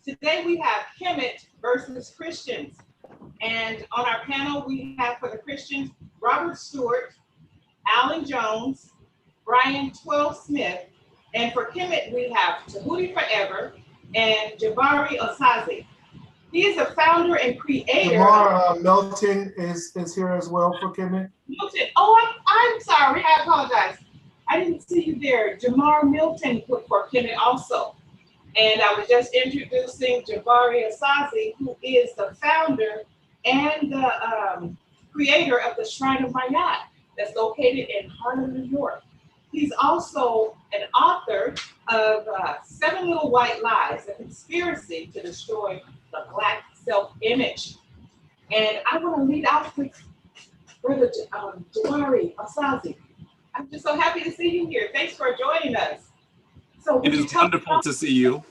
Today we have Kemet versus Christians. And on our panel, we have for the Christians, Robert Stewart, Alan Jones, Brian 12 Smith, and for Kemet, we have Tehuti Forever and Jabari Osaze. He is the founder and creator. Jamar Milton is here as well for Kemet. Milton, oh, I'm sorry, I apologize. I didn't see you there. Jamar Milton for Kemet also. And I was just introducing Jabari Osaze, who is the founder and the creator of the Shrine of Mayat that's located in Harlem, New York. He's also an author of Seven Little White Lies, a conspiracy to destroy the Black self-image. And I want to lead out with Brother Jabari Osaze. I'm just so happy to see you here. Thanks for joining us. So it is wonderful to see you.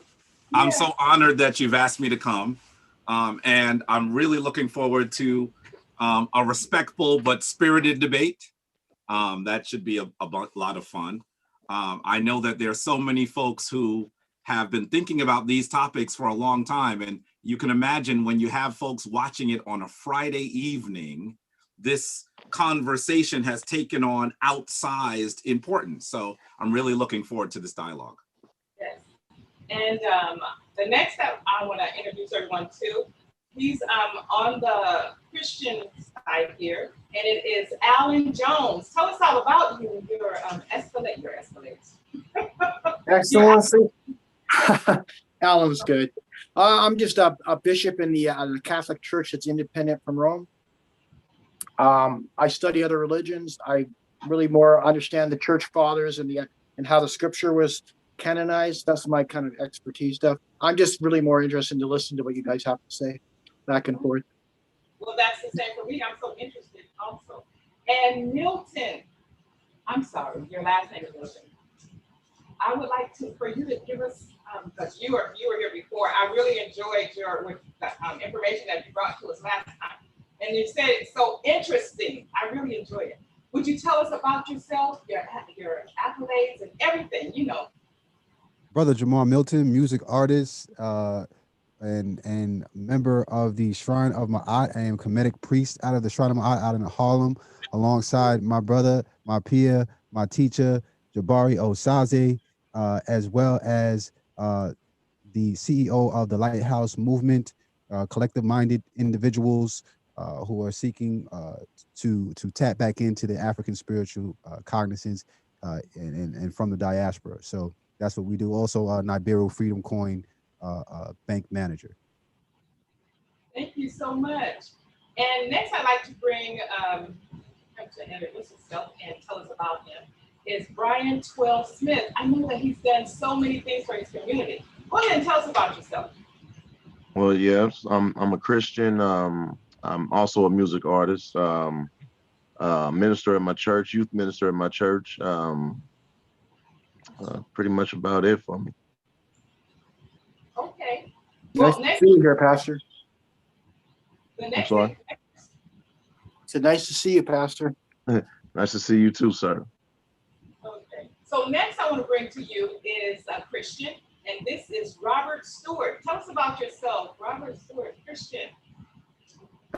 Yeah. I'm so honored that you've asked me to come. And I'm really looking forward to a respectful but spirited debate. That should be a lot of fun. I know that there are so many folks who have been thinking about these topics for a long time. And you can imagine when you have folks watching it on a Friday evening, this conversation has taken on outsized importance. So I'm really looking forward to this dialogue. Yes. And the next that I want to introduce everyone to, he's on the Christian side here, and it is Alan Jones. Tell us all about you, your escalates. Excellency. Alan's good. I'm just a bishop in the Catholic Church that's independent from Rome. I study other religions. I really more understand the church fathers and how the scripture was canonized. That's my kind of expertise stuff. I'm just really more interested to listen to what you guys have to say back and forth. Well, that's the same for me. I'm so interested also. And Milton, I'm sorry, your last name is Milton. I would like for you to give us, because you were here before, I really enjoyed your information that you brought to us last time. And you said it's so interesting. I really enjoyed it. Would you tell us about yourself, your accolades and everything, you know? Brother Jamar Milton, music artist and member of the Shrine of Ma'at. I am Kemetic priest out of the Shrine of Ma'at out in Harlem, alongside my brother, my peer, my teacher, Jabari Osaze, as well as the CEO of the Lighthouse Movement, collective-minded individuals who are seeking to tap back into the African spiritual cognizance and from the diaspora. So that's what we do. Also, Nibiru Freedom Coin bank manager. Thank you so much. And next, I'd like to bring him to introduce himself and tell us about him. Is Brian 12 Smith. I know that he's done so many things for his community. Go ahead and tell us about yourself. Well, yes, I'm a Christian. I'm also a music artist, minister at my church, youth minister at my church. Pretty much about it for me. Okay. Well, nice to see you here, Pastor. I'm sorry. It's nice to see you, Pastor. Nice to see you too, sir. Okay. So next I want to bring to you is a Christian, and this is Robert Stewart. Tell us about yourself, Robert Stewart, Christian.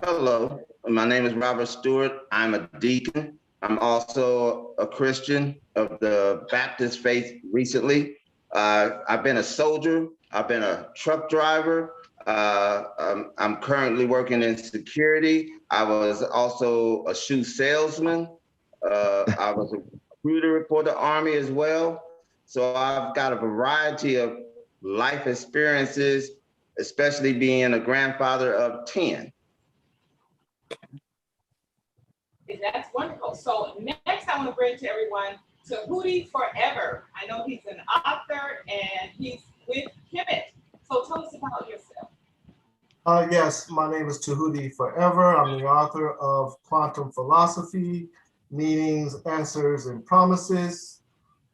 Hello, my name is Robert Stewart. I'm a deacon. I'm also a Christian of the Baptist faith recently. I've been a soldier. I've been a truck driver. I'm currently working in security. I was also a shoe salesman. I was a recruiter for the Army as well. So I've got a variety of life experiences, especially being a grandfather of 10. That's wonderful. So next I want to bring to everyone Tehuti Forever. I know he's an author and he's with Kemet. So tell us about yourself. Yes, my name is Tehuti Forever. I'm the author of Quantum Philosophy, Meanings, Answers, and Promises.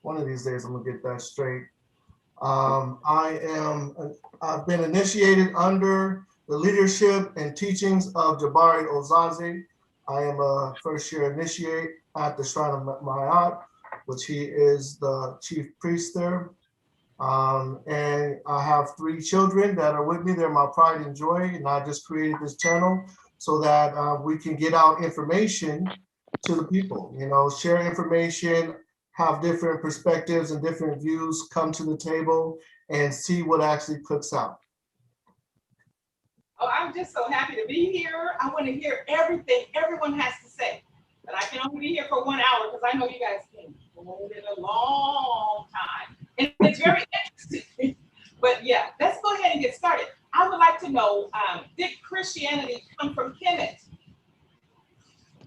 One of these days I'm gonna get that straight. I've been initiated under the leadership and teachings of Jabari Osaze. I am a first-year initiate at the Shrine of Mayat, which he is the chief priest there. And I have 3 children that are with me. They're my pride and joy. And I just created this channel so that we can get out information to the people, you know, share information, have different perspectives and different views come to the table and see what actually cooks out. Oh, I'm just so happy to be here. I want to hear everything everyone has to say. But I can only be here for 1 hour because I know you guys can hold it a long time. And it's very interesting. But yeah, let's go ahead and get started. I would like to know, did Christianity come from Kemet?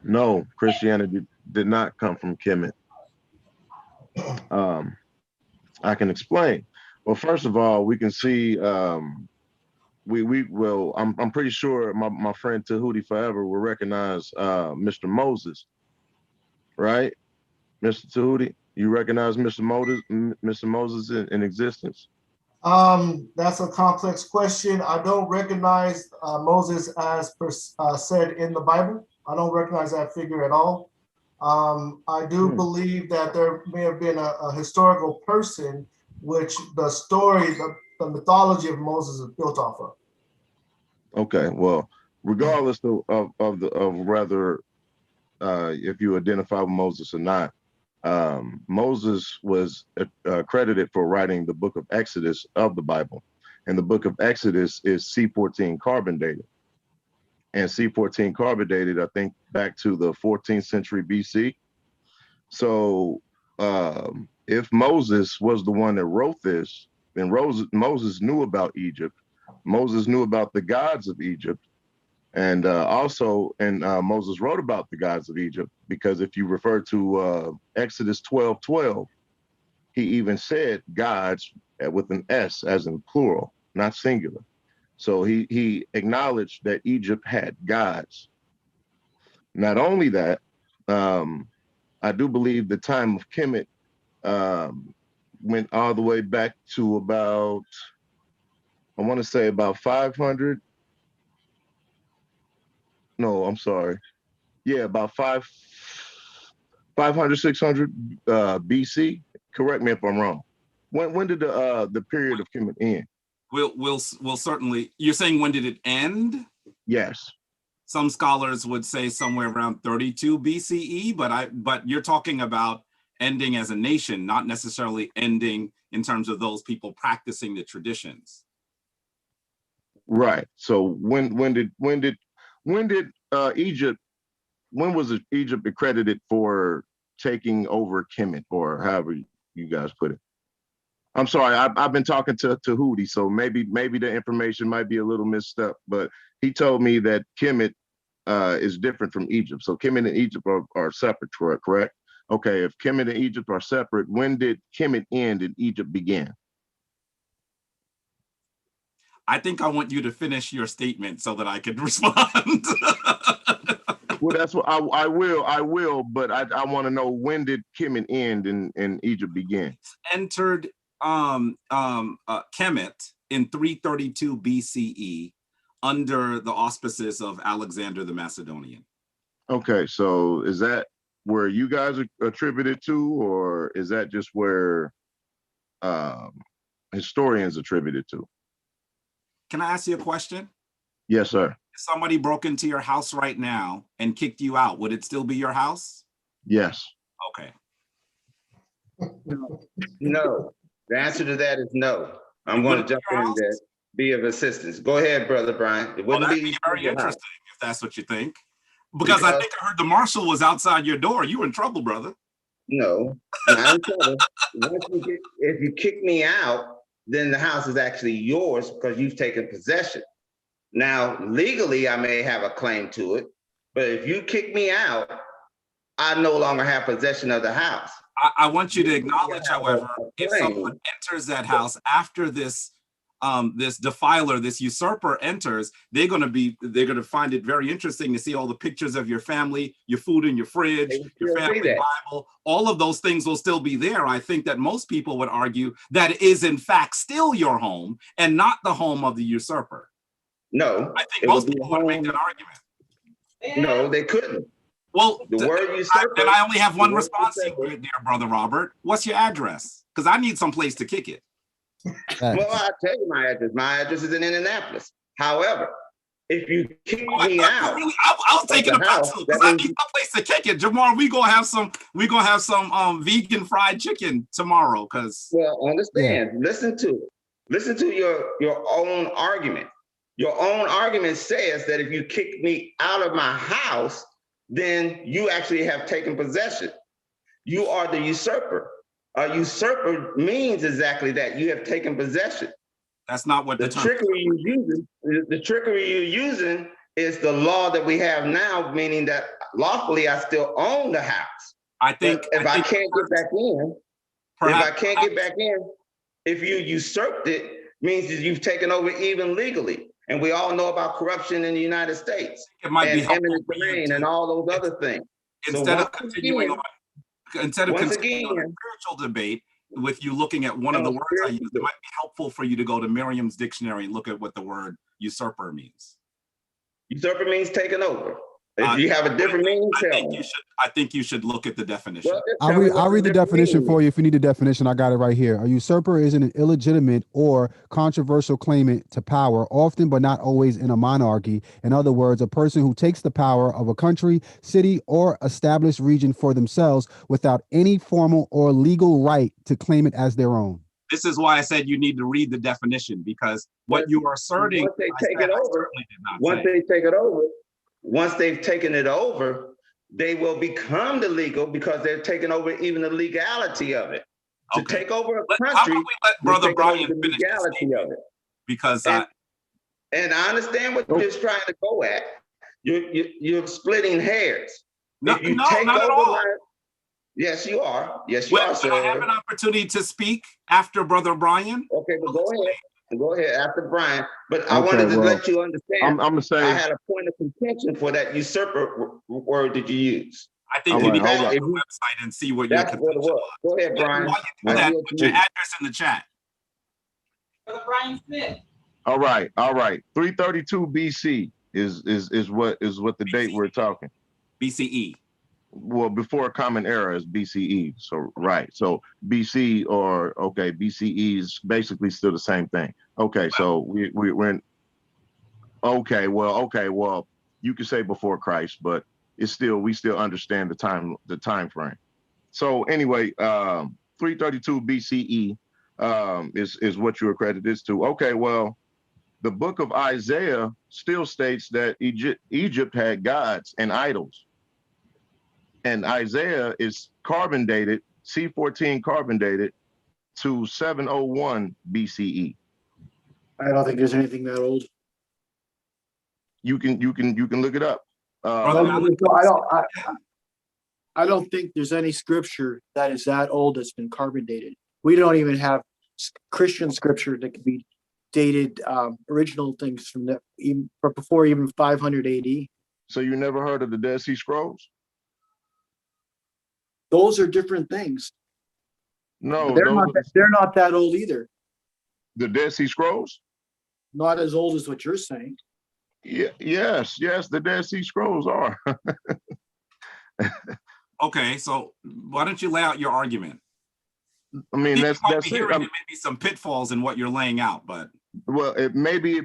No, Christianity did not come from Kemet. I can explain. Well, first of all, we can see I'm pretty sure my friend Tehuti forever will recognize Mr. Moses, right? Mr. Tehuti, you recognize Mr. Moses in existence? That's a complex question. I don't recognize Moses as said in the Bible. I don't recognize that figure at all. I do believe that there may have been a historical person which the story, the mythology of Moses is built off of. Okay, well, regardless of whether if you identify with Moses or not, Moses was credited for writing the book of Exodus of the Bible. And the book of Exodus is C14 carbon dated. And C14 carbon dated, I think, back to the 14th century BC. So if Moses was the one that wrote this, then Moses knew about Egypt. Moses knew about the gods of Egypt. And Moses wrote about the gods of Egypt, because if you refer to Exodus 12:12, he even said gods with an S as in plural, not singular. So he acknowledged that Egypt had gods. Not only that, I do believe the time of Kemet went all the way back to about, I want to say about 500. No, I'm sorry. Yeah, about 500, 600 BC. Correct me if I'm wrong. When did the period of Kemet end? We'll certainly. You're saying when did it end? Yes. Some scholars would say somewhere around 32 BCE, but you're talking about ending as a nation, not necessarily ending in terms of those people practicing the traditions. Right. So when did Egypt? When was Egypt accredited for taking over Kemet, or however you guys put it? I'm sorry, I've been talking to Hootie, so maybe the information might be a little messed up, but he told me that Kemet is different from Egypt. So Kemet and Egypt are separate, correct? Okay, if Kemet and Egypt are separate, when did Kemet end and Egypt begin? I think I want you to finish your statement so that I can respond. Well, that's what I will, but I want to know, when did Kemet end and Egypt begin? Entered Kemet in 332 BCE under the auspices of Alexander the Macedonian. Okay, so is that where you guys are attributed to, or is that just where historians attributed to? Can I ask you a question? Yes, sir. If somebody broke into your house right now and kicked you out, would it still be your house? Yes. Okay. No. The answer to that is no. I'm going to jump in there, be of assistance. Go ahead, Brother Brian. It wouldn't that'd be very interesting if that's what you think. Because I think I heard the marshal was outside your door. You in trouble, brother. No, not in trouble. If you kick me out, then the house is actually yours because you've taken possession. Now, legally, I may have a claim to it, but if you kick me out, I no longer have possession of the house. I want you to acknowledge, however, if someone enters that house after this this defiler, this usurper enters, they're going to find it very interesting to see all the pictures of your family, your food in your fridge, your family Bible. All of those things will still be there. I think that most people would argue that it is in fact still your home and not the home of the usurper. No, I think most people would make that argument. No, they couldn't. Well, the word usurper, then I only have one response to you, dear brother Robert. What's your address? Because I need some place to kick it. Well, I'll tell you my address. My address is in Indianapolis. However, if you kick me out, I'll take it about house, too, because I need a place to kick it. Jamar, we gonna have some vegan fried chicken tomorrow. Cause understand, listen to your own argument. Your own argument says that if you kick me out of my house, then you actually have taken possession. You are the usurper. A usurper means exactly that. You have taken possession. That's not what the trickery you're using. The trickery you're using is the law that we have now, meaning that lawfully I still own the house. I can't get back in, if you usurped it, means that you've taken over even legally. And we all know about corruption in the United States. It might be eminent domain and all those other things. Instead of continuing a spiritual debate with you looking at one of the words I used, it might be helpful for you to go to Merriam's dictionary and look at what the word usurper means. Usurper means taken over. If you have a different meaning, tell me. I think you should look at the definition. I'll read the definition for you if you need the definition. I got it right here. A usurper is an illegitimate or controversial claimant to power, often but not always in a monarchy. In other words, a person who takes the power of a country, city, or established region for themselves without any formal or legal right to claim it as their own. This is why I said you need to read the definition, because what you are asserting, once they've taken it over, they will become the legal because they've taken over even the legality of it. To take over a country, how about we let Brother Brian finish the legality of it? Because and I understand what you're trying to go at. You're splitting hairs. Not at all. Yes, you are. Yes, you are, sir. Will I have an opportunity to speak after Brother Brian? Okay, well, go ahead. Go ahead after Brian. But I wanted to let you understand. I'm gonna say I had a point of contention for that usurper word that you use. I think you need to go to the website and see what your contention was. Go ahead, Brian. While you do that, put your address in the chat. Brother Brian Smith. All right. 332 BC is what the date we're talking. BCE. Well, before Common Era is BCE. So right. So BC BCE is basically still the same thing. Okay, so we're in. Okay, well, you could say before Christ, but we still understand the time frame. So anyway, 332 BCE is what you're accredited to. Okay, well, the book of Isaiah still states that Egypt had gods and idols. And Isaiah is carbon dated, C14 carbon dated to 701 BCE. I don't think there's anything that old. You can look it up. I don't think there's any scripture that is that old that's been carbon dated. We don't even have Christian scripture that could be dated original things from before even 500 AD. So you never heard of the Dead Sea Scrolls? Those are different things. No, they're not that old either. The Dead Sea Scrolls? Not as old as what you're saying. Yeah, yes, the Dead Sea Scrolls are. Okay, so why don't you lay out your argument? I mean, that's it. There may be some pitfalls in what you're laying out, but well, it might be,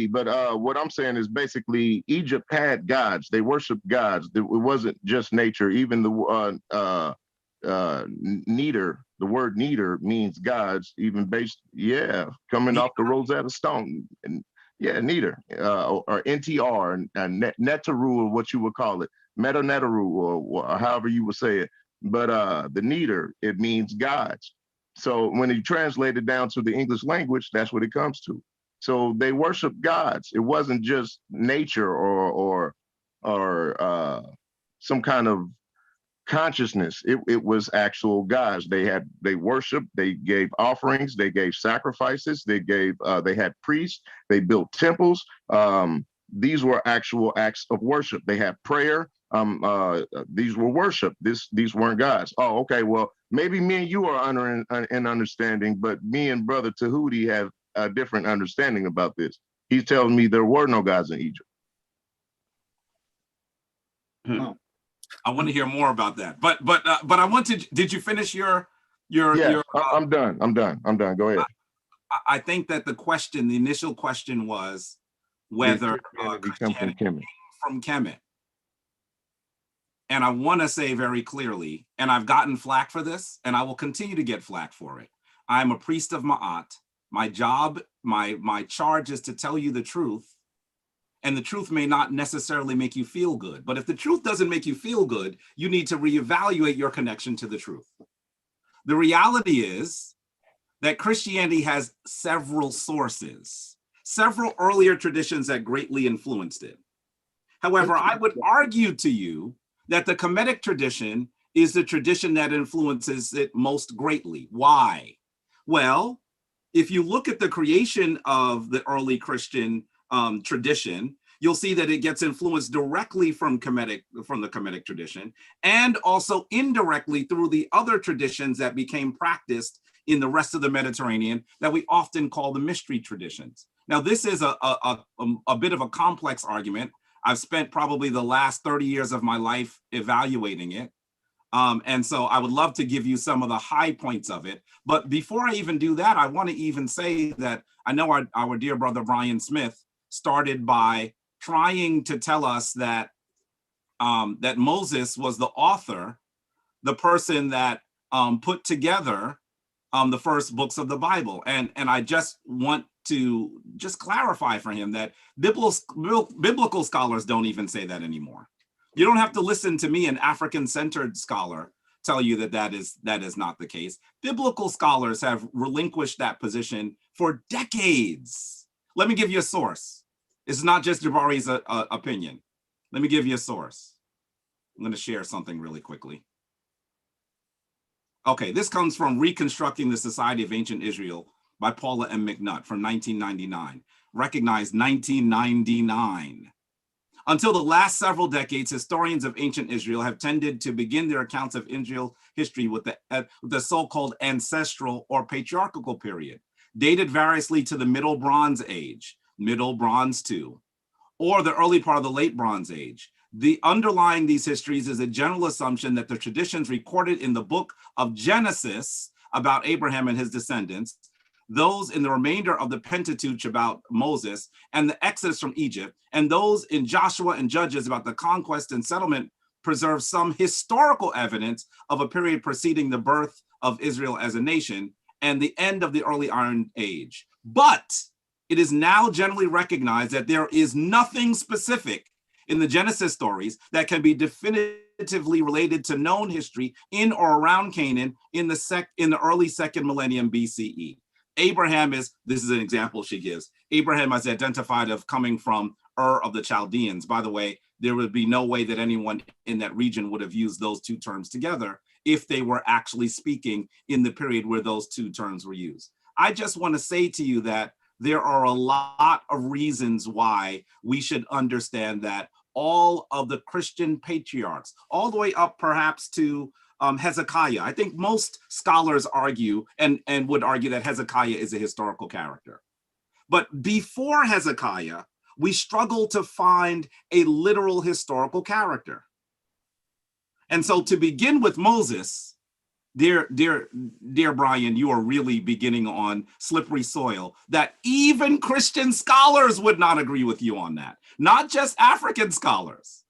but what I'm saying is basically Egypt had gods. They worshiped gods. It wasn't just nature. Even the Neter, the word Neter means gods. Even coming off the Rosetta Stone, and Neter or NTR and Netaru, or what you would call it, Meta Netaru, or however you would say it. But the Neter, it means gods. So when you translate it down to the English language, that's what it comes to. So they worship gods. It wasn't just nature or some kind of consciousnness. It was actual gods. They worshiped. They gave offerings. They gave sacrifices. They had priests. They built temples. These were actual acts of worship. They had prayer. These were worship. These weren't gods. Oh, okay. Well, maybe me and you are an understanding, but me and Brother Tehuti have a different understanding about this. He's telling me there were no gods in Egypt. I want to hear more about that. But I want to. Did you finish your? I'm done. Go ahead. I think that the initial question was whether Christianity come from Christianity Kemet? came from Kemet. And I want to say very clearly, and I've gotten flack for this, and I will continue to get flack for it. I'm a priest of Ma'at. My job, my charge is to tell you the truth, and the truth may not necessarily make you feel good. But if the truth doesn't make you feel good, you need to reevaluate your connection to the truth. The reality is that Christianity has several sources, several earlier traditions that greatly influenced it. However, I would argue to you that the Kemetic tradition is the tradition that influences it most greatly. Why? Well, if you look at the creation of the early Christian tradition, you'll see that it gets influenced directly from the Kemetic tradition, and also indirectly through the other traditions that became practiced in the rest of the Mediterranean that we often call the mystery traditions. Now, this is a bit of a complex argument. I've spent probably the last 30 years of my life evaluating it. And so I would love to give you some of the high points of it. But before I even do that, I want to even say that I know our dear brother Brian Smith started by trying to tell us that that Moses was the author, the person that put together the first books of the Bible. And I just want to just clarify for him that biblical scholars don't even say that anymore. You don't have to listen to me, an African-centered scholar, tell you that that is not the case. Biblical scholars have relinquished that position for decades. Let me give you a source. It's not just Jabari's opinion. Let me give you a source. I'm going to share something really quickly. Okay, this comes from Reconstructing the Society of Ancient Israel by Paula M. McNutt from 1999, recognized 1999. Until the last several decades, historians of ancient Israel have tended to begin their accounts of Israel history with the so-called ancestral or patriarchal period, dated variously to the Middle Bronze Age, Middle Bronze II, or the early part of the Late Bronze Age. The underlying these histories is a general assumption that the traditions recorded in the book of Genesis about Abraham and his descendants, those in the remainder of the Pentateuch about Moses and the Exodus from Egypt, and those in Joshua and Judges about the conquest and settlement preserve some historical evidence of a period preceding the birth of Israel as a nation and the end of the early Iron Age. But it is now generally recognized that there is nothing specific in the Genesis stories that can be definitively related to known history in or around Canaan in the early second millennium BCE. Abraham is, this is an example she gives, Abraham is identified of coming from Ur of the Chaldeans. By the way, there would be no way that anyone in that region would have used those two terms together if they were actually speaking in the period where those two terms were used. I just want to say to you that there are a lot of reasons why we should understand that all of the Christian patriarchs, all the way up perhaps to Hezekiah. I think most scholars argue and would argue that Hezekiah is a historical character. But before Hezekiah, we struggle to find a literal historical character. And so to begin with Moses, dear Brian, you are really beginning on slippery soil that even Christian scholars would not agree with you on that, not just African scholars.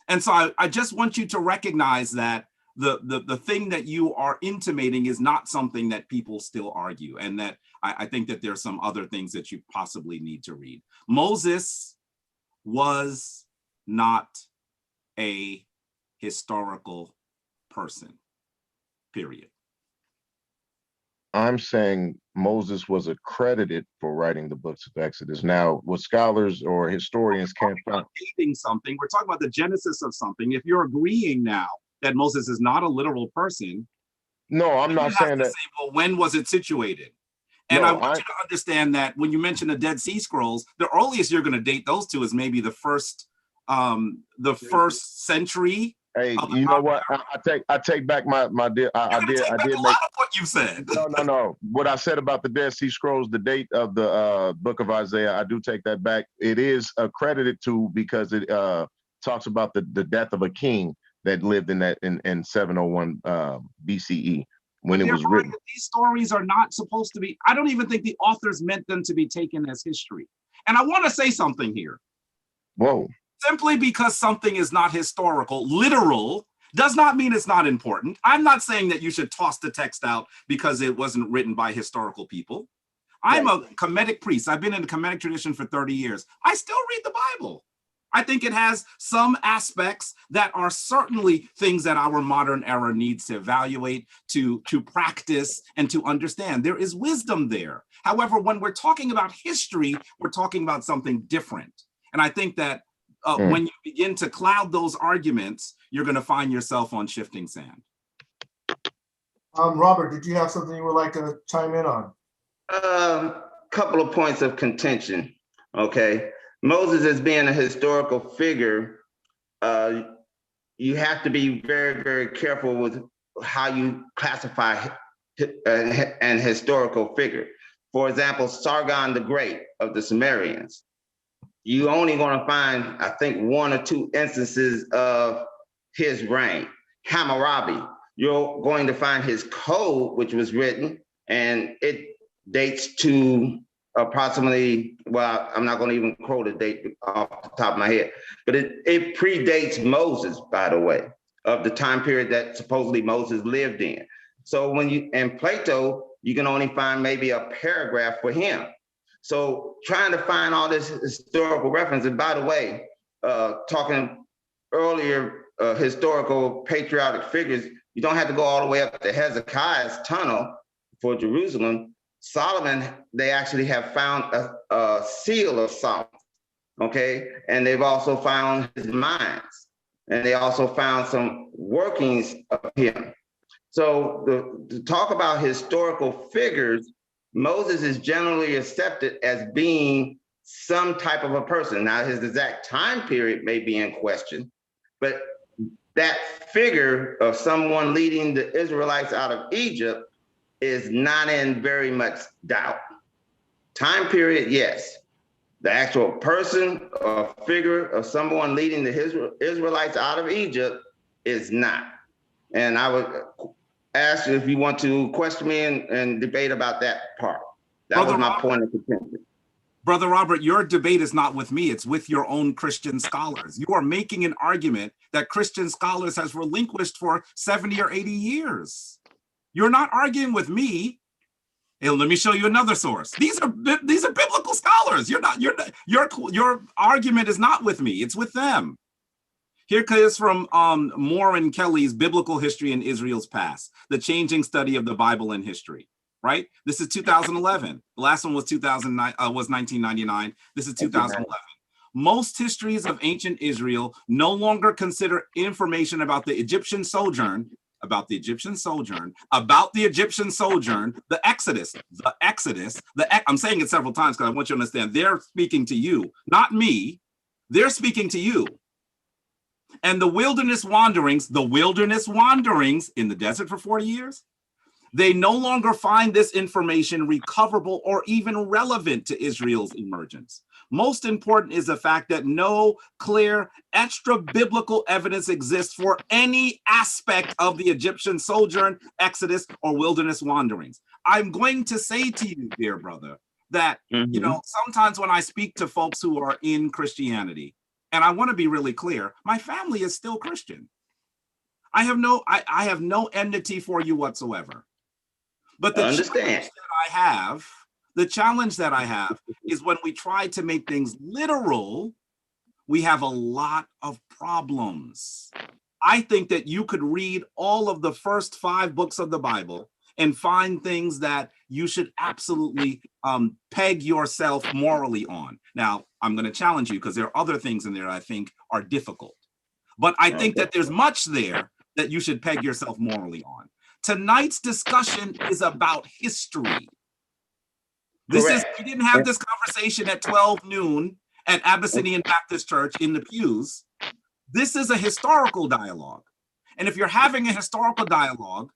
And so I just want you to recognize that the thing that you are intimating is not something that people still argue, and that I think that there's some other things that you possibly need to read. Moses was not a historical person, period. I'm saying Moses was accredited for writing the books of Exodus. Now, what scholars or historians can't find. Something, we're talking about the genesis of something. If you're agreeing now that Moses is not a literal person, no, I'm not saying that. Say, well, when was it situated? And no, I want you to understand that when you mention the Dead Sea Scrolls, the earliest you're going to date those two is maybe the first century. Hey, you know what? I take back my dear. I did make a lot of what you said. No. What I said about the Dead Sea Scrolls, the date of the book of Isaiah, I do take that back. It is accredited to because it talks about the death of a king that lived in 701 BCE. when it was written. These stories are not supposed to be, I don't even think the authors meant them to be taken as history. And I want to say something here. Whoa. Simply because something is not historical, literal, does not mean it's not important. I'm not saying that you should toss the text out because it wasn't written by historical people. I'm a Kemetic priest. I've been in the Kemetic tradition for 30 years. I still read the Bible. I think it has some aspects that are certainly things that our modern era needs to evaluate, to practice, and to understand. There is wisdom there. However, when we're talking about history, we're talking about something different. And I think that when you begin to cloud those arguments, you're going to find yourself on shifting sand. Robert, did you have something you would like to chime in on? Couple of points of contention. Okay, Moses as being a historical figure, you have to be very, very careful with how you classify an historical figure. For example, Sargon the Great of the Sumerians. You only going to find, I think, 1 or 2 instances of his reign. Hammurabi, you're going to find his code, which was written, and it dates to approximately, well, I'm not going to even quote a date off the top of my head, but it predates Moses, by the way, of the time period that supposedly Moses lived in. So when you, and Plato, you can only find maybe a paragraph for him. So trying to find all this historical reference, and by the way, talking earlier, historical patriotic figures, you don't have to go all the way up to Hezekiah's tunnel for Jerusalem. Solomon, they actually have found a seal of Solomon, okay? And they've also found his mines, and they also found some workings of him. So to talk about historical figures, Moses is generally accepted as being some type of a person. Now, his exact time period may be in question, but that figure of someone leading the Israelites out of Egypt is not in very much doubt. Time period, yes. The actual person or figure of someone leading the Israelites out of Egypt is not. And I would ask you if you want to question me and debate about that part. That was my point of contention. Brother Robert, your debate is not with me, it's with your own Christian scholars. You are making an argument that Christian scholars has relinquished for 70 or 80 years. You're not arguing with me. And let me show you another source. These are biblical scholars. Your argument is not with me, it's with them. Here is from Moore and Kelly's Biblical History in Israel's Past, the changing study of the Bible and history, right? This is 2011. The last one was 2009, was 1999. This is 2011. Most histories of ancient Israel no longer consider information about the Egyptian sojourn, the Exodus, I'm saying it several times because I want you to understand, they're speaking to you, not me. They're speaking to you. And the wilderness wanderings in the desert for 40 years, they no longer find this information recoverable or even relevant to Israel's emergence. Most important is the fact that no clear extra-biblical evidence exists for any aspect of the Egyptian sojourn, Exodus, or wilderness wanderings. I'm going to say to you, dear brother, that you know, sometimes when I speak to folks who are in Christianity, and I want to be really clear, my family is still Christian. I have no enmity for you whatsoever. But the challenge that I have is when we try to make things literal, we have a lot of problems. I think that you could read all of the first 5 books of the Bible and find things that you should absolutely peg yourself morally on. Now, I'm going to challenge you because there are other things in there I think are difficult. But I think that there's much there that you should peg yourself morally on. Tonight's discussion is about history. We didn't have this conversation at 12 noon at Abyssinian Baptist Church in the pews. This is a historical dialogue. And if you're having a historical dialogue,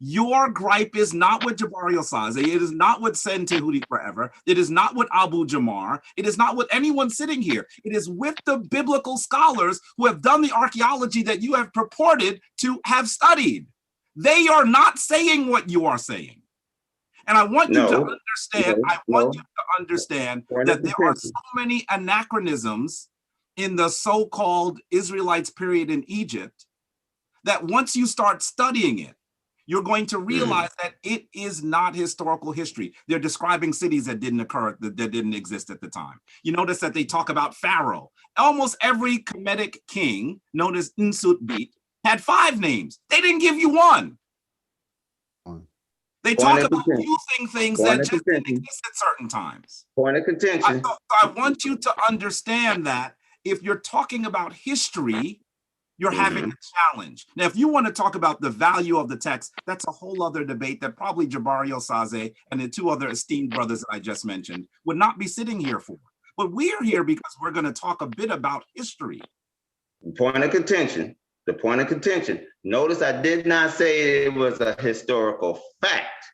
your gripe is not with Jabari Osaze. It is not with Sen Tehuti Forever. It is not with Abu Jamar. It is not with anyone sitting here. It is with the biblical scholars who have done the archaeology that you have purported to have studied. They are not saying what you are saying. And I want you to understand, that there are so many anachronisms in the so-called Israelites period in Egypt that once you start studying it, you're going to realize that it is not historical history. They're describing cities that didn't occur, that didn't exist at the time. You notice that they talk about Pharaoh. Almost every Kemetic king, known as Nsutbit, had 5 names. They didn't give you one. They talk about using things that just didn't exist at certain times. Point of contention. I want you to understand that if you're talking about history, you're having a challenge. Now, if you want to talk about the value of the text, that's a whole other debate that probably Jabari Osaze and the 2 other esteemed brothers that I just mentioned would not be sitting here for. But we're here because we're going to talk a bit about history. Point of contention. The point of contention. Notice I did not say it was a historical fact.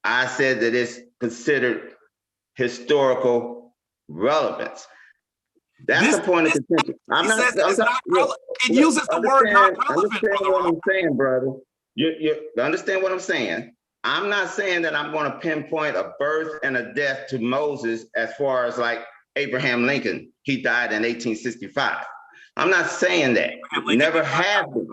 I said that it's considered historical relevance. That's the point of contention. It uses the word not relevant. Understand what I'm saying, brother. You understand what I'm saying? I'm not saying that I'm going to pinpoint a birth and a death to Moses as far as like Abraham Lincoln. He died in 1865. I'm not saying that. Never have been.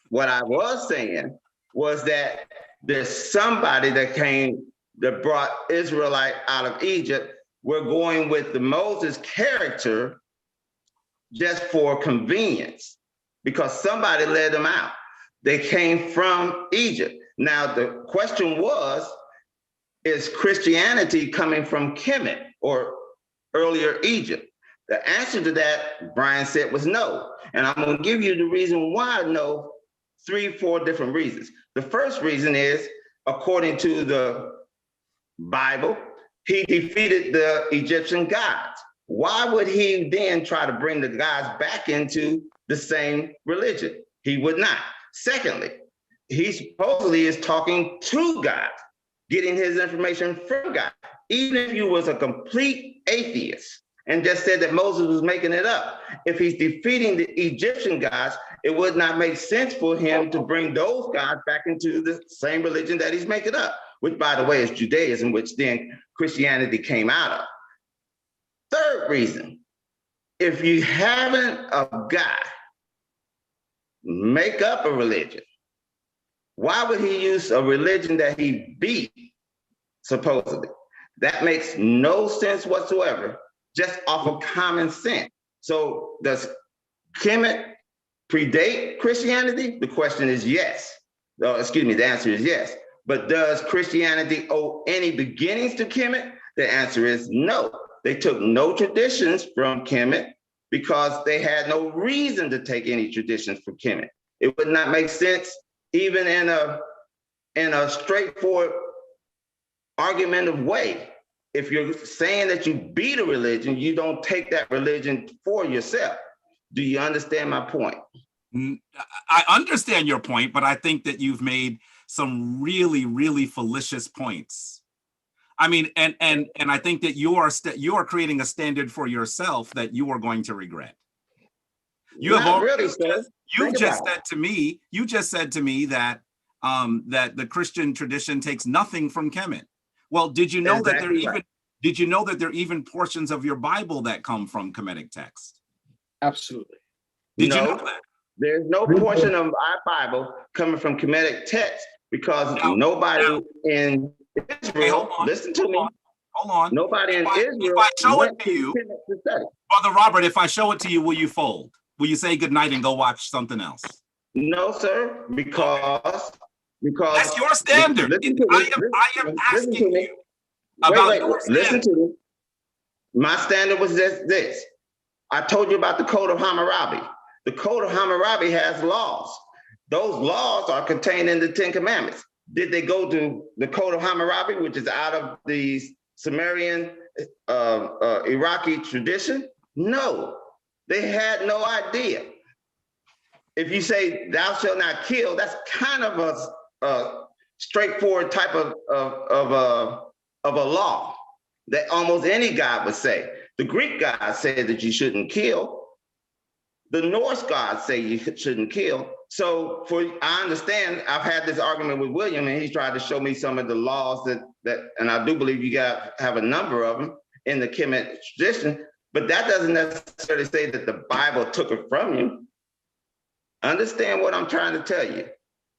What I was saying was that there's somebody that brought Israelite out of Egypt. We're going with the Moses character just for convenience because somebody led them out. They came from Egypt. Now, the question was, is Christianity coming from Kemet or earlier Egypt? The answer to that, Brian said, was no. And I'm going to give you the reason why no, 3, 4 different reasons. The first reason is, according to the Bible, he defeated the Egyptian gods. Why would he then try to bring the gods back into the same religion? He would not. Secondly, he supposedly is talking to God, getting his information from God. Even if you was a complete atheist and just said that Moses was making it up, if he's defeating the Egyptian gods, it would not make sense for him to bring those gods back into the same religion that he's making up, which, by the way, is Judaism, which then Christianity came out of. Third reason, if you haven't a guy make up a religion, why would he use a religion that he beat, supposedly? That makes no sense whatsoever, just off of common sense. So does Kemet predate Christianity? The question is yes. Oh, excuse me, the answer is yes. But does Christianity owe any beginnings to Kemet? The answer is no. They took no traditions from Kemet because they had no reason to take any traditions from Kemet. It would not make sense even in a straightforward argumentative way. If you're saying that you beat a religion, you don't take that religion for yourself. Do you understand my point? I understand your point, but I think that you've made some really, really fallacious points. I mean, and I think that you are creating a standard for yourself that you are going to regret. You just said to me that that the Christian tradition takes nothing from Kemet. Well, did you know that there are even portions of your Bible that come from Kemetic text? Absolutely. Did you know that? There's no portion of our Bible coming from Kemetic text because nobody in Israel, listen to me. Hold on. Nobody in Israel. If I show it to you, Brother Robert, if I show it to you, will you fold? Will you say goodnight and go watch something else? No, sir, because that's your standard. I am asking you about your standard. Listen to me. My standard was this. I told you about the Code of Hammurabi. The Code of Hammurabi has laws. Those laws are contained in the 10 Commandments. Did they go to the Code of Hammurabi, which is out of the Sumerian Iraqi tradition? No, they had no idea. If you say thou shalt not kill, that's kind of a straightforward type of a law that almost any god would say. The Greek gods say that you shouldn't kill. The Norse gods say you shouldn't kill. So I understand, I've had this argument with William, and he's tried to show me some of the laws that and I do believe you have a number of them in the Kemetic tradition, but that doesn't necessarily say that the Bible took it from you. Understand what I'm trying to tell you.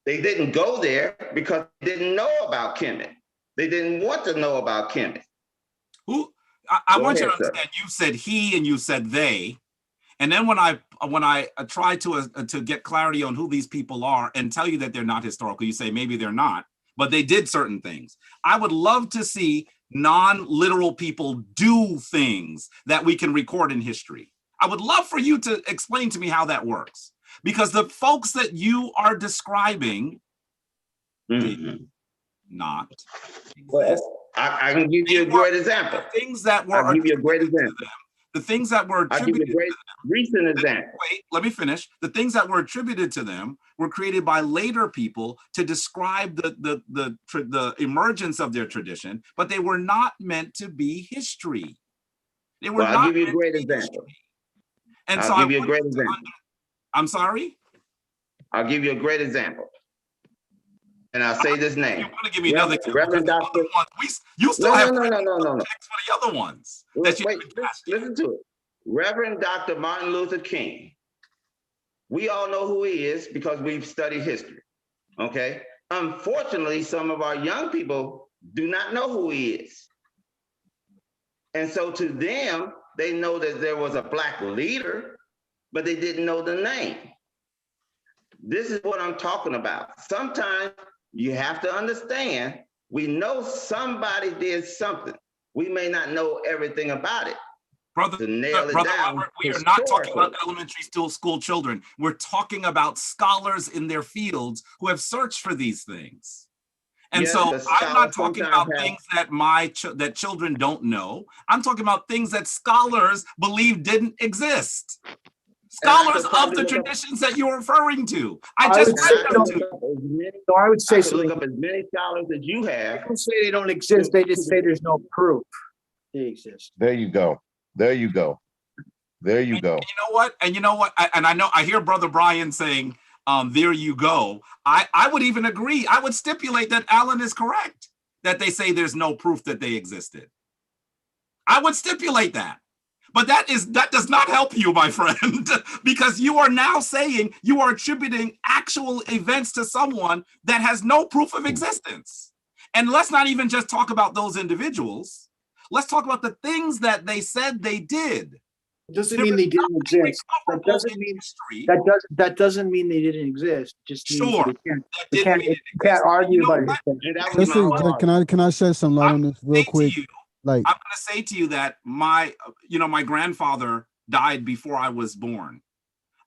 They didn't go there because they didn't know about Kemet. They didn't want to know about Kemet. I want you to understand, you said he and you said they. And then when I try to get clarity on who these people are and tell you that they're not historical, you say maybe they're not, but they did certain things. I would love to see non-literal people do things that we can record in history. I would love for you to explain to me how that works, because the folks that you are describing did not. Well, I can give you a great example. Things that were I'll give you a great example. The things that were attributed, I'll give you a great recent example. Wait, let me finish. The things that were attributed to them were created by later people to describe the emergence of their tradition, but they were not meant to be history. They were not. I'll give you a great example. And I'll give you a great example. I'm sorry? I'll give you a great example. And I'll say this name. You want to give me another example? Reverend Dr. You still have no. for the other ones. Wait, listen to it. Reverend Dr. Martin Luther King. We all know who he is because we've studied history. Okay. Unfortunately, some of our young people do not know who he is. And so to them, they know that there was a Black leader, but they didn't know the name. This is what I'm talking about. Sometimes you have to understand, we know somebody did something. We may not know everything about it. Brother Robert, we are not talking about elementary school children. We're talking about scholars in their fields who have searched for these things. And so I'm not talking about things that that children don't know. I'm talking about things that scholars believe didn't exist. Scholars of the traditions that you're referring to. I would say look up as many scholars as you have. They don't say they don't exist. They just say there's no proof they exist. There you go. There you go. There you go. And you know what? And I hear Brother Brian saying, there you go. I would even agree. I would stipulate that Alan is correct, that they say there's no proof that they existed. I would stipulate that. But that does not help you, my friend, because you are now saying you are attributing actual events to someone that has no proof of existence. And let's not even just talk about those individuals. Let's talk about the things that they said they did. Doesn't mean they didn't exist. That doesn't mean they didn't exist. Just sure. You can't argue about it. Can I shed some light on this real quick? I'm going to say to you that my grandfather died before I was born.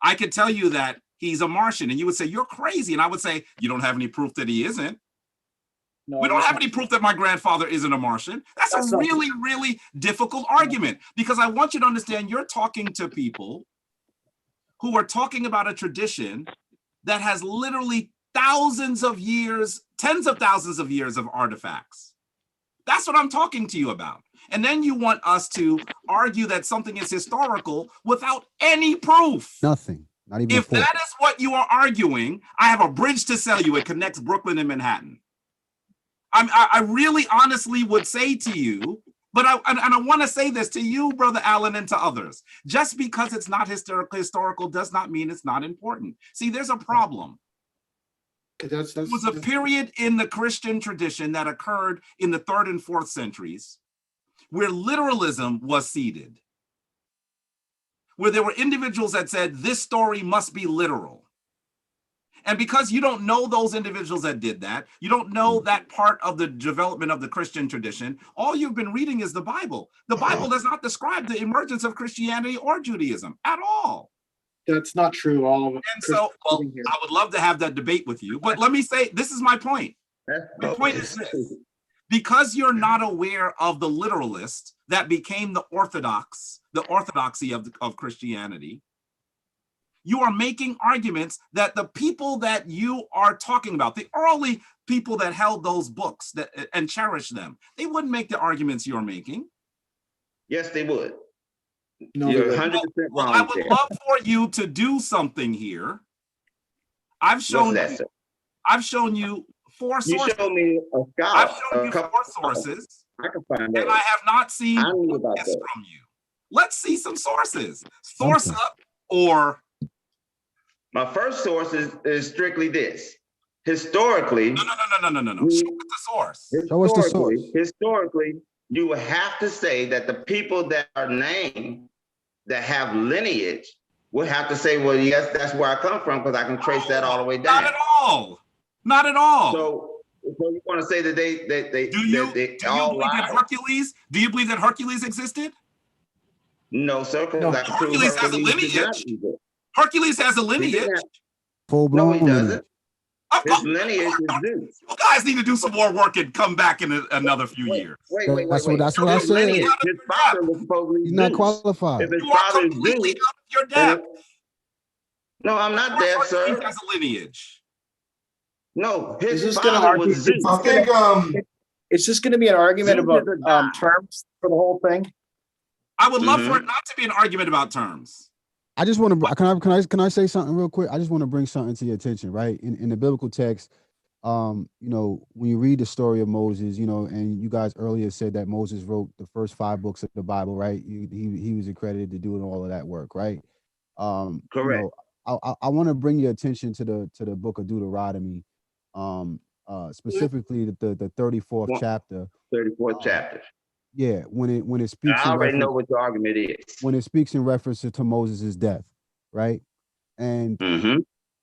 I could tell you that he's a Martian, and you would say, you're crazy. And I would say, you don't have any proof that he isn't. No, we don't have any proof that my grandfather isn't a Martian. That's a really, really difficult argument, because I want you to understand you're talking to people who are talking about a tradition that has literally thousands of years, tens of thousands of years of artifacts. That's what I'm talking to you about. And then you want us to argue that something is historical without any proof. Nothing. Not even if that is what you are arguing, I have a bridge to sell you. It connects Brooklyn and Manhattan. I really honestly would say to you, but I want to say this to you, Brother Allen, and to others. Just because it's not historical does not mean it's not important. See, there's a problem. There was a period in the Christian tradition that occurred in the 3rd and 4th centuries where literalism was seeded, where there were individuals that said this story must be literal. And because you don't know those individuals that did that, you don't know that part of the development of the Christian tradition, all you've been reading is the Bible. The Bible does not describe the emergence of Christianity or Judaism at all. That's not true. All of it. And so, I would love to have that debate with you, but let me say, this is my point. My point is this: because you're not aware of the literalist that became the orthodoxy of Christianity, you are making arguments that the people that you are talking about, the early people that held those books and cherished them, they wouldn't make the arguments you're making. Yes, they would. No, you're 100% wrong. I would love for you to do something here. I've What's shown that, you, sir? I've shown you four You sources. showed me a I've scholar, shown a you couple. four sources, I can find and that. I have not seen I knew about this that. from you. Let's see some sources. Source Okay. up or My first source is strictly this. Historically, no. Show us the source. Show us the source. historically, you would have to say that the people that are named that have lineage would have to say, well, yes, that's where I come from, because I can trace that all the way down. Not at all. Not at all. So you want to say that they do you all believe that lie? Hercules? Do you believe that Hercules existed? No, sir, because No. I can prove Hercules has a Hercules did not lineage. exist. Hercules has a He lineage. didn't have- Full No, blown he doesn't. Of His course- lineage is Zeus. You guys need to do some more work and come back in another few Wait, years. wait. That's what I His said. lineage, his father was supposedly He's not Zeus. qualified. If his You are father is completely Zeus, out of your then depth. no, I'm not deaf, Hercules sir. has a lineage. No, Is his this gonna father argue- was Zeus. I think, Is this going to be an argument Zeus about is a god. terms for the whole thing? I would love for it not to be an argument about terms. I just want to can I say something real quick? I just want to bring something to your attention, right? In the biblical text, you know, when you read the story of Moses, you know, and you guys earlier said that Moses wrote the first 5 books of the Bible, right? He was accredited to doing all of that work, right? Correct. You know, I want to bring your attention to the book of Deuteronomy, specifically the 34th chapter. 34th chapter. Yeah, when it speaks. I already know what your argument is. When it speaks in reference to Moses' death, right? And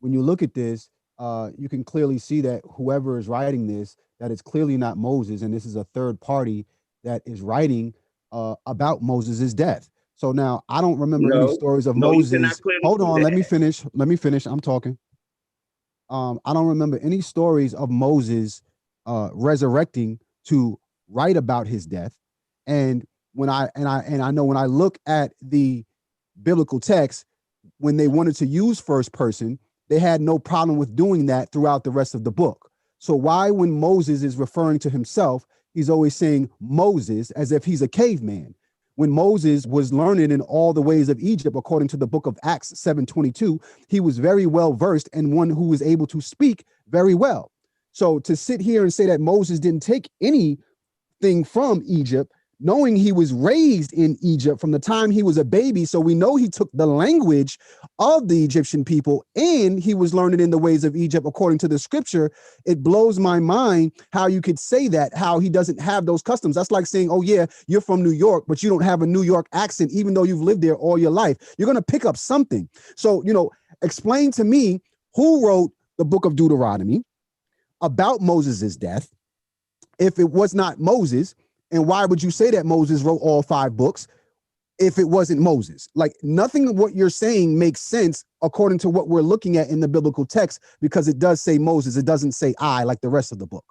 when you look at this, you can clearly see that whoever is writing this, that it's clearly not Moses, and this is a third party that is writing about Moses' death. So now I don't remember any stories of Moses. Hold on, let me finish. I'm talking. I don't remember any stories of Moses resurrecting to write about his death. And I know when I look at the biblical text, when they wanted to use first person, they had no problem with doing that throughout the rest of the book. So why, when Moses is referring to himself, he's always saying Moses as if he's a caveman? When Moses was learned in all the ways of Egypt, according to the book of Acts 7:22, he was very well versed and one who was able to speak very well. So to sit here and say that Moses didn't take anything from Egypt, knowing he was raised in Egypt from the time he was a baby, so we know he took the language of the Egyptian people and he was learning in the ways of Egypt according to the scripture, it blows my mind how you could say that, how he doesn't have those customs. That's like saying, oh yeah, you're from New York, but you don't have a New York accent, even though you've lived there all your life. You're going to pick up something. So, you know, explain to me who wrote the book of Deuteronomy about Moses' death if it was not Moses. And why would you say that Moses wrote all 5 books if it wasn't Moses? Like, nothing of what you're saying makes sense according to what we're looking at in the biblical text, because it does say Moses. It doesn't say I like the rest of the book.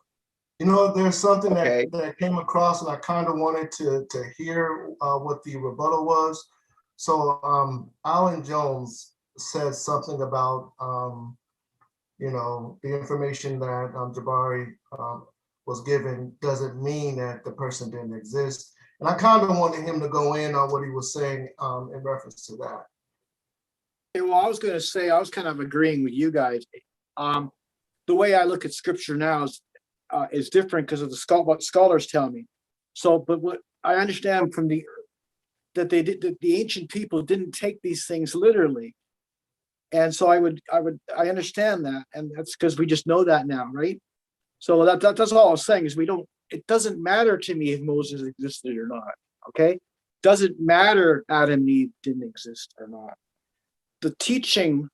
You know, there's something that came across, and I kind of wanted to hear what the rebuttal was. So Alan Jones said something about, you know, the information that Jabari was given doesn't mean that the person didn't exist. And I kind of wanted him to go in on what he was saying in reference to that. Okay, well, I was going to say, I was kind of agreeing with you guys. The way I look at scripture now is different because of what scholars tell me. So, but what I understand from the ancient people didn't take these things literally. And so I understand that. And that's because we just know that now, right? So that's all I was saying is it doesn't matter to me if Moses existed or not, okay? Doesn't matter Adam and Eve didn't exist or not. The teaching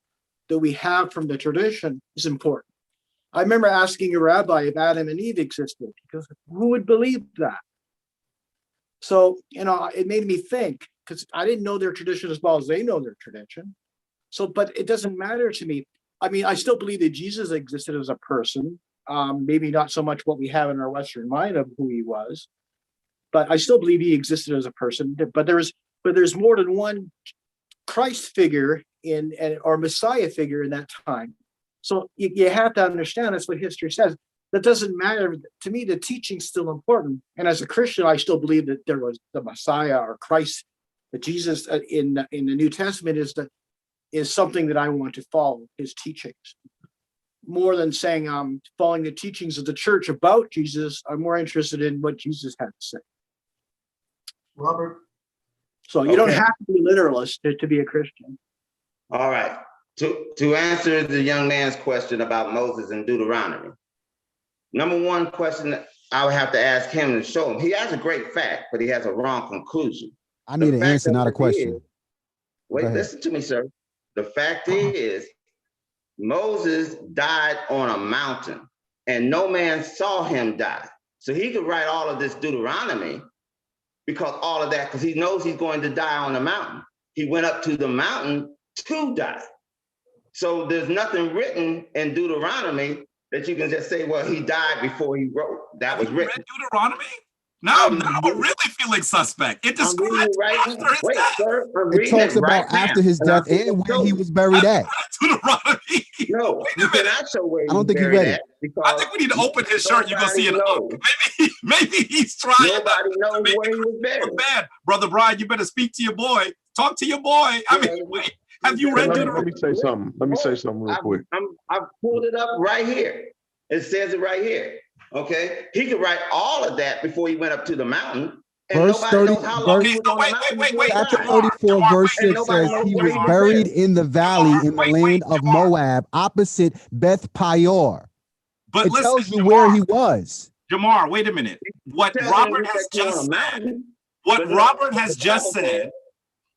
that we have from the tradition is important. I remember asking a rabbi if Adam and Eve existed, because who would believe that? So, you know, it made me think, because I didn't know their tradition as well as they know their tradition. So, but it doesn't matter to me. I mean, I still believe that Jesus existed as a person. Maybe not so much what we have in our Western mind of who he was, but I still believe he existed as a person. But there's more than one Christ figure or Messiah figure in that time. So you have to understand that's what history says. That doesn't matter to me. The teaching's still important, and as a Christian, I still believe that there was the Messiah or Christ, that Jesus in the New Testament is something that I want to follow his teachings. more than saying following the teachings of the church about Jesus, I'm more interested in what Jesus had to say. Robert? So you don't Okay. have to be literalist to be a Christian. All right. To answer the young man's question about Moses and Deuteronomy, number one question that I would have to ask him to show him, he has a great fact, but he has a wrong conclusion. I need an fact answer, of not a it question. is- Wait, Go ahead. listen to me, sir. The fact is, Moses died on a mountain and no man saw him die. So he could write all of this Deuteronomy because all of that, because he knows he's going to die on the mountain. He went up to the mountain to die. So there's nothing written in Deuteronomy that you can just say, well, he died before he wrote. That was You read written. Deuteronomy? Now I'm we're really feeling suspect. It I'm reading describes it right after now. his Wait, death. sir, I'm It reading talks it right about now. after his And I'm death and gonna where show he you. was buried at. Deuteronomy. No, Wait you a minute. cannot show where I don't he's think he buried read at it. I because think we need to open his shirt. You're gonna see it. nobody knows. Maybe he's trying Nobody to knows make where he was it buried. look bad. Brother Brian, you better speak to your boy. Talk to your boy. I mean, wait, have you read Let Deuteronomy? me say something. Let me say something real quick. I've pulled it up right here. It says it right here. Okay, he could write all of that before he went up to the mountain, and Verse nobody 30 knows how long verse- he was So on the mountain before he Chapter died. 34, Jamar, verse wait, 6 nobody says knows he where was he was buried buried. in the valley Jamar, in the wait, land of Jamar. Moab, opposite Beth Peor. But It listen, tells you where he was. Jamar, wait a minute. What Tells Robert him has that you're on just a said, mountain. what But no, Robert has the just Bible said says-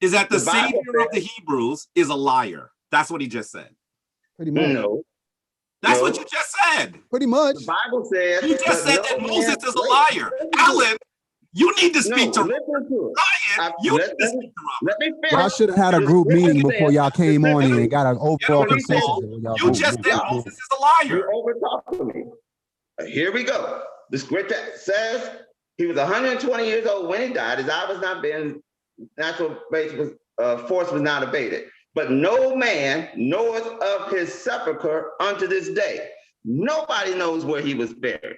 is that the the Bible Savior of says- the Hebrews is a liar. That's what he just said. Pretty much. No, That's No. what you just said. Pretty much. the Bible says. You just but said no that man- Moses is a wait, liar. listen to it. Alan, you need to No, speak to listen to it. Ryan. You need to Let speak to Robert. me finish. Y'all should have had a The group scripture meeting before says y'all came on here and got an overall Get on the consensus call. of what y'all You doing. just said Move. Moses is a liar. You overtalking me. Here we go. The scripture says he was 120 years old when he died. His eye was not been natural basic force was not abated. But no man knoweth of his sepulcher unto this day. Nobody knows where he was buried.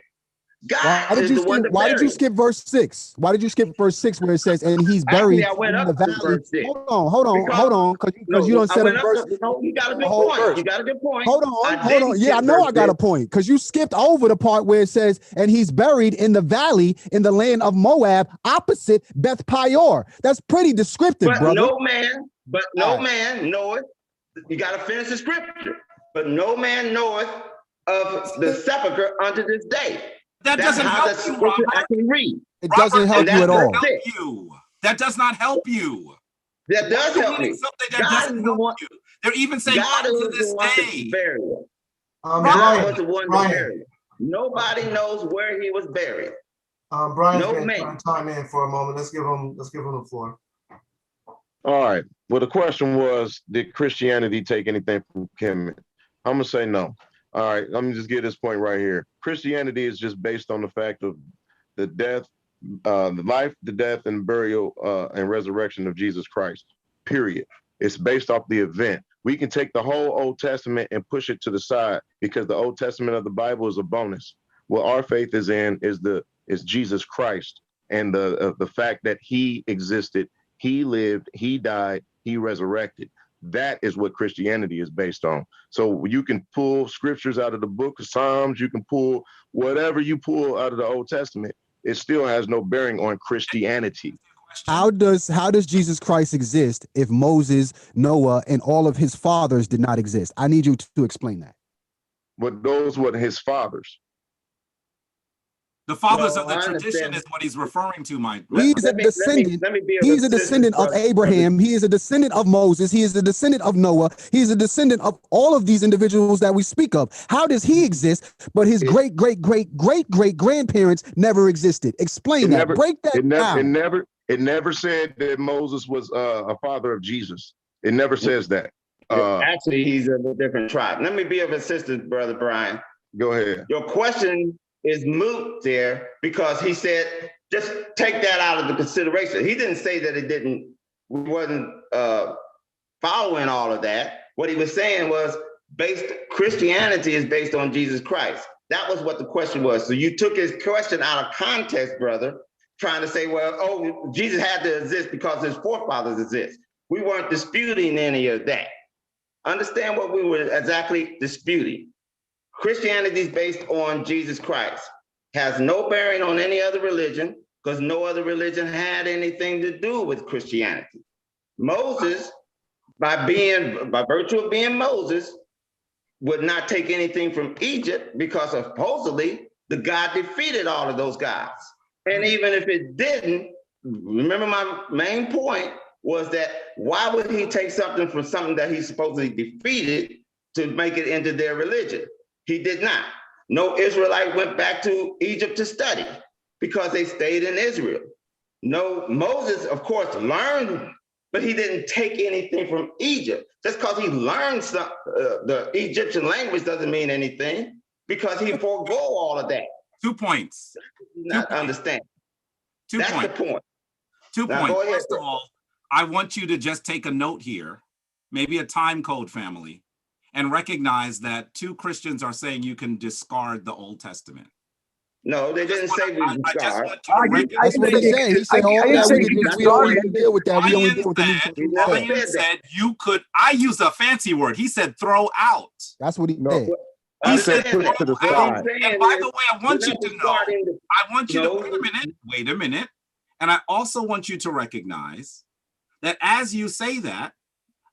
Why God did is you the one skip, that why did you buried. skip verse 6? Why did you skip verse 6 where it says, and he's buried Actually, I went in up the to valley? verse 6. Hold on, because you don't I set went a up verse. to, no, you got a good whole point. verse. You got a good point. Hold on. didn't Yeah, I skip know verse I got a 6. point because you skipped over the part where it says, and he's buried in the valley in the land of Moab, opposite Beth Peor. That's pretty descriptive, But brother. no man All knoweth. You got to finish the scripture. But no man knoweth of the sepulcher unto this day. That That's doesn't how help the you, scripture Robert. I can read. It doesn't help and you at that's all. verse Help you. That does not help you. That does You're help reading me. something that God doesn't is the help one. you. They're even saying God up is to the this one that day. buried him. God Brian, was the one that Brian, buried him. Nobody knows where he was buried. Brian's No been man. trying to chime in for a moment. Let's give him the floor. All right. Well, the question was, did Christianity take anything from Kemet? I'm gonna say no. All right, let me just get this point right here. Christianity is just based on the fact of the death, the life, the death, and burial and resurrection of Jesus Christ. Period. It's based off the event. We can take the whole Old Testament and push it to the side because the Old Testament of the Bible is a bonus. What our faith is in is Jesus Christ and the fact that he existed, he lived, he died, he resurrected. That is what Christianity is based on. So you can pull scriptures out of the book of Psalms, you can pull whatever you pull out of the Old Testament. It still has no bearing on Christianity. How does Jesus Christ exist if Moses, Noah, and all of his fathers did not exist? I need you to explain that. But those were his fathers. The fathers No, of the I tradition understand. is what he's referring to, Mike. He's a descendant. Let me be He's a descendant of Abraham. He is a descendant of Moses. He is a descendant of Noah. He is a descendant of all of these individuals that we speak of. How does he exist, but his great, great, great, great, great grandparents never existed? Explain that. Break that down. It never said that Moses was a father of Jesus. It never says that. Actually, he's of a different tribe. Let me be of assistance, Brother Brian. Go ahead. Your question is moot there because he said, just take that out of the consideration. He didn't say that we wasn't following all of that. What he was saying was Christianity is based on Jesus Christ. That was what the question was. So you took his question out of context, brother, trying to say, well, oh, Jesus had to exist because his forefathers exist. We weren't disputing any of that. Understand what we were exactly disputing. Christianity is based on Jesus Christ. Has no bearing on any other religion because no other religion had anything to do with Christianity. Moses, by virtue of being Moses, would not take anything from Egypt because supposedly the God defeated all of those gods. And even if it didn't, remember my main point was that why would he take something from something that he supposedly defeated to make it into their religion? He did not. No Israelite went back to Egypt to study because they stayed in Israel. No, Moses, of course, learned, but he didn't take anything from Egypt. Just because he learned the Egyptian language doesn't mean anything because he forego all of that. 2 points. Not understand. That's the point. 2 Now, points. go ahead. First of all, I want you to just take a note here, maybe a time code, family, and recognize that 2 Christians are saying you can discard the Old Testament. No, they didn't say we discard. That's what he said. He said all that we don't even deal with that. We only deal with the New Testament. Ryan said you could. I use a fancy word. He said throw out. That's what he No, said. He said put it to the side. And by the way, I want you to know. I want you to wait a minute. And I also want you to recognize that as you say that,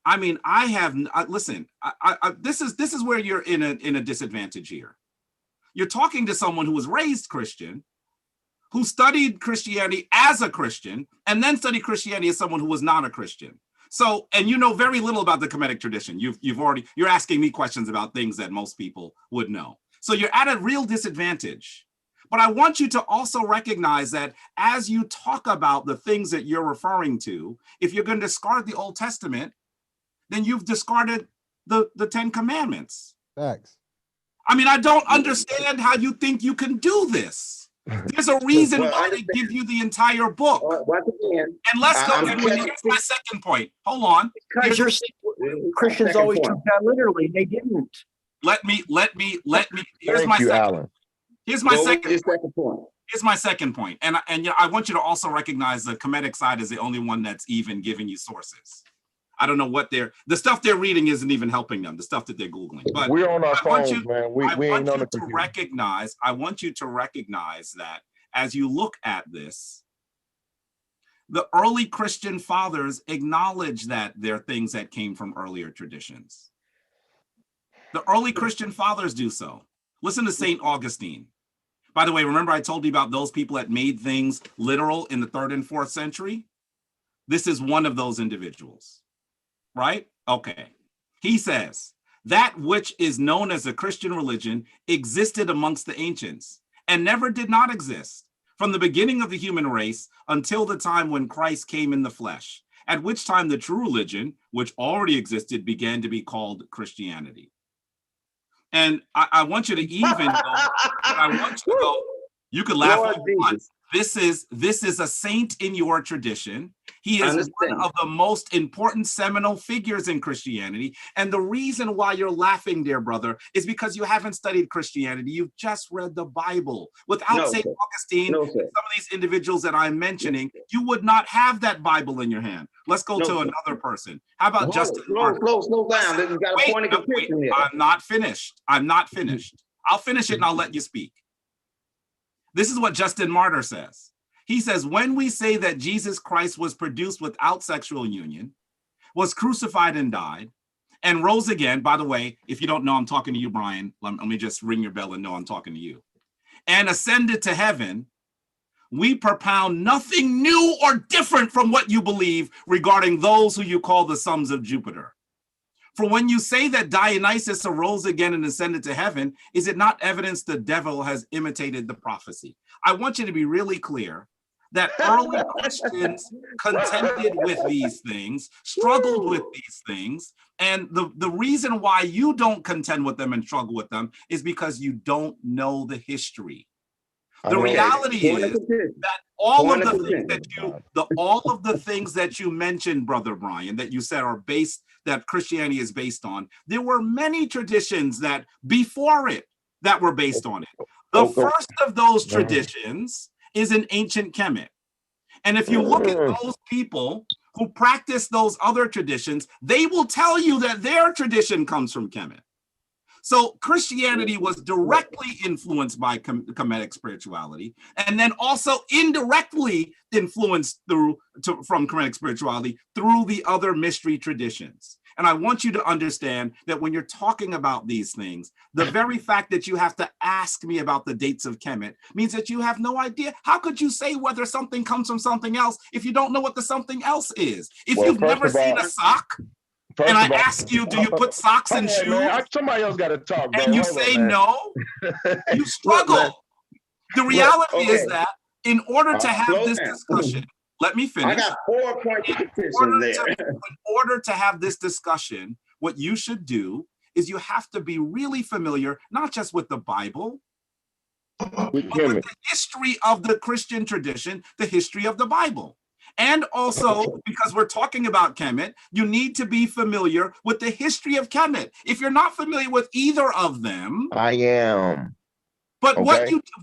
I mean, listen. This is where you're in a disadvantage here. You're talking to someone who was raised Christian, who studied Christianity as a Christian, and then studied Christianity as someone who was not a Christian. So, and you know very little about the Kemetic tradition. You're asking me questions about things that most people would know. So you're at a real disadvantage. But I want you to also recognize that as you talk about the things that you're referring to, if you're going to discard the Old Testament, then you've discarded the 10 Commandments. Facts. I mean, I don't understand how you think you can do this. There's a reason why they give you the entire book. Once again, and let's go. Here's my second point. Hold on. Because Christians always took that literally. They didn't. Let me. Here's Thank my you, second. Alan. Here's my second point. Here's my second point. And I want you to also recognize the Kemetic side is the only one that's even giving you sources. I don't know what the stuff they're reading isn't even helping them, the stuff that they're Googling. But we're on our phones, man. We ain't on the computer. I want you to recognize that as you look at this, the early Christian fathers acknowledge that there are things that came from earlier traditions. The early Christian fathers do so. Listen to St. Augustine. By the way, remember I told you about those people that made things literal in the 3rd and 4th century? This is one of those individuals. Right? Okay. He says, that which is known as the Christian religion existed amongst the ancients and never did not exist from the beginning of the human race until the time when Christ came in the flesh, at which time the true religion, which already existed, began to be called Christianity. And I want you to even go, I want you to go, you could laugh all you want. This is a saint in your tradition. He is one of the most important seminal figures in Christianity. And the reason why you're laughing, dear brother, is because you haven't studied Christianity. You've just read the Bible. Without St. Augustine, some of these individuals that I'm mentioning, you would not have that Bible in your hand. Let's go to another person. How about Justin Martyr? Slow down. You got a point of contention here. I'm not finished. I'll finish it and I'll let you speak. This is what Justin Martyr says. He says, when we say that Jesus Christ was produced without sexual union, was crucified and died, and rose again, by the way, if you don't know, I'm talking to you, Brian. Let me just ring your bell and know I'm talking to you. And ascended to heaven, we propound nothing new or different from what you believe regarding those who you call the sons of Jupiter. For when you say that Dionysus arose again and ascended to heaven, is it not evidence the devil has imitated the prophecy? I want you to be really clear that early Christians contended with these things, struggled with these things. And the reason why you don't contend with them and struggle with them is because you don't know the history. The reality is that all of the things that you mentioned, Brother Brian, that you said are based, that Christianity is based on, there were many traditions that before it that were based on it. The first of those traditions is an ancient Kemet. And if you look at those people who practice those other traditions, they will tell you that their tradition comes from Kemet. So Christianity was directly influenced by Kemetic spirituality, and then also indirectly influenced from Kemetic spirituality through the other mystery traditions. And I want you to understand that when you're talking about these things, the very fact that you have to ask me about the dates of Kemet means that you have no idea. How could you say whether something comes from something else if you don't know what the something else is? If you've never seen a sock, and I ask you, do you put socks in shoes? Man, somebody else got to talk, bro. And you say no, you struggle. The reality is that in order to have this discussion, let me finish. I got 4 points of petition there. In order to have this discussion, what you should do is you have to be really familiar, not just with the Bible, but with the history of the Christian tradition, the history of the Bible. And also, because we're talking about Kemet, you need to be familiar with the history of Kemet. If you're not familiar with either of them, I am. But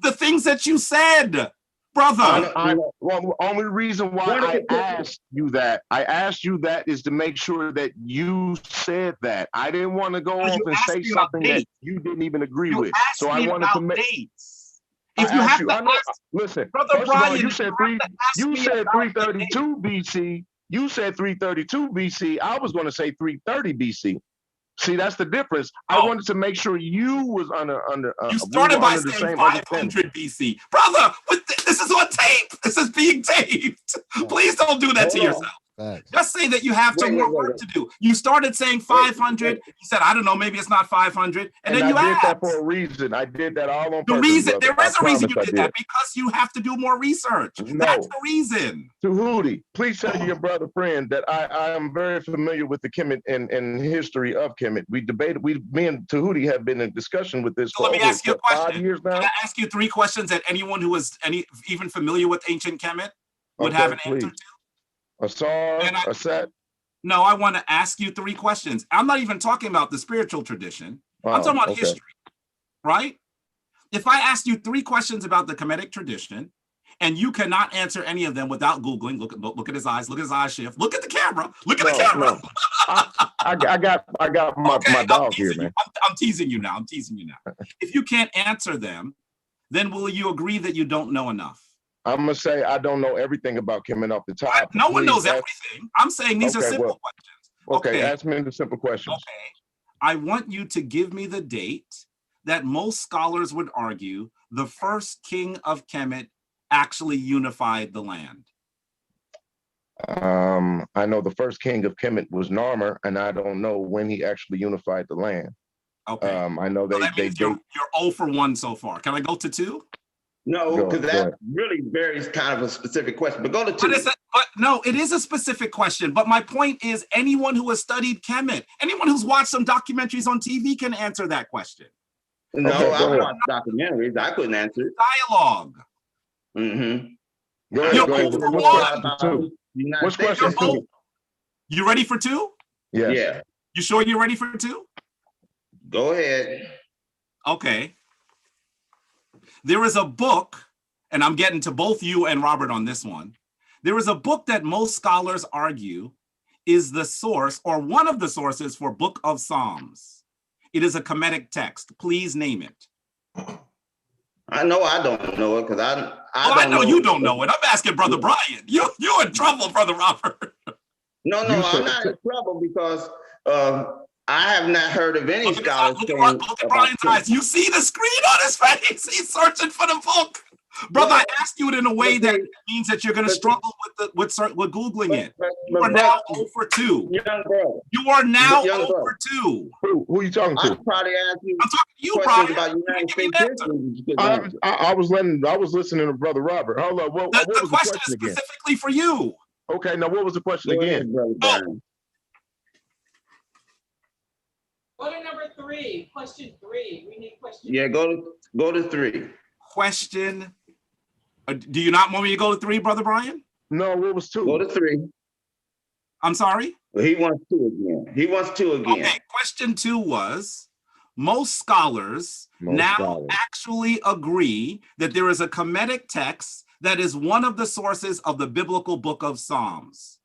the things that you said, brother. Well, only reason why I asked you that is to make sure that you said that. I didn't want to go off and say something that you didn't even agree with. So I wanted to make dates. If you have to ask, listen, Brother Brian, you said 332 BC. You said 332 BC. I was going to say 330 BC. See, that's the difference. I wanted to make sure you was under. You started by saying 500 BC, brother. This is on tape. This is being taped. Please don't do that to yourself. Just say that you have more work to do. You started saying 500. You said, I don't know, maybe it's not 500. And then you did that for a reason. I did that all on purpose. The reason, there is a reason you did that, because you have to do more research. That's the reason. Tehuti, please tell your brother friend that I am very familiar with the Kemet and history of Kemet. We debated, me and Tehuti have been in discussion with this for let me ask you a question. 5 years now. Can I ask you 3 questions that anyone who is even familiar with ancient Kemet would have an answer to? A set. No, I want to ask you 3 questions. I'm not even talking about the spiritual tradition. I'm talking about history, right? If I ask you 3 questions about the Kemetic tradition, and you cannot answer any of them without Googling, look at his eyes, look at his eyes shift, look at the camera, look at the camera. I got my dog here, man. I'm teasing you now. If you can't answer them, then will you agree that you don't know enough? I'm gonna say I don't know everything about Kemet off the top. No one knows everything. I'm saying these are simple questions. Okay, ask me the simple questions. Okay, I want you to give me the date that most scholars would argue the first king of Kemet actually unified the land. I know the first king of Kemet was Narmer, and I don't know when he actually unified the land. Okay, I know you're 0 for 1 so far. Can I go to 2? No, because that really varies kind of a specific question. But go to 2. But no, it is a specific question. But my point is, anyone who has studied Kemet, anyone who's watched some documentaries on TV can answer that question. No, I watched documentaries. I couldn't answer it. Dialogue. Mm-hmm. What's question 2? You ready for 2? Yeah. You sure you're ready for 2? Go ahead. Okay. There is a book, and I'm getting to both you and Robert on this one. There is a book that most scholars argue is the source or one of the sources for Book of Psalms. It is a Kemetic text. Please name it. I know I don't know it because I know you don't know it. I'm asking Brother Brian. You're in trouble, Brother Robert. No, I'm not in trouble because I have not heard of any scholars. Look at Brian's eyes. You see the screen on his face. He's searching for the book. Brother, I asked you it in a way that means that you're going to struggle with Googling it. You are now 0 for 2. You are now 0 for 2. Who are you talking to? I'm probably asking. I'm talking to you, Brian. About United States I was listening to Brother Robert. Hold on. What was the question is specifically for you. Okay, now what was the question again? Go to number 3. Question 3. We need question. Yeah, go to 3. Question. Do you not want me to go to 3, Brother Brian? No, what was 2? Go to 3. I'm sorry? Well, he wants 2 again. Okay, question 2 was, most scholars actually agree that there is a Kemetic text that is one of the sources of the biblical book of Psalms.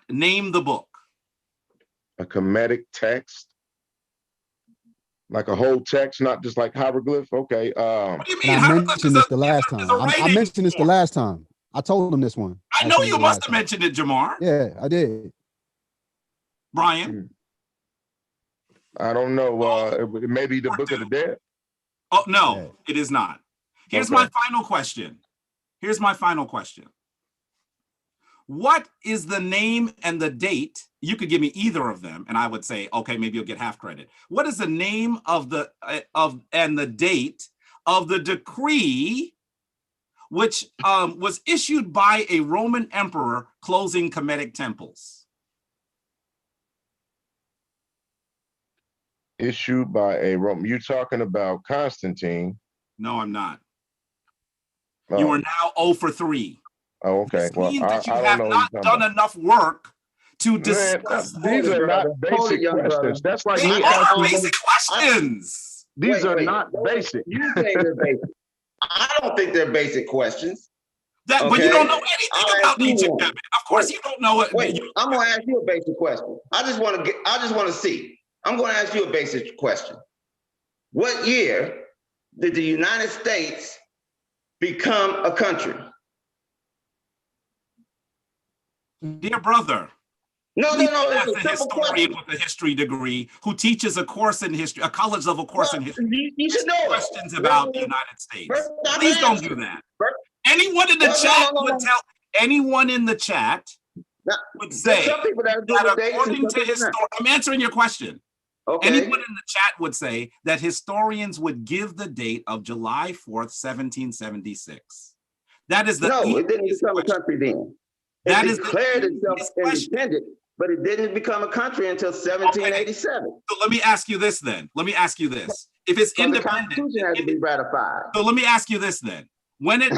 Name the book? A Kemetic text? Like a whole text, not just like hieroglyph. Okay. What do you mean? And I Hieroglyph mentioned is this the last is time. a I writing mentioned this the form. last time. I told him this one. I know you must have mentioned it, Jamar. Yeah, I did. Brian. I don't know. Maybe the Book of the Dead. Oh no, Yeah. it is not. Here's Okay. my final question. Here's my final question. What is the name and the date? You could give me either of them, and I would say, okay, maybe you'll get half credit. What is the name of the and the date of the decree which was issued by a Roman emperor closing Kemetic temples? Issued by a Roman. You talking about Constantine? No, I'm not. Oh. You are now 0 for 3. Oh, okay. This Well, means that you I have don't know not what you're done enough work to Man, discuss. these are not basic young brother. questions. That's like They me are asking. basic questions. These are Wait, not basic. You say they're basic. I don't think they're basic questions. But you Okay. don't know anything I'll about ask you ancient one. Kemet. Of course, you don't know it. Wait, I'm gonna ask you a basic question. I just want to see. I'm gonna ask you a basic question. What year did the United States become a country? Dear brother, No. as It's a a simple historian question. with a history degree who teaches a course in history, a college level course in history, You should know it. questions about the United States. First, stop Please don't asking. do that. First- Anyone in the No, chat no. would tell anyone in the chat Now, would there's say some people that are good that with dates and according some to people not. I'm answering your question. Okay. Anyone in the chat would say that historians would give the date of July 4th, 1776. That is the No, it didn't easiest become a question. country then. That It is the declared itself easiest question. independent, but it didn't become a country until 1787. So let me ask you this then. Let me ask you this. If it's Because the independent, Constitution has to be ratified. so let me ask you this then. When it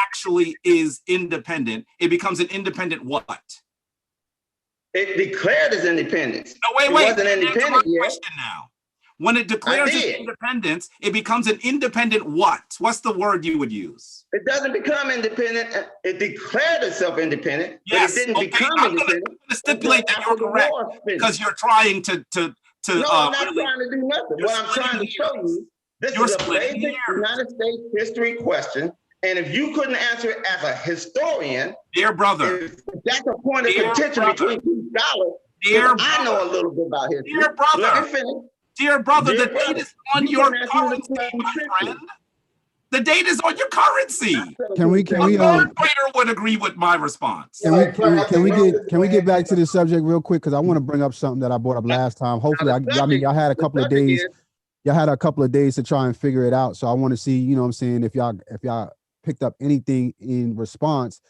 actually is independent, it becomes an independent what? It declared its independence. No, wait. It wasn't Answer my independent yet. question now. When it declares its did. independence, it becomes an independent what? What's the word you would use? It doesn't become independent. It declared itself independent, Yes, but it didn't okay, become I'm gonna independent. stipulate that until you're after the correct war finished. because you're trying to No, I'm not really- trying to do nothing. you're What I'm trying to splitting show hairs. you, this You're is a splitting basic hairs. United States history question. And if you couldn't answer it as a historian, Dear brother, if that's a point of Dear contention brother. between two scholars, Dear because I know brother. a little bit about history. Dear brother. Let me finish. Dear brother, Dear the brother, date is on you your couldn't answer the currency, question my truthfully. friend. The date is on your currency. Can we A third grader would agree with my response. Can we get back to the subject real quick? Because I want to bring up something that I brought up last time. Hopefully, y'all had a couple of days. Y'all had a couple of days to try and figure it out. So I want to see, you know what I'm saying, if y'all picked up anything in response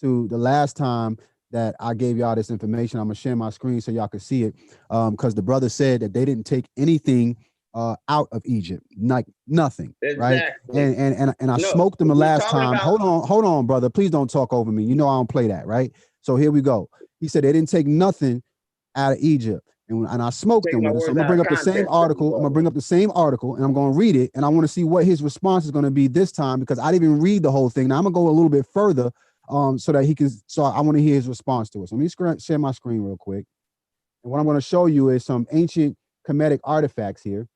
to the last time that I gave y'all this information. I'm gonna share my screen so y'all can see it. Because the brother said that they didn't take anything out of Egypt, like nothing, right? And I smoked them the last time. Hold on, brother. Please don't talk over me. You know I don't play that, right? So here we go. He said they didn't take nothing out of Egypt. And I smoked them with it. So I'm gonna bring up the same article. I'm gonna bring up the same article and I'm gonna read it. And I want to see what his response is gonna be this time because I didn't even read the whole thing. Now I'm gonna go a little bit further so that he can. So I want to hear his response to it. So let me share my screen real quick. And what I'm going to show you is some ancient Kemetic artifacts here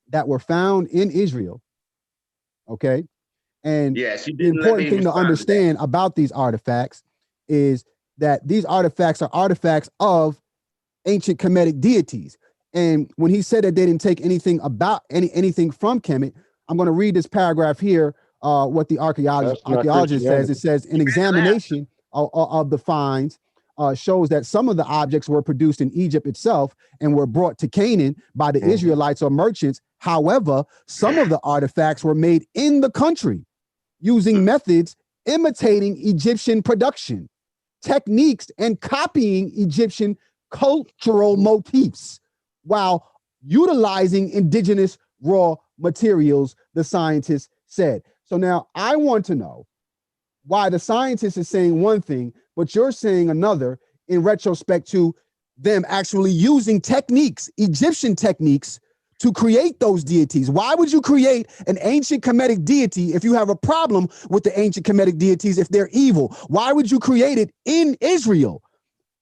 that were found in Israel. Okay. And yes, the important thing to understand about these artifacts is that these artifacts are artifacts of ancient Kemetic deities. And when he said that they didn't take anything about anything from Kemet, I'm going to read this paragraph here. What the archaeologist says, it says an examination of the finds shows that some of the objects were produced in Egypt itself and were brought to Canaan by the Israelites or merchants. However, some of the artifacts were made in the country using methods imitating Egyptian production techniques and copying Egyptian cultural motifs while utilizing indigenous raw materials, the scientists said. So now I want to know why the scientist is saying one thing, but you're saying another in retrospect to them actually using techniques, Egyptian techniques, to create those deities. Why would you create an ancient Kemetic deity if you have a problem with the ancient Kemetic deities if they're evil? Why would you create it in Israel?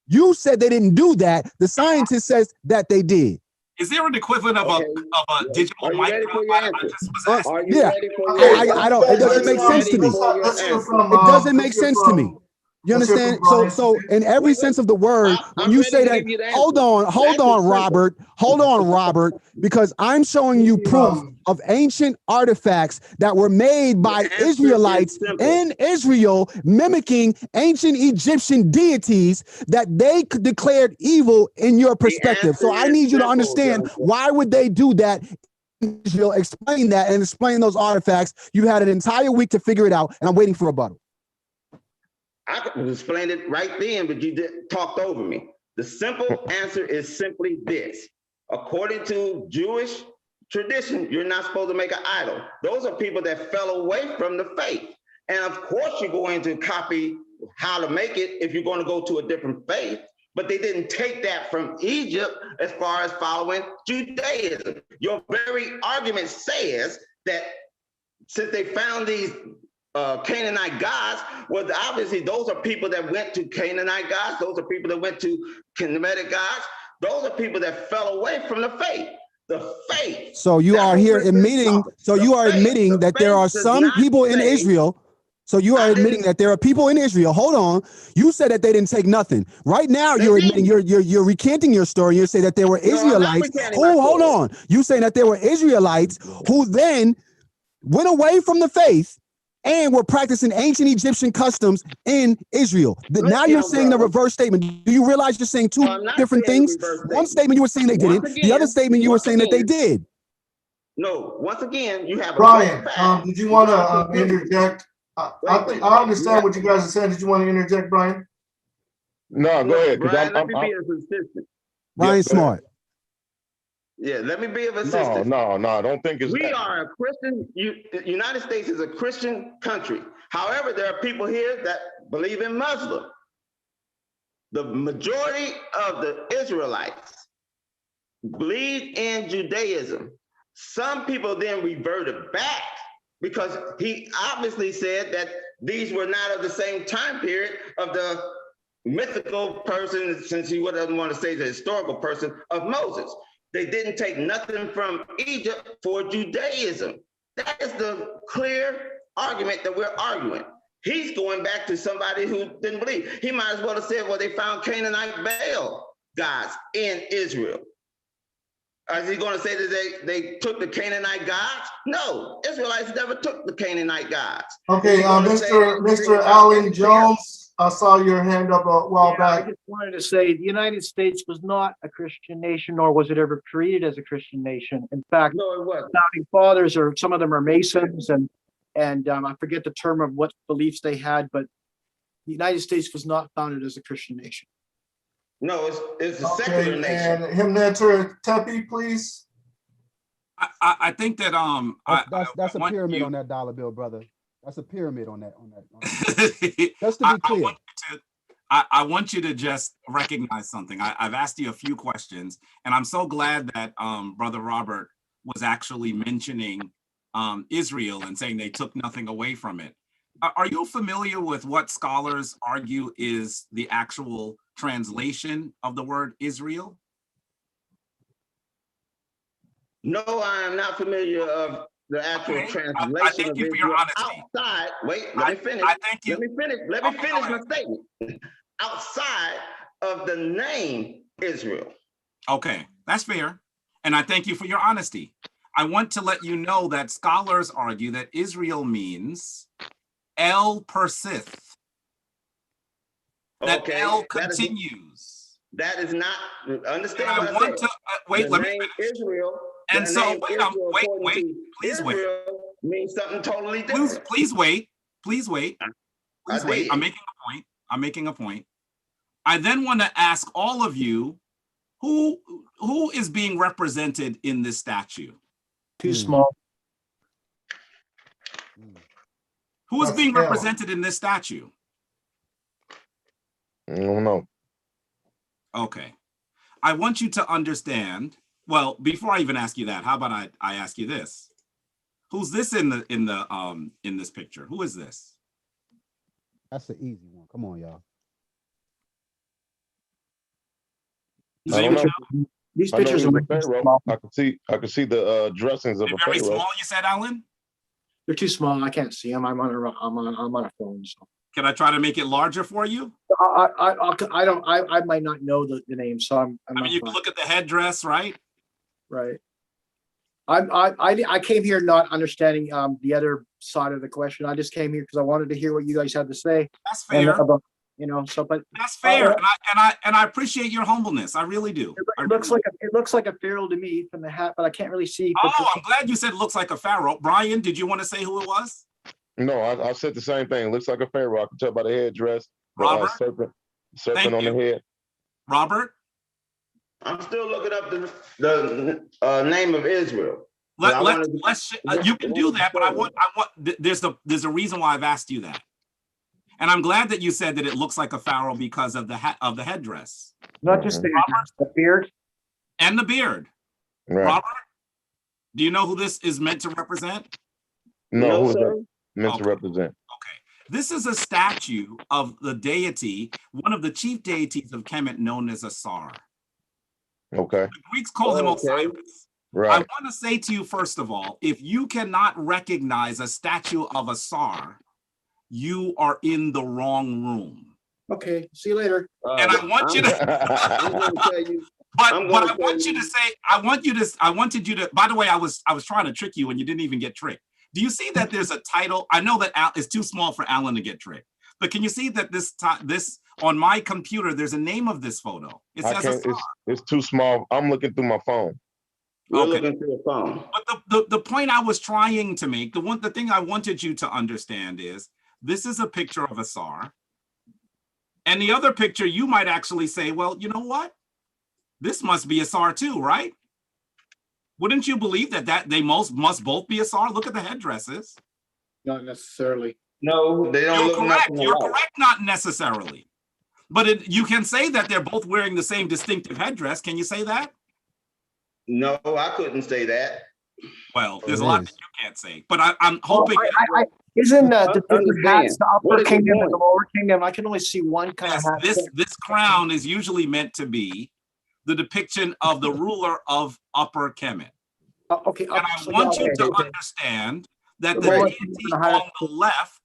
You said they didn't do that. The scientist says that they did. Is there an equivalent of Okay. a digital Are you mic ready drop? for your I answer? just was asking. Are you Yeah. ready for I, your I don't. It doesn't make sense to me. Let's hear from. It doesn't make let's hear sense to me. from- You let's hear from understand? Brian. So in every Wait, sense of the word, when I'm you ready say to that, give you the hold answer. on, The answer's simple. Robert, hold on, Robert, because I'm showing you proof of ancient artifacts that were made by answer is Israelites simple. in Israel, mimicking ancient Egyptian deities that they declared evil in your perspective. So answer I is need you to simple, understand, Joseph. why would they do that? Israel, explain that and explain those artifacts. You had an entire week to figure it out, and I'm waiting for a rebuttal. I could explain it right then, but you talked over me. The simple answer is simply this. According to Jewish tradition, you're not supposed to make an idol. Those are people that fell away from the faith. And of course, you're going to copy how to make it if you're going to go to a different faith. But they didn't take that from Egypt as far as following Judaism. Your very argument says that since they found these Canaanite gods, well, obviously those are people that went to Canaanite gods. Those are people that went to Kemetic gods. Those are people that fell away from the faith. The faith. So you are here admitting. So you are admitting that there are some people in Israel. So you are admitting that there are people in Israel. Hold on. You said that they didn't take nothing. Right now, you're admitting you're recanting your story. You say that there were Israelites. Hold on. You saying that there were Israelites who then went away from the faith and were practicing ancient Egyptian customs in Israel. Now you're saying the reverse statement. Do you realize you're saying two different things? One statement you were saying they didn't. The other statement you were saying that they did. No, once again, you have Brian, did you want to interject? I understand what you guys are saying. Did you want to interject, Brian? No, go ahead. Brian, let me be of assistance. Brian Smart. Yeah, let me be of assistance. No, don't think it's We are a Christian, the United States is a Christian country. However, there are people here that believe in Muslim. The majority of the Israelites believe in Judaism. Some people then reverted back because he obviously said that these were not of the same time period of the mythical person, since he doesn't want to say the historical person, of Moses. They didn't take nothing from Egypt for Judaism. That is the clear argument that we're arguing. He's going back to somebody who didn't believe. He might as well have said, well, they found Canaanite Baal gods in Israel. Is he going to say that they took the Canaanite gods? No, Israelites never took the Canaanite gods. Okay, Mr. Allen Jones, I saw your hand up a while back. I just wanted to say the United States was not a Christian nation, nor was it ever created as a Christian nation. In fact, no, it wasn't. Founding fathers, or some of them are Masons, and I forget the term of what beliefs they had, but the United States was not founded as a Christian nation. No, it's a secular nation. And Himneter Tepi, please. I think that that's a pyramid on that dollar bill, brother. That's a pyramid on that. Just to be clear. I want you to just recognize something. I've asked you a few questions, and I'm so glad that Brother Robert was actually mentioning Israel and saying they took nothing away from it. Are you familiar with what scholars argue is the actual translation of the word Israel? No, I am not familiar of the actual translation. I thank you for your honesty. Outside, wait, let me finish. Let me finish my statement. Outside of the name Israel. Okay, that's fair. And I thank you for your honesty. I want to let you know that scholars argue that Israel means El persisteth. That El continues. That is not, understand I want to, wait, let me finish. Israel. And so, wait, please wait. Means something totally different. Please wait. I'm making a point. I then want to ask all of you, who is being represented in this statue? Too small. Who is being represented in this statue? I don't know. Okay. I want you to understand. Well, before I even ask you that, how about I ask you this? Who's this in this picture? Who is this? That's an easy one. Come on, y'all. Does anyone know? These I know pictures he's are a pharaoh. small. I can see the dressings of They're a very pharaoh. small, you said, Alan? They're too small. I can't see them. I'm on a phone. So Can I try to make it larger for you? I might not know the name, so I'm I not mean, you can look at the headdress, right? right. I came here not understanding the other side of the question. I just came here because I wanted to hear what you guys had to say. That's And fair. about, you know, so but That's fair. And I appreciate your humbleness. I really do. it looks like a pharaoh to me from the hat, but I can't really see. Oh, I'm glad you said it looks like a pharaoh. Brian, did you want to say who it was? No, I said the same thing. Looks like a pharaoh. I can tell by the headdress, the Robert? serpent Thank on the you. head. Robert? I'm still looking up the name of Israel. You can do that, but there's a reason why I've asked you that. And I'm glad that you said that it looks like a pharaoh because of the headdress. Not just the beard. And the beard. Right. Robert, do you know who this is meant to represent? No, who is sir. that meant to represent? Okay. This is a statue of the deity, one of the chief deities of Kemet, known as Asar. Okay. The Greeks call him Osiris. Right. I want to say to you, first of all, if you cannot recognize a statue of Asar, you are in the wrong room. Okay, see you later. And I want you to. I'm going to tell you. But I want you to say. I wanted you to. By the way, I was trying to trick you, and you didn't even get tricked. Do you see that there's a title? I know that it's too small for Alan to get tricked, but can you see that this on my computer? There's a name of this photo. It says it's too small. I'm looking through my phone. We're looking through the phone. But the point I was trying to make, the thing I wanted you to understand is this is a picture of Asar. And the other picture, you might actually say, well, you know what? This must be Asar too, right? Wouldn't you believe that they must both be Asar? Look at the headdresses. Not necessarily. No, they don't look nothing You're alike. correct, not necessarily. But you can say that they're both wearing the same distinctive headdress. Can you say that? No, I couldn't say that. Well, there's a lot that you can't say. But I'm hoping. Isn't the different hats, the What upper is the kingdom and point? the lower kingdom? I can only see one kind of hat. This crown is usually meant to be the depiction of the ruler of Upper Kemet. Okay. And I want you to understand that the deity on the left,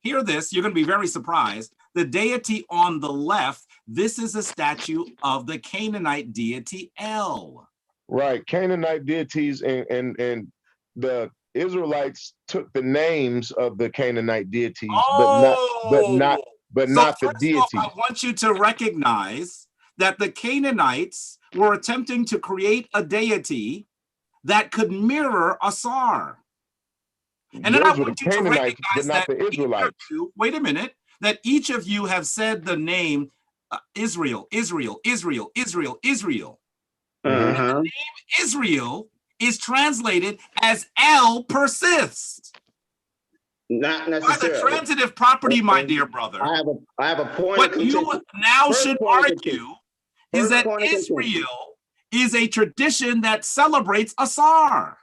hear this, you're going to be very surprised. The deity on the left, this is a statue of the Canaanite deity El. Right. Canaanite deities and the Israelites took the names of the Canaanite deities, but not the deities. I want you to recognize that the Canaanites were attempting to create a deity that could mirror Asar. And then I want you to recognize that the Israelites. Wait a minute, that each of you have said the name Israel, Israel, Israel, Israel, Israel. And the name Israel is translated as El persists. Not necessarily. By the transitive property, my dear brother. I have a point. What you now should argue is that Israel is a tradition that celebrates Asar.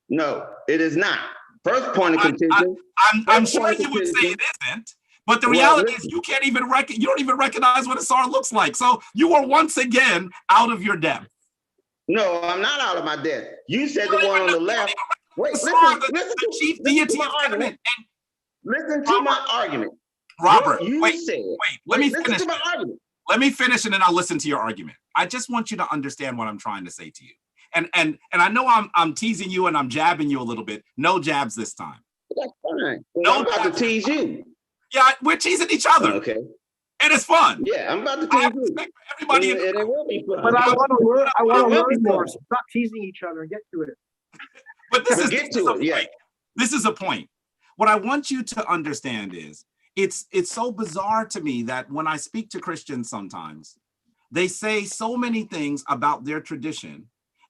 No, it is not. First point of contention. I'm sure you would say it isn't, but the reality is you can't even you don't even recognize what Asar looks like. So you are once again out of your depth. No, I'm not out of my depth. You said the one on the left. Wait, listen the chief deity of Kemet. Listen to my argument. Robert, wait, let me finish. Listen to my argument. Let me finish and then I'll listen to your argument. I just want you to understand what I'm trying to say to you. And I know I'm teasing you and I'm jabbing you a little bit. No jabs this time. That's fine. No, I'm about to tease you. Yeah, we're teasing each other. Okay. And it's fun. Yeah, I'm about to tease you. Everybody, and it will be fun. But I want to learn more. So stop teasing each other and get to it. But this is a point. What I want you to understand is it's so bizarre to me that when I speak to Christians sometimes, they say so many things about their tradition.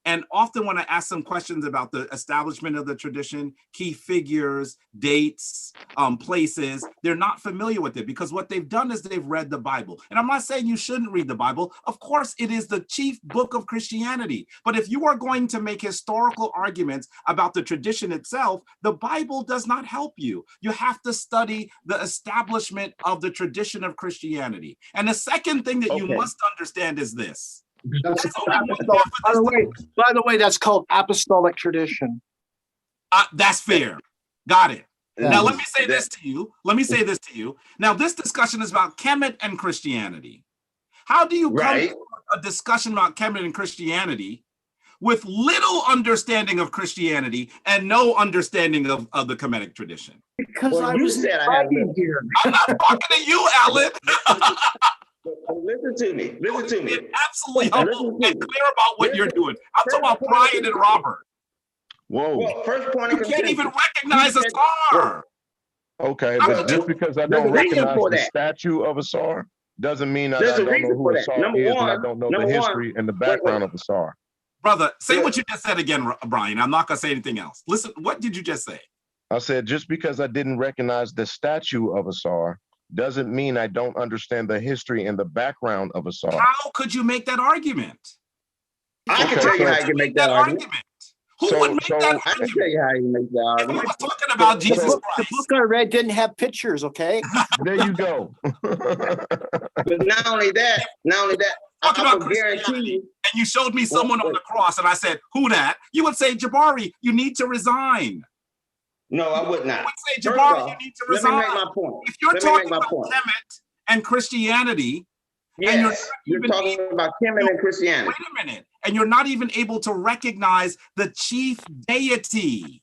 And often when I ask them questions about the establishment of the tradition, key figures, dates, places, they're not familiar with it because what they've done is they've read the Bible. And I'm not saying you shouldn't read the Bible. Of course, it is the chief book of Christianity. But if you are going to make historical arguments about the tradition itself, the Bible does not help you. You have to study the establishment of the tradition of Christianity. And the second thing that you must understand is this. That's That's only one apostolic. half of this. By the way, that's called apostolic tradition. That's fair. Got it. Now, let me say That- this to you. Let me say this to you. Now, this discussion is about Kemet and Christianity. How do you come Right. to a discussion about Kemet and Christianity with little understanding of Christianity and no understanding of the Kemetic tradition? Because Well, I you was said I had invited here. I'm not talking to you, Alan. But listen to me. Listen to me. Be absolutely Listen humble to and me. clear about what you're doing. I'm talking about Brian and Robert. Whoa. Well, first point You of can't even contention. recognize a You said- star. Okay, I'm but just- just because I there's don't a reason recognize for the that. statue of a SAR doesn't mean that There's I a don't know reason who for a that. SAR Number is and I one- don't know the number one- history and the background of a SAR. Brother, say Look. what you just said again, Brian. I'm not going to say anything else. Listen, what did you just say? I said just because I didn't recognize the statue of a SAR doesn't mean I don't understand the history and the background of a SAR. How could you make that argument? I can Okay, tell you so- how you can make that argument. Who So- would make so- that I can argument? tell you how you make that If I argument. was talking about The Jesus book, the Christ, book I read didn't have pictures, okay? There you go. But not only that, talking I about will guarantee Christianity, you. and you showed me someone on the cross, and I said, "Who that?" You would say, "Jabari, you need to resign." No, I would You not. would say, First "Jabari, off, you need to let me resign." make my point. If you're Let me make talking my about point. Kemet and Christianity, Yes, you're even talking about Kemet and Christianity. wait a minute, and you're not even able to recognize the chief deity.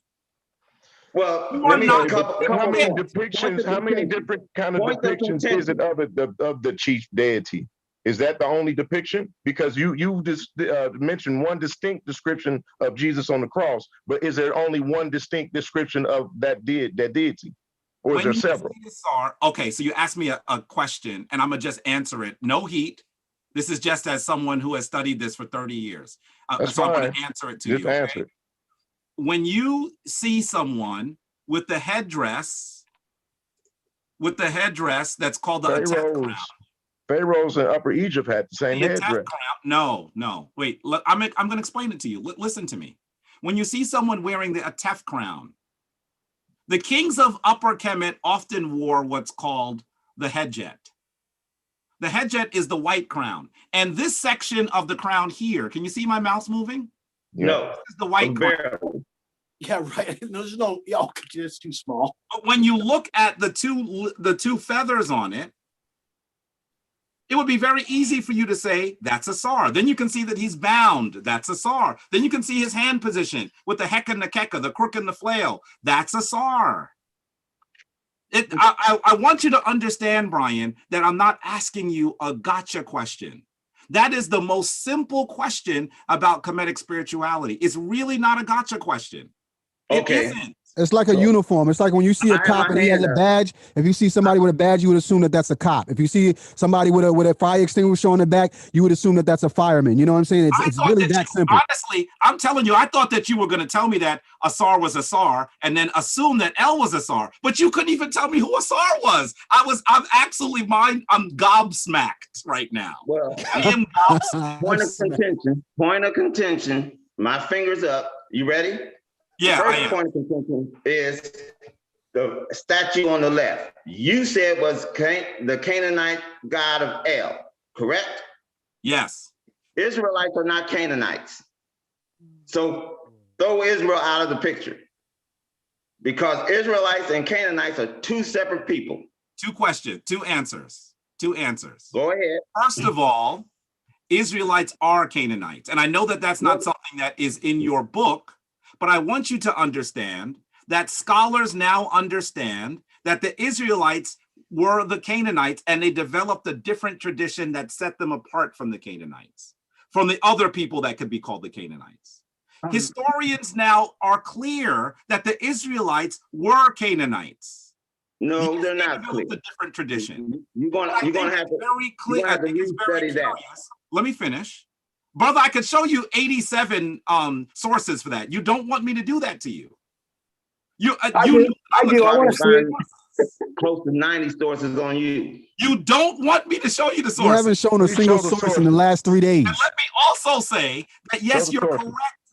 Well, You let are me not- make a couple How many points. depictions? How many different kind of Point of depictions is it of it of the chief deity? Is that the only depiction? Because you just mentioned one distinct description of Jesus on the cross, but is there only one distinct description of that deity, or is When there you several? see a SAR, okay, so you asked me a question, and I'm gonna just answer it. No heat. This is just as someone who has studied this for 30 years. That's so I'm fine. gonna answer it to Just you. Okay? answer it. When you see someone with the headdress that's called the Atef crown. Pharaohs in Upper Egypt had the same The Atef headdress. crown. No. Wait, I'm gonna explain it to you. Listen to me. When you see someone wearing the Atef crown, the kings of Upper Kemet often wore what's called the hedjet. The hedjet is the white crown. And this section of the crown here, can you see my mouse moving? No, This is the white crown. barely. Yeah, right. There's no, yeah, okay, it's too small. But when you look at the two feathers on it, it would be very easy for you to say, that's a SAR. Then you can see that he's bound. That's a SAR. Then you can see his hand position with the heck and the keka, the crook and the flail. That's a SAR. I want you to understand, Brian, that I'm not asking you a gotcha question. That is the most simple question about Kemetic spirituality. It's really not a gotcha question. It Okay. isn't. It's like a uniform. It's like when you see I a have cop my and he has hand a up. badge. If you see somebody with a badge, you would assume that that's a cop. If you see somebody with a fire extinguisher on the back, you would assume that that's a fireman. You know what I'm saying? I It's thought really that that you- simple. Honestly, I'm telling you, I thought that you were going to tell me that a SAR was a SAR and then assume that L was a SAR, but you couldn't even tell me who a SAR was. I'm absolutely I'm gobsmacked right now. Well, I am gobsmacked. point of contention. My fingers up. You ready? Yeah, I First am. point of contention is the statue on the left. You said was the Canaanite god of El, correct? Yes. Israelites are not Canaanites. So throw Israel out of the picture. Because Israelites and Canaanites are two separate people. Two questions, two answers. Go ahead. First of all, Israelites are Canaanites. And I know that that's not something that is in your book, but I want you to understand that scholars now understand that the Israelites were the Canaanites and they developed a different tradition that set them apart from the Canaanites, from the other people that could be called the Canaanites. Historians now are clear that the Israelites were Canaanites. No, Yes, they're they not clear. developed a different tradition. You're gonna I think have it's to very clear. you're gonna I have to think it's very restudy that. curious. Let me finish. Brother, I could show you 87 sources for that. You don't want me to do that to you. I do. I want to see it. Close to 90 sources on you. You don't want me to show you the You haven't sources. shown a Please single show the source in the last 3 days. And let me also say that yes, Show the you're sources.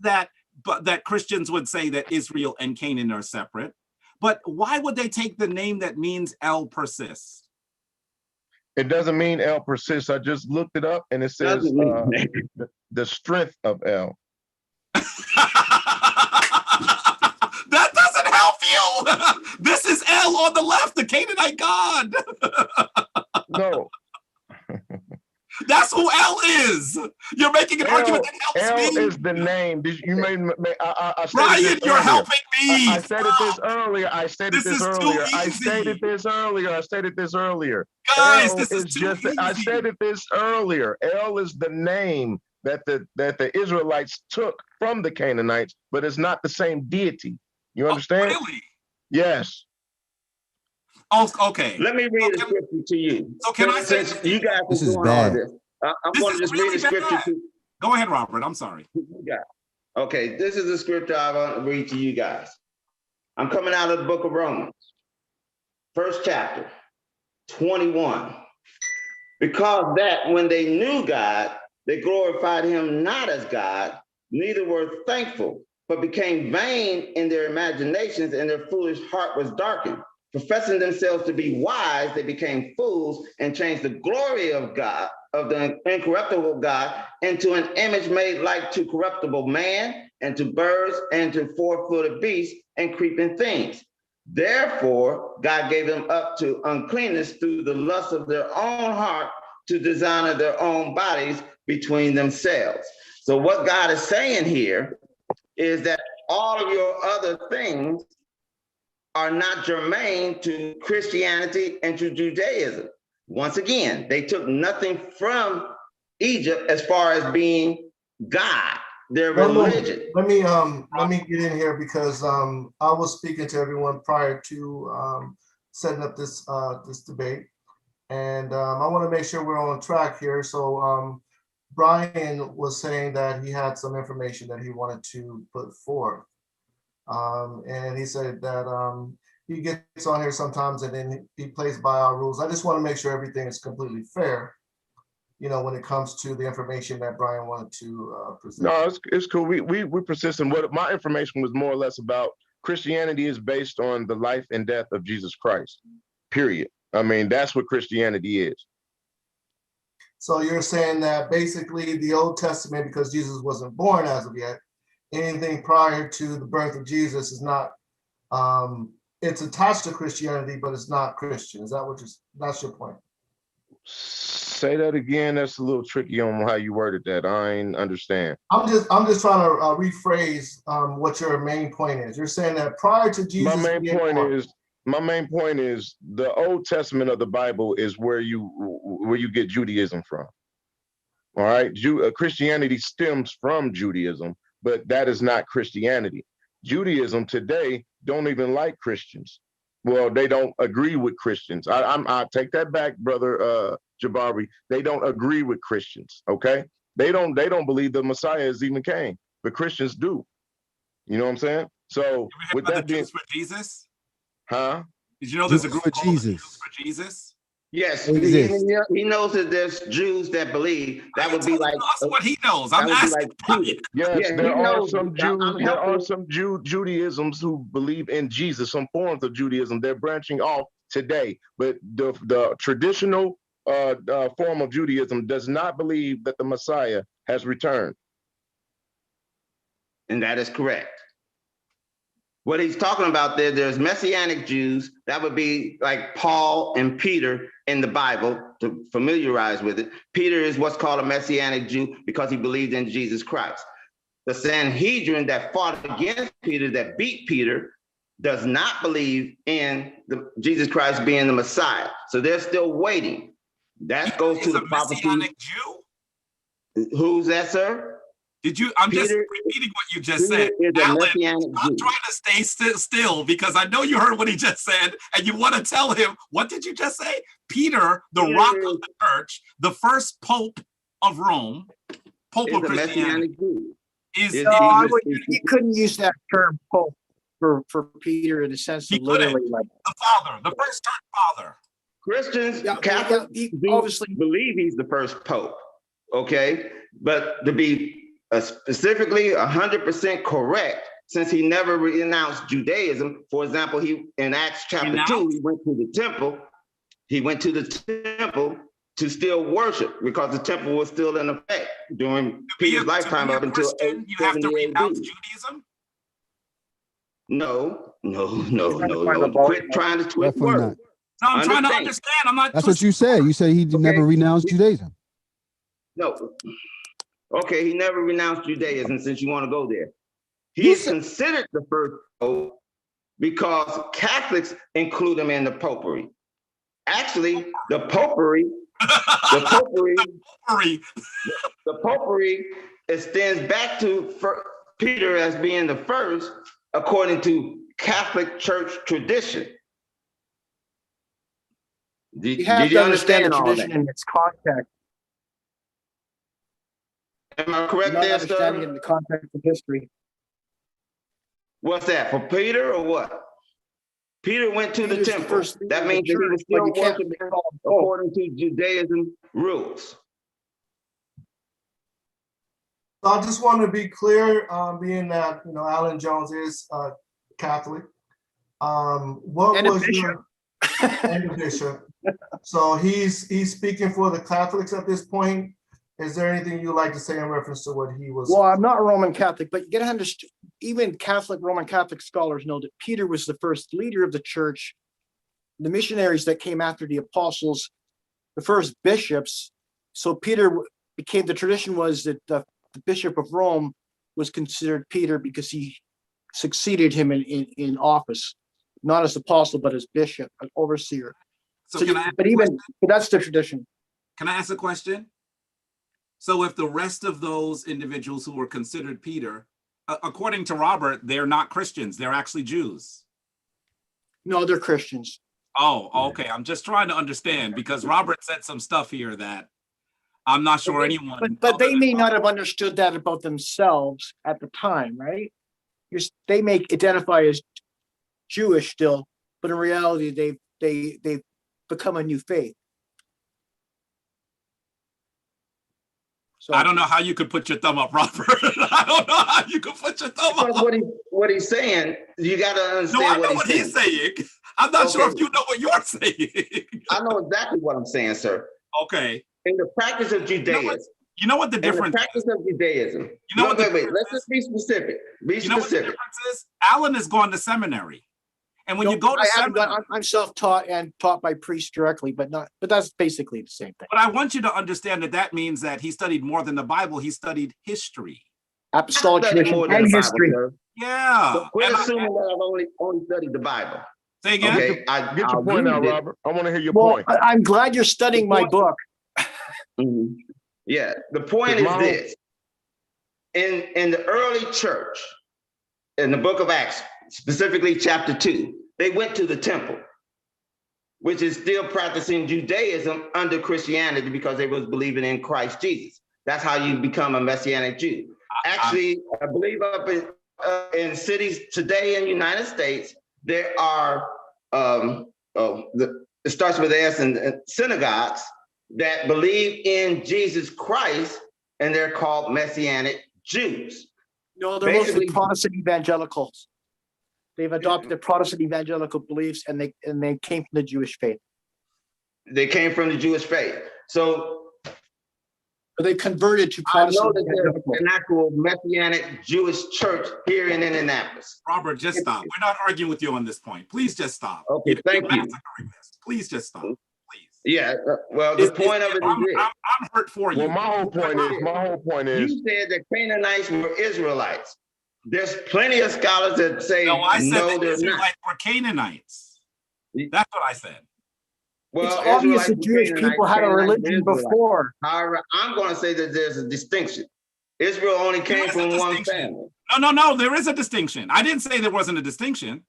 correct that Christians would say that Israel and Canaan are separate. But why would they take the name that means El persists? It doesn't mean L persists. I just looked it up and it says Doesn't mean the strength of L. That doesn't help you. This is El on the left, the Canaanite god. No. That's who El is. You're making an argument that helps L me. is the name. You made. I said Brian, this you're earlier. helping me. I said it this earlier. I stated this earlier. I stated this earlier. I stated this earlier. Guys, L this is too just. easy. I stated this earlier. L is the name that the Israelites took from the Canaanites, but it's not the same deity. You understand? Oh, really? Yes. Oh, okay. Let me read a scripture to you. So can I say Since you guys This are is doing bad. all this, I'm This going is to just really read a scripture bad. to Go ahead, Robert. I'm sorry. you guys. Okay, this is the scripture I want to read to you guys. I'm coming out of the book of Romans, first chapter, 21. Because that when they knew God, they glorified him not as God, neither were thankful, but became vain in their imaginations, and their foolish heart was darkened. Professing themselves to be wise, they became fools and changed the glory of God, of the incorruptible God, into an image made like to corruptible man, and to birds, and to four-footed beasts, and creeping things. Therefore, God gave them up to uncleanness through the lust of their own heart, to dishonor their own bodies between themselves. So what God is saying here is that all of your other things are not germane to Christianity and to Judaism. Once again, they took nothing from Egypt as far as being God, their religion. Let me get in here because I was speaking to everyone prior to setting up this debate, and I want to make sure we're on track here. So Brian was saying that he had some information that he wanted to put forth. And he said that he gets on here sometimes and then he plays by our rules. I just want to make sure everything is completely fair, when it comes to the information that Brian wanted to present. No, it's cool. We persistent. What my information was more or less about, Christianity is based on the life and death of Jesus Christ, period. I mean, that's what Christianity is. So you're saying that basically the Old Testament, because Jesus wasn't born as of yet, anything prior to the birth of Jesus is not, it's attached to Christianity, but it's not Christian. Is that that's your point? Say that again. That's a little tricky on how you worded that. I ain't understand. I'm just trying to rephrase what your main point is. You're saying that prior to Jesus, my main point is the Old Testament of the Bible is where you get Judaism from. All right, Christianity stems from Judaism, but that is not Christianity. Judaism today don't even like Christians. Well, they don't agree with Christians. I take that back, brother Jabari. They don't agree with Christians. Okay, they don't believe the Messiah has even came, but Christians do. You know what I'm saying? So with that being, for Jesus, huh? Did you know there's a group for called the Jesus? Jews for Jesus? Yes, Exist. he knows that there's Jews that believe. That would be like us what he knows. I'm that would be asking. like Peter. Yes, Yeah, there he are knows. some Jews. I'm There are helping. some Judaisms who believe in Jesus. Some forms of Judaism. They're branching off today, but the traditional form of Judaism does not believe that the Messiah has returned. And that is correct. What he's talking about there's Messianic Jews. That would be like Paul and Peter in the Bible, to familiarize with it. Peter is what's called a Messianic Jew because he believed in Jesus Christ. The Sanhedrin that fought against Peter, that beat Peter, does not believe in Jesus Christ being the Messiah. So they're still waiting. That goes to the prophecy. Messianic Jew? Who's that, sir? I'm just repeating what you just said. Alan, I'm trying to stay still because I know you heard what he just said and you want to tell him, what did you just say? Peter, the rock of the church, the first pope of Rome, pope of Christianity. You couldn't use that term pope for Peter in the sense of literally like the father, the first church father. Christians, Catholics obviously believe he's the first pope, okay? But to be specifically 100% correct, since he never renounced Judaism. For example, he in Acts chapter 2, he went to the temple He went to the temple to still worship because the temple was still in effect during Peter's lifetime up until Christian, you have to 870 renounce AD. Judaism. No. Quit trying to twist Definitely not. words. No, I'm trying to Understand. understand. I'm not. That's what you said. You said he never renounced Judaism. No. Okay, he never renounced Judaism since you want to go there. He You is considered the first pope because Catholics include him in the popery. Actually, the popery extends back to Peter as being the first, according to Catholic Church tradition. You have to understand the tradition in its context. Am I correct Not there, understanding sir? in the context of history. What's that, for Peter or what? Peter went to Peter's the the temple. first leader That of the means that he was church, but still you can't worshiping call him pope. according to Judaism rules. So I just want to be clear, being that, Alan Jones is Catholic. What And a was bishop. your and a bishop? So he's speaking for the Catholics at this point. Is there anything you'd like to say in reference to what he was? Well, I'm not Roman Catholic, but you gotta understand, even Roman Catholic scholars know that Peter was the first leader of the church. The missionaries that came after the apostles, the first bishops. So Peter became, the tradition was that the Bishop of Rome was considered Peter because he succeeded him in office, not as apostle, but as bishop, an overseer. So can but that's the tradition. Can I ask a question? So if the rest of those individuals who were considered Peter, according to Robert, they're not Christians, they're actually Jews. No, they're Christians. Oh, okay. I'm just trying to understand because Robert said some stuff here that I'm not sure anyone. But they may not have understood that about themselves at the time, right? They may identify as Jewish still, but in reality, they've become a new faith. So I don't know how you could put your thumb up, Robert. I don't know how you could put your thumb up. What he's saying, you got to understand. No, I know what he's saying. I'm not sure if you know what you're saying. I know exactly what I'm saying, sir. Okay. In the practice of Judaism. You know what the difference in the practice of Judaism. You know wait. Let's just be specific. What the difference is? Alan has gone to seminary. And when you go to seminary, I'm self-taught and taught by priests directly, but that's basically the same thing. But I want you to understand that means that he studied more than the Bible. He studied history. Apostolic tradition and history. Yeah. So quit assuming that I've only studied the Bible. Say again. Okay, get your point out, Robert. I want to hear your point. I'm glad you're studying my book. Mm-hmm. Yeah, the point is this. In the early church, in the book of Acts, specifically chapter 2, they went to the temple, which is still practicing Judaism under Christianity because they was believing in Christ Jesus. That's how you become a Messianic Jew. Actually, I believe up in cities today in the United States, there are, it starts with S, and synagogues that believe in Jesus Christ, and they're called Messianic Jews. No, they're mostly Protestant evangelicals. They've adopted Protestant evangelical beliefs, and they came from the Jewish faith. They came from the Jewish faith. So they converted to Protestant. I know that there's an actual Messianic Jewish church here in Indianapolis. Robert, just stop. We're not arguing with you on this point. Please just stop. Okay, thank you. Please just stop. Please. Yeah. Well, the point of it is this. I'm hurt for you. Well, my whole point is. You said that Canaanites were Israelites. There's plenty of scholars that say no. I said no, the Israelites were Canaanites. That's what I said. Well, it's obvious that Jewish people had a religion before. However, I'm going to say that there's a distinction. Israel only came from one family. No. There is a distinction. I didn't say there wasn't a distinction.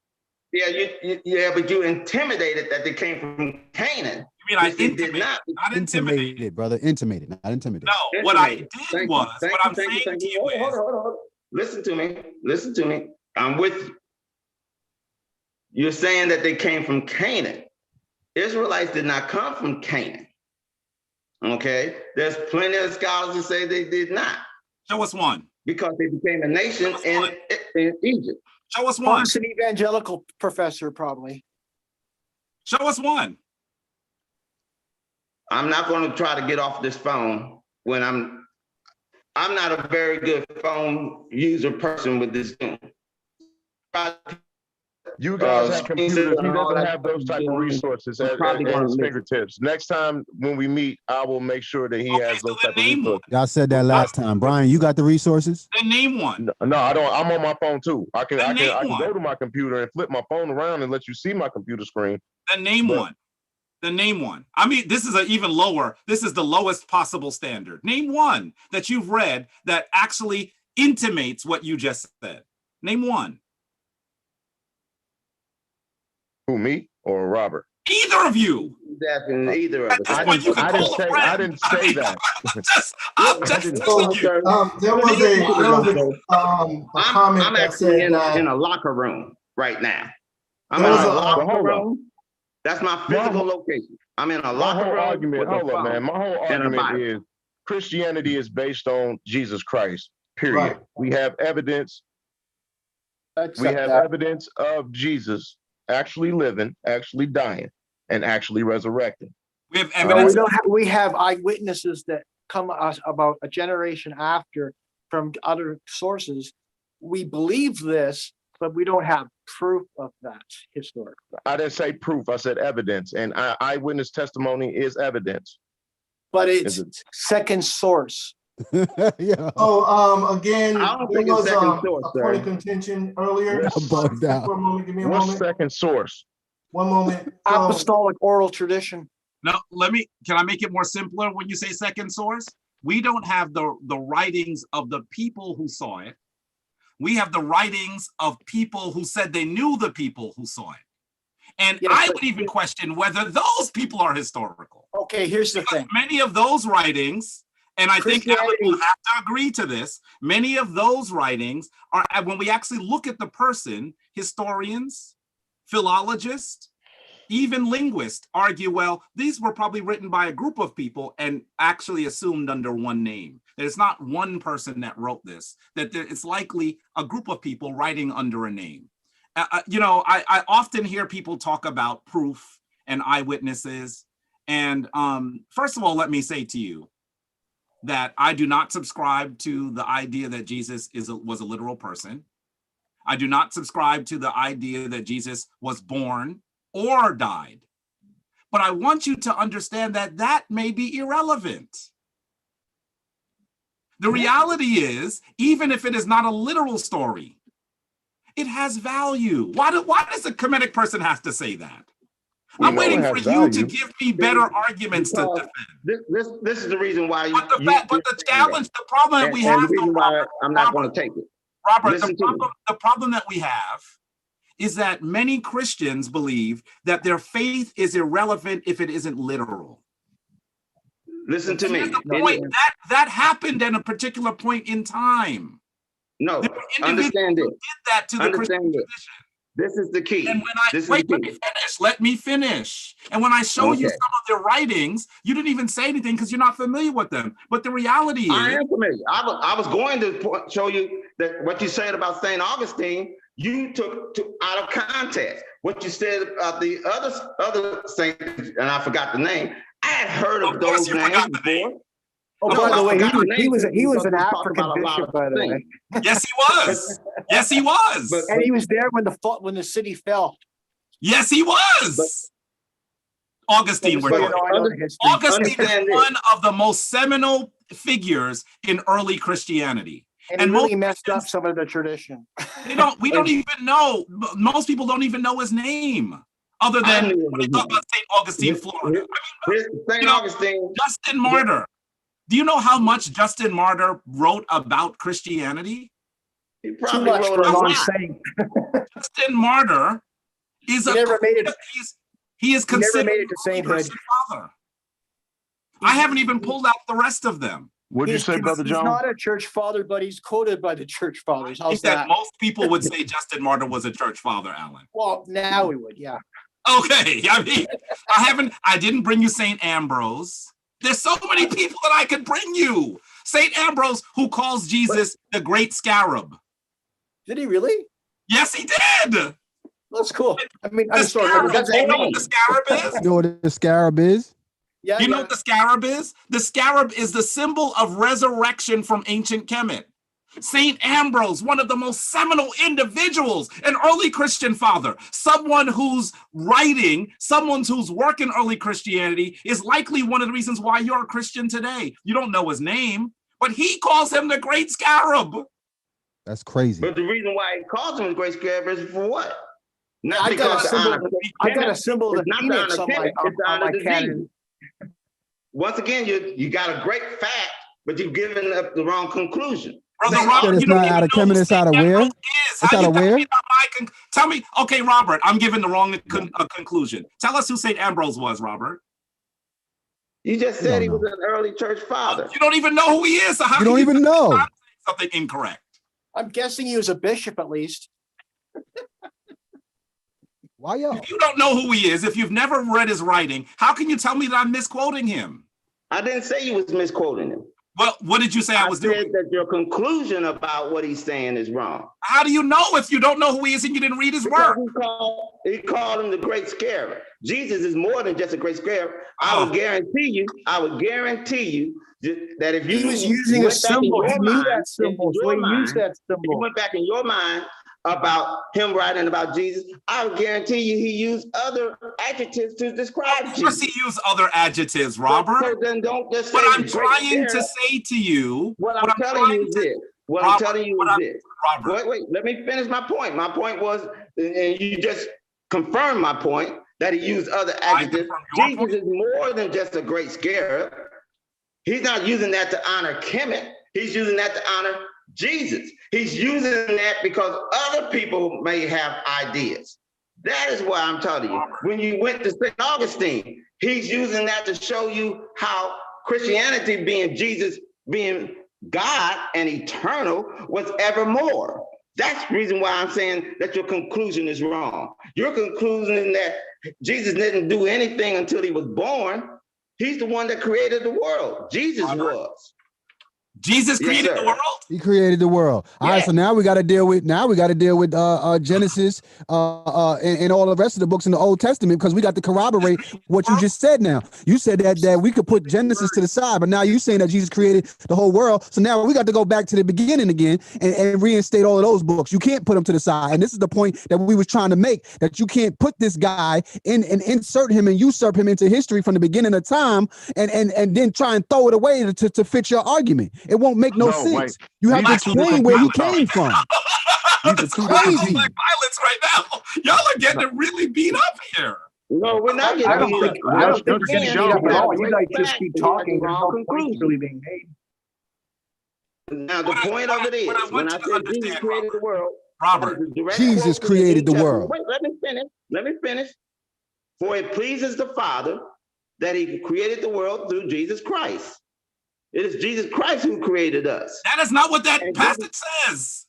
Yeah, but you intimidated that they came from Canaan. You mean I intimidated? Not intimidated, brother. Intimated, not intimidated. No, what I did was what I'm saying to you is. Hold. Listen to me. I'm with you. You're saying that they came from Canaan. Israelites did not come from Canaan. Okay? There's plenty of scholars who say they did not. Show us one. Because they became a nation in Egypt. Show us one. An evangelical professor, probably. Show us one. I'm not going to try to get off this phone when I'm not a very good phone user person with this Zoom. You guys have Screen computers. He and all doesn't that have those type of Zoom, resources I'm at probably gonna his miss it. fingertips. Next time when we meet, I will make sure that he Okay, has so those then type of name one. resources. Y'all said that last time. Brian, you got the resources? Then name one. No, I don't. I'm on my phone too. I can Then name go one. to my computer and flip my phone around and let you see my computer screen. Then name But- one. Then name one. I mean, this is even lower. This is the lowest possible standard. Name one that you've read that actually intimates what you just said. Name one. Who, me or Robert? Either of you. Definitely, either of At us. this point, you can I didn't call a say- friend. I didn't say that. I'm just didn't- telling you. There was a comment I'm that actually said that in a locker room right now. I'm There in was a a- locker hold on. room. That's my physical location. I'm in a My locker whole room. argument, with a hold on, man. phone My whole and a argument Bible. is Christianity is based on Jesus Christ. Period. Right. We have evidence. We have evidence of Jesus actually living, actually dying, and actually resurrecting. We have No, evidence. we have eyewitnesses that come us about a generation after from other sources. We believe this, but we don't have proof of that historically. I didn't say proof. I said evidence, and eyewitness testimony is evidence. But Is it's second source. Yeah. So again, I don't there think it's was second a source, point of sir. contention earlier. I'm bugged out. For a moment, give me a What's moment. second source? One moment. Apostolic oral tradition. No, can I make it more simpler when you say second source? We don't have the writings of the people who saw it. We have the writings of people who said they knew the people who saw it. And Yes, I but- would even question whether those people are historical. Okay, here's the thing. Many of those writings, and I think Alan Christianity- will have to agree to this, many of those writings are, when we actually look at the person, historians, philologists, even linguists argue, well, these were probably written by a group of people and actually assumed under one name. There's not one person that wrote this, that it's likely a group of people writing under a name. I often hear people talk about proof and eyewitnesses. And first of all, let me say to you that I do not subscribe to the idea that Jesus was a literal person. I do not subscribe to the idea that Jesus was born or died. But I want you to understand that that may be irrelevant. The reality is, even if it is not a literal story, it has value. Why does a Kemetic person have to say that? I'm waiting for you to give me better arguments to defend. This is the reason why But the challenge, the problem that we have, the reason why I'm not going to take it. Robert, Listen to me. the problem that we have is that many Christians believe that their faith is irrelevant if it isn't literal. Listen to me. Here's the point. That happened at a particular point in time. No, There were understand individuals it. who did that to the Christian Understand it. tradition. This is the key. And when This is let the me key. finish. Let me finish. And when I show you Okay. some of their writings, you didn't even say anything because you're not familiar with them. But the reality is, I am familiar. I was going to show you that what you said about St. Augustine, you took out of context. What you said about the other saint, and I forgot the name. I had heard of course those you names forgot the name. before. Oh, No, by the I way, forgot the he was names an because we talked African about a lot bishop, of by the way, things. Yes, he was. Yes, he was. But- and he was there when the city fell. Yes, he was. Augustine, we're So, you talking. know, I know the history. Augustine Understand is this. one of the most seminal figures in early Christianity. And he and really most messed up Christians- some of the tradition. We don't even know. Most people don't even know his name, other I than knew when they his talk name. about St. Augustine, Florida. Here's St. You know, Augustine. Justin Martyr. Do you know how much Justin Martyr wrote about Christianity? He Too probably much wrote for a a long lot. saying. Justin Martyr is He never made it. He is He never considered made it to sainthood. Christian father. I haven't even pulled out the rest of them. What'd you say, Brother He's Jones? not a church father, but he's quoted by the church fathers. I How's think that that? most people would say Justin Martyr was a church father, Alan. Well, now we would, yeah. Okay, I mean, I didn't bring you St. Ambrose. There's so many people that I could bring you. St. Ambrose, who calls Jesus the great scarab. Did he really? Yes, he did. That's cool. I mean, I'm The sorry. scarab, That's do you know what the scarab is? You know what the scarab is? Yeah, You know yeah. what the scarab is? The scarab is the symbol of resurrection from ancient Kemet. Saint Ambrose, one of the most seminal individuals, an early Christian father, someone who's writing, someone who's work in early Christianity, is likely one of the reasons why you're a Christian today. You don't know his name, but he calls him the Great Scarab. That's crazy. But the reason why he calls him the Great Scarab is for what? Not I got a because to symbol. honor I got a Kemet. symbol of It's the not to phoenix honor on my Kemet, it's to on honor my the cannon. Jesus. Once again, you got a great fact, but you've given up the wrong conclusion. Brother Saint Robert, It's you don't not even out of know who Kemet, it's Saint out of where? Ambrose is. It's How out you of tell where? me about my tell me, okay, Robert, I'm giving the wrong conclusion. Tell us who Saint Ambrose was, Robert. You just You said don't he was know. an early church father. You don't even know who he is, so how You can don't even know. say something incorrect? I'm guessing he was a bishop at least. Why yo? If you don't know who he is, if you've never read his writing, how can you tell me that I'm misquoting him? I didn't say you was misquoting him. Well, what did you say I I was said doing? that your conclusion about what he's saying is wrong. How do you know if you don't know who he is and you didn't read his Because work? he called him the Great Scarab. Jesus is more than just a great scarab. I Oh. would guarantee you that if you He was using a went back in symbol. He your knew mind, that symbol, so he used that if you symbol. went back in your mind about him writing about Jesus, I would guarantee you he used other adjectives to describe Of course Jesus. he used other adjectives, Robert. So then don't just say What I'm the Great trying to Scarab. say to you, What I'm telling you is this. What I'm telling you is this. Robert, Wait, let me finish my point. My point was, and you just confirmed my point, that he used other adjectives. Jesus is more than just a great scarab. He's not using that to honor Kemet. He's using that to honor Jesus. He's using that because other people may have ideas. That is why I'm telling you. When you went to St. Augustine, he's using that to show you how Christianity, being Jesus, being God and eternal, was evermore. That's the reason why I'm saying that your conclusion is wrong. Your conclusion is that Jesus didn't do anything until he was born. He's the one that created the world. Jesus was. Jesus created the world? He created the world. All right, so now we got to deal with Genesis and all the rest of the books in the Old Testament, because we got to corroborate what you just said. Now you said that we could put Genesis to the side, but now you're saying that Jesus created the whole world. So now we got to go back to the beginning again and reinstate all of those books. You can't put them to the side, and this is the point that we was trying to make, that you can't put this guy in and insert him and usurp him into history from the beginning of time and then try and throw it away to fit your argument. It won't make no sense. Wait. You have These to are two different explain where he people. came from. These are It's two different crazy. people. Violence right now. Y'all are getting really beat up here. No, we're not getting I don't beat up. think we're Once getting again, beat up you at got all. a You great guys just fact, keep but you got talking. the There's wrong no point conclusion. really being made. Now, the point of it is, when I said Jesus created the world, Robert, that is a direct Jesus quote from the created New the Testament. world. Wait, let me finish. Let me finish. For it pleases the Father that he created the world through Jesus Christ. It is Jesus Christ who created us. that is not what that And passage says.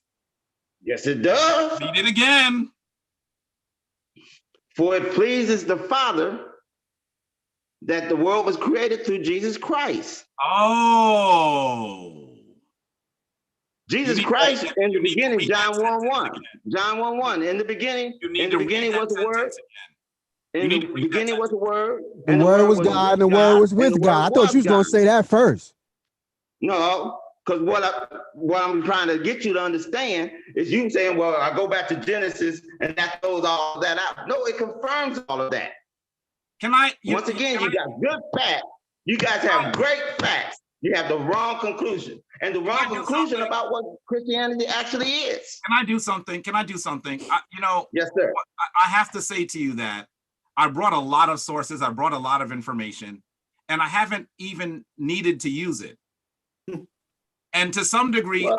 Yes, it does. Read it again. For it pleases the Father that the world was created through Jesus Christ. Oh. Jesus Christ in the beginning, John 1:1. John 1:1. In the beginning was the Word. In the beginning was the Word. The word was God and the word was with God. I thought you was going to say that first. No, because what I'm trying to get you to understand is you saying, well, I go back to Genesis and that throws all that out. No, it confirms all of that. Once again, you got good facts. You guys have great facts. You have the wrong conclusion, and the wrong conclusion about what Christianity actually is. Can I do something? Yes, sir. I have to say to you that I brought a lot of sources. I brought a lot of information, and I haven't even needed to use it. And to some degree, Well,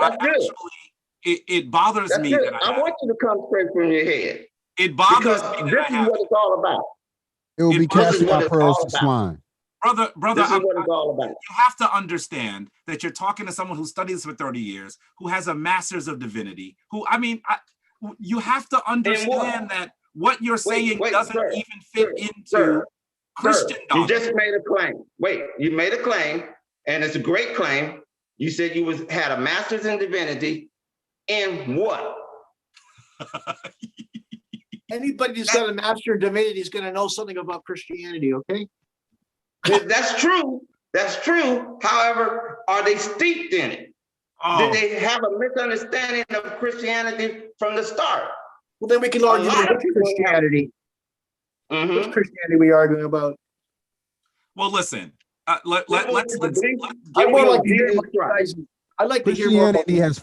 it bothers that's me good. that I want you to come straight from your head. It bothers because me this is what it's all about. It will be casting out pearls to swine. Brother, this is what it's all about. You have to understand that you're talking to someone who studies for 30 years, who has a master's of divinity, you have to understand that what you're saying doesn't even fit into Christendom. You just made a claim. You made a claim, and it's a great claim. You said you had a master's in divinity. In what? Anybody who's got a master in divinity is going to know something about Christianity, okay? That's true. That's true. However, are they steeped in it? Did Oh, they have a misunderstanding of Christianity from the start? Well, then we can argue lot of which people have- Christianity. Mhm. Which Christianity we arguing about? well, listen. Let's I more like to Jesus hear what you Christ. guys. I'd like to hear more about Christianity has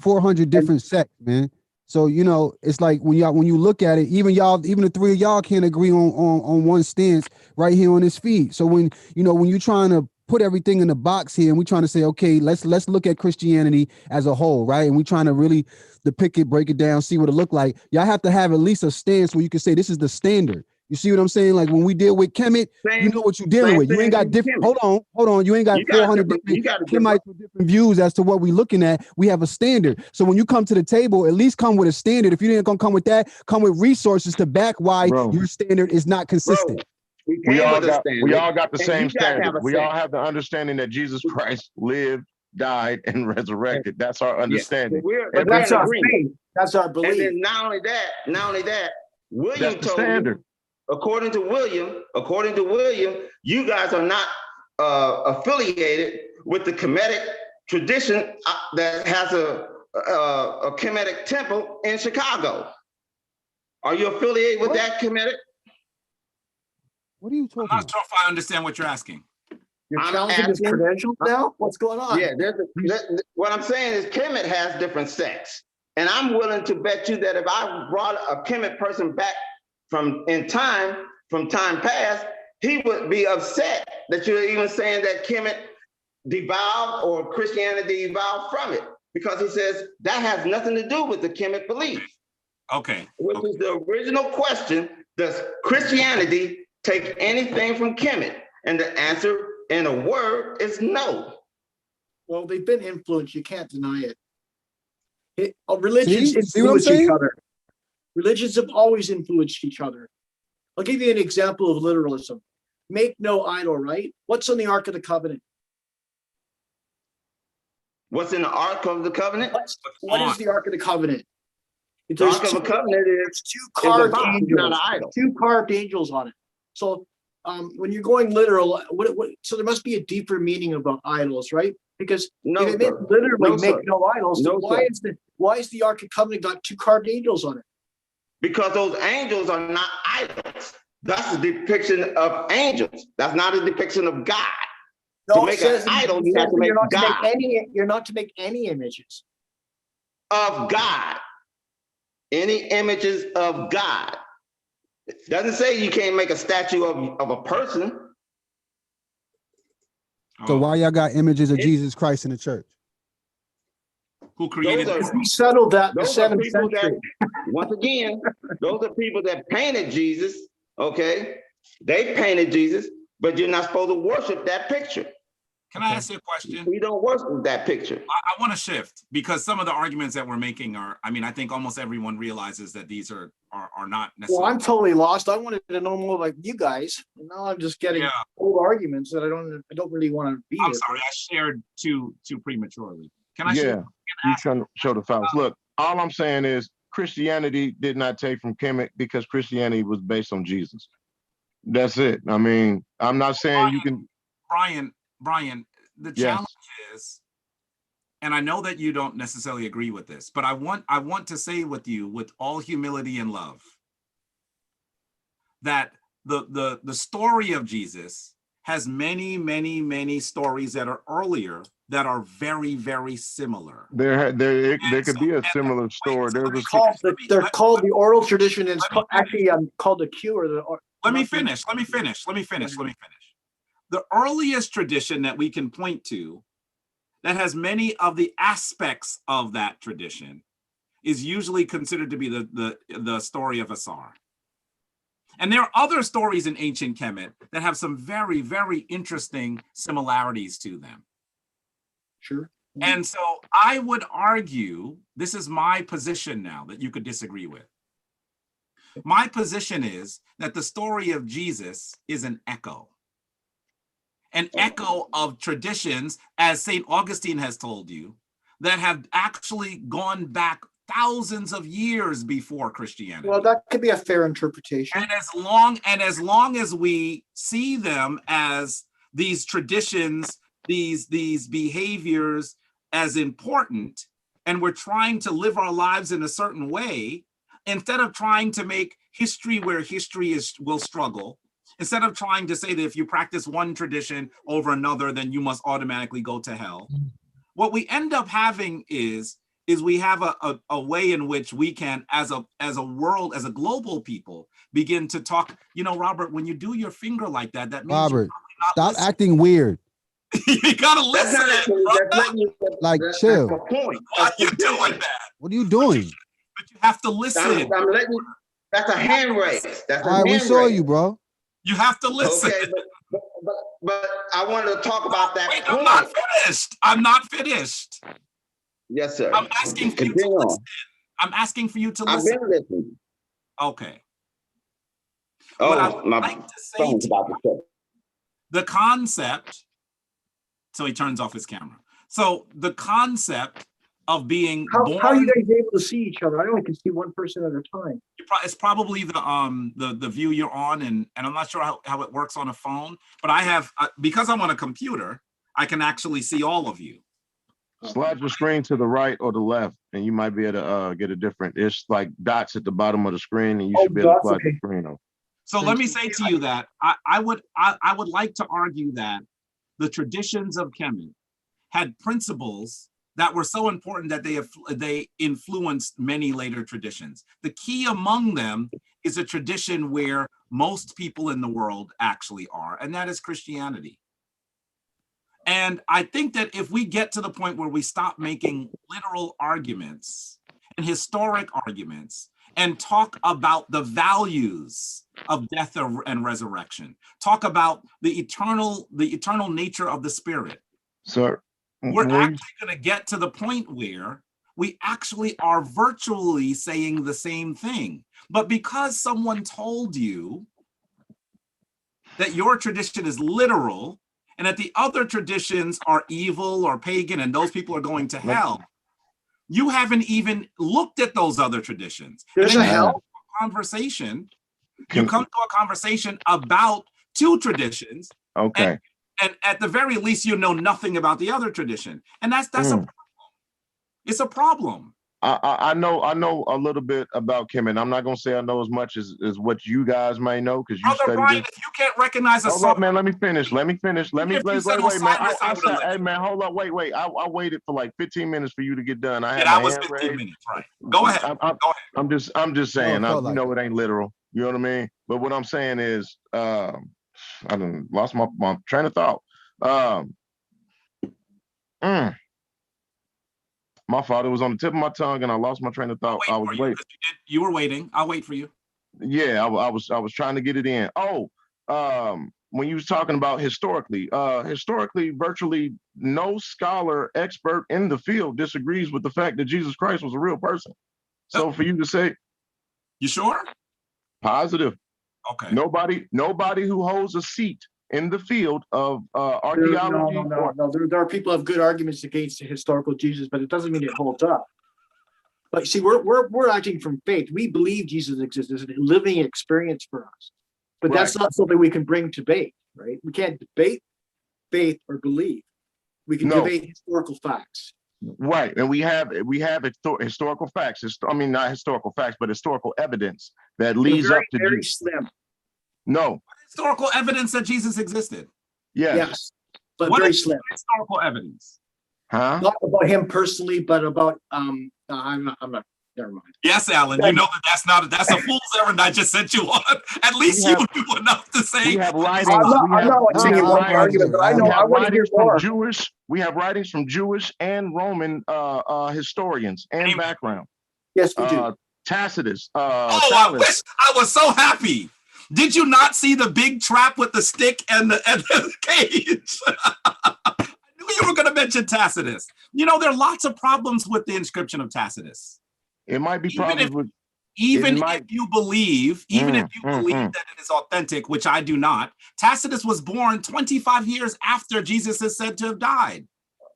400 different sects, man. So you know, it's like when you look at it, even the three of y'all can't agree on one stance right here on this feed. So when you're trying to put everything in the box here, and we're trying to say, okay, let's look at Christianity as a whole, right? And we're trying to really depict it, break it down, see what it look like. Y'all have to have at least a stance where you can say this is the standard. You see what I'm saying? Like when we deal with Kemet, you know what you're dealing with. You ain't got different. Hold on. You ain't got 400 different Kemites with different views as to what we're looking at. We have a standard. So when you come to the table, at least come with a standard. If you ain't gonna come with that, come with resources to back why your standard is not consistent. We all got the same standard. We all have the understanding that Jesus Christ lived, died, and resurrected. That's our understanding. But that's our faith. That's our belief. And then not only that, William That's the told standard. me, according to William, you guys are not affiliated with the Kemetic tradition that has a Kemetic temple in Chicago. Are you affiliated with that Kemetic? What are you talking I'm not sure if I understand what you're asking. You're challenging his credentials now? What's going on? Yeah, what I'm saying is Kemet has different sects. And I'm willing to bet you that if I brought a Kemet person back from time past, he would be upset that you're even saying that Kemet devolved or Christianity evolved from it, because he says that has nothing to do with the Kemet belief. Okay. Which is the original question: does Christianity take anything from Kemet? And the answer in a word is no. Well, they've been influenced. You can't deny it. Religions See what I'm influence each saying? other. Religions have always influenced each other. I'll give you an example of literalism. Make no idol, right? What's on the Ark of the Covenant? What's in the Ark of the Covenant? What is the Ark of the Covenant? The Ark of the Covenant is two carved angels, not an idol. two carved angels on it. So when you're going literal, so there must be a deeper meaning about idols, right? Because if it meant literally make no idols, then why is the Ark of the Covenant got two carved angels on it? Because those angels are not idols. That's a depiction of angels. That's not a depiction of God. No, to make an idol, you have to make God. You're not to make any images of God. Any images of God. It doesn't say you can't make a statue of a person. So why y'all got images of Jesus Christ in the church? Who created this? We settled that in the 7th century. Once again, those are people that painted Jesus, okay? They painted Jesus, but you're not supposed to worship that picture. Can I ask you a question? We don't worship that picture. I want to shift, because some of the arguments that we're making are, I mean, I think almost everyone realizes that these are not necessarily. Well, I'm totally lost. I wanted to know more like you guys. And now I'm just getting old arguments that I don't really want to be. I'm sorry, I shared too prematurely. Can I you trying to show the facts. Look, all I'm saying is Christianity did not take from Kemet because Christianity was based on Jesus. That's it. I mean, I'm not saying you can. Brian, the challenge is, and I know that you don't necessarily agree with this, but I want to say with you, with all humility and love, that the story of Jesus has many stories that are earlier that are very, very similar. There could be a similar story. They're called the oral tradition. It's actually called the Q or the. Let me finish. The earliest tradition that we can point to that has many of the aspects of that tradition is usually considered to be the story of Asar. And there are other stories in ancient Kemet that have some very, very interesting similarities to them. Sure. And so I would argue, this is my position now that you could disagree with. My position is that the story of Jesus is an echo of traditions, as St. Augustine has told you, that have actually gone back thousands of years before Christianity. Well, that could be a fair interpretation. And as long as we see them as these traditions, these behaviors as important, and we're trying to live our lives in a certain way, instead of trying to make history where history will struggle, instead of trying to say that if you practice one tradition over another, then you must automatically go to hell. What we end up having is we have a way in which we can, as a world, as a global people, begin to talk. You know, Robert, when you do your finger like that, that means Robert, stop acting weird. You gotta listen. Like, chill. That's the point. Why are you doing that? What are you doing? But you have to listen. I'm letting you, that's a hand raise. That's a All right, we hand saw raise. you, bro. You have to listen. Okay, but I wanted to talk about that Wait, point. I'm not finished. I'm not finished. Yes, sir. I'm asking for you to Continue on. listen. I'm asking for you to I've listen. been listening. Okay. What I Oh, would my like to say phone's to about to shut. the concept, so he turns off his camera. So the concept of being born, How are you guys able to see each other? I only can see one person at a time. it's probably the view you're on, and I'm not sure how it works on a phone, but I have, because I'm on a computer, I can actually see all of you. Slide your screen to the right or the left, and you might be able to get a different. It's like dots at the bottom of the screen, and you should be able to slide the screen on. So let me say to you that I would like to argue that the traditions of Kemet had principles that were so important that they influenced many later traditions. The key among them is a tradition where most people in the world actually are, and that is Christianity. And I think that if we get to the point where we stop making literal arguments and historic arguments and talk about the values of death and resurrection, talk about the eternal nature of the spirit, Sir, we're actually going to get to the point where we actually are virtually saying the same thing. But because someone told you that your tradition is literal and that the other traditions are evil or pagan and those people are going to hell, you haven't even looked at those other traditions. There's a hell conversation. You come to a conversation about two traditions. Okay. And at the very least, you know nothing about the other tradition. And that's a problem. It's a problem. I know a little bit about Kemet. I'm not gonna say I know as much as what you guys may know, because you studied Brian, this. if you can't recognize a Hold song, up, man. Let me finish. Wait, man. Hey, man. Hold up. Wait. I waited for like 15 minutes for you to get done. That was 15 minutes, right? Go ahead. I'm just saying. No, You know, it ain't literal. You know what I mean? But what I'm saying is, I done lost my train of thought. My father was on the tip of my tongue, and I lost my train of thought. I was waiting. You were waiting. I'll wait for you. Yeah, I was trying to get it in. When you was talking about historically, virtually no scholar expert in the field disagrees with the fact that Jesus Christ was a real person. So for you to say, you sure? Positive. Okay. Nobody who holds a seat in the field of archaeology. No. There are people who have good arguments against the historical Jesus, but it doesn't mean it holds up. But see, we're acting from faith. We believe Jesus exists as a living experience for us. But that's not something we can bring to debate, right? We can't debate faith or belief. We can debate historical facts. Right, and we have historical facts. Not historical facts, but historical evidence that leads up to very Jesus. Slim. No. Historical evidence that Jesus existed. Yes. But what very is slim. Historical evidence. Huh? Not about him personally, but about I'm not. Never mind. Yes, Alan. You know that's a fool's errand I just sent you on. At least you knew enough to say. We have writings. I'm not saying you won the argument, but I know I want to hear more. We have writings from Jewish and Roman historians and background. Yes, we do. Tacitus. I wish I was so happy. Did you not see the big trap with the stick and the cage? I knew you were going to mention Tacitus. You know, there are lots of problems with the inscription of Tacitus. It might be problems with. If you believe that it is authentic, which I do not, Tacitus was born 25 years after Jesus is said to have died.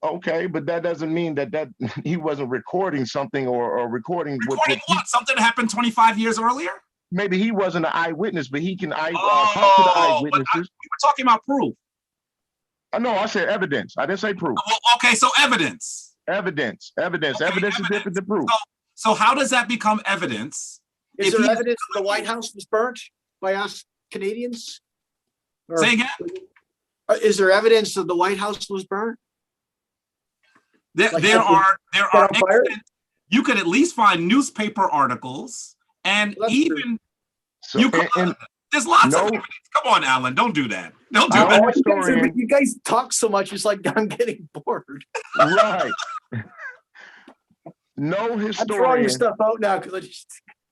Okay, but that doesn't mean that he wasn't recording something or recording Recording what? Something that happened 25 years earlier? Maybe he wasn't an eyewitness, but he can talk to the But we eyewitnesses. were talking about proof. No, I said evidence. I didn't say proof. Well, okay, so evidence. Evidence is different than proof. So how does that become evidence? Is there evidence the White House was burnt by us Canadians? Or, say again? Is there evidence that the White House was burnt? There are you could at least find newspaper articles and even there's lots of evidence. Come on, Alan, don't do that. Don't do that. You guys talk so much, it's like I'm getting bored. Right. No historian. I'm throwing stuff out now because I just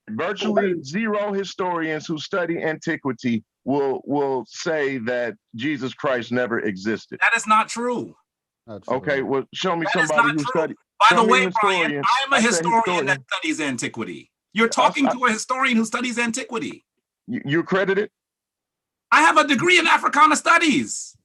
virtually zero historians who study antiquity will say that Jesus Christ never existed. That is not true. Okay, well, show me somebody who studied. By the way, Brian, I am a historian that studies antiquity. You're talking to a historian who studies antiquity. You accredited? I have a degree in Africana studies.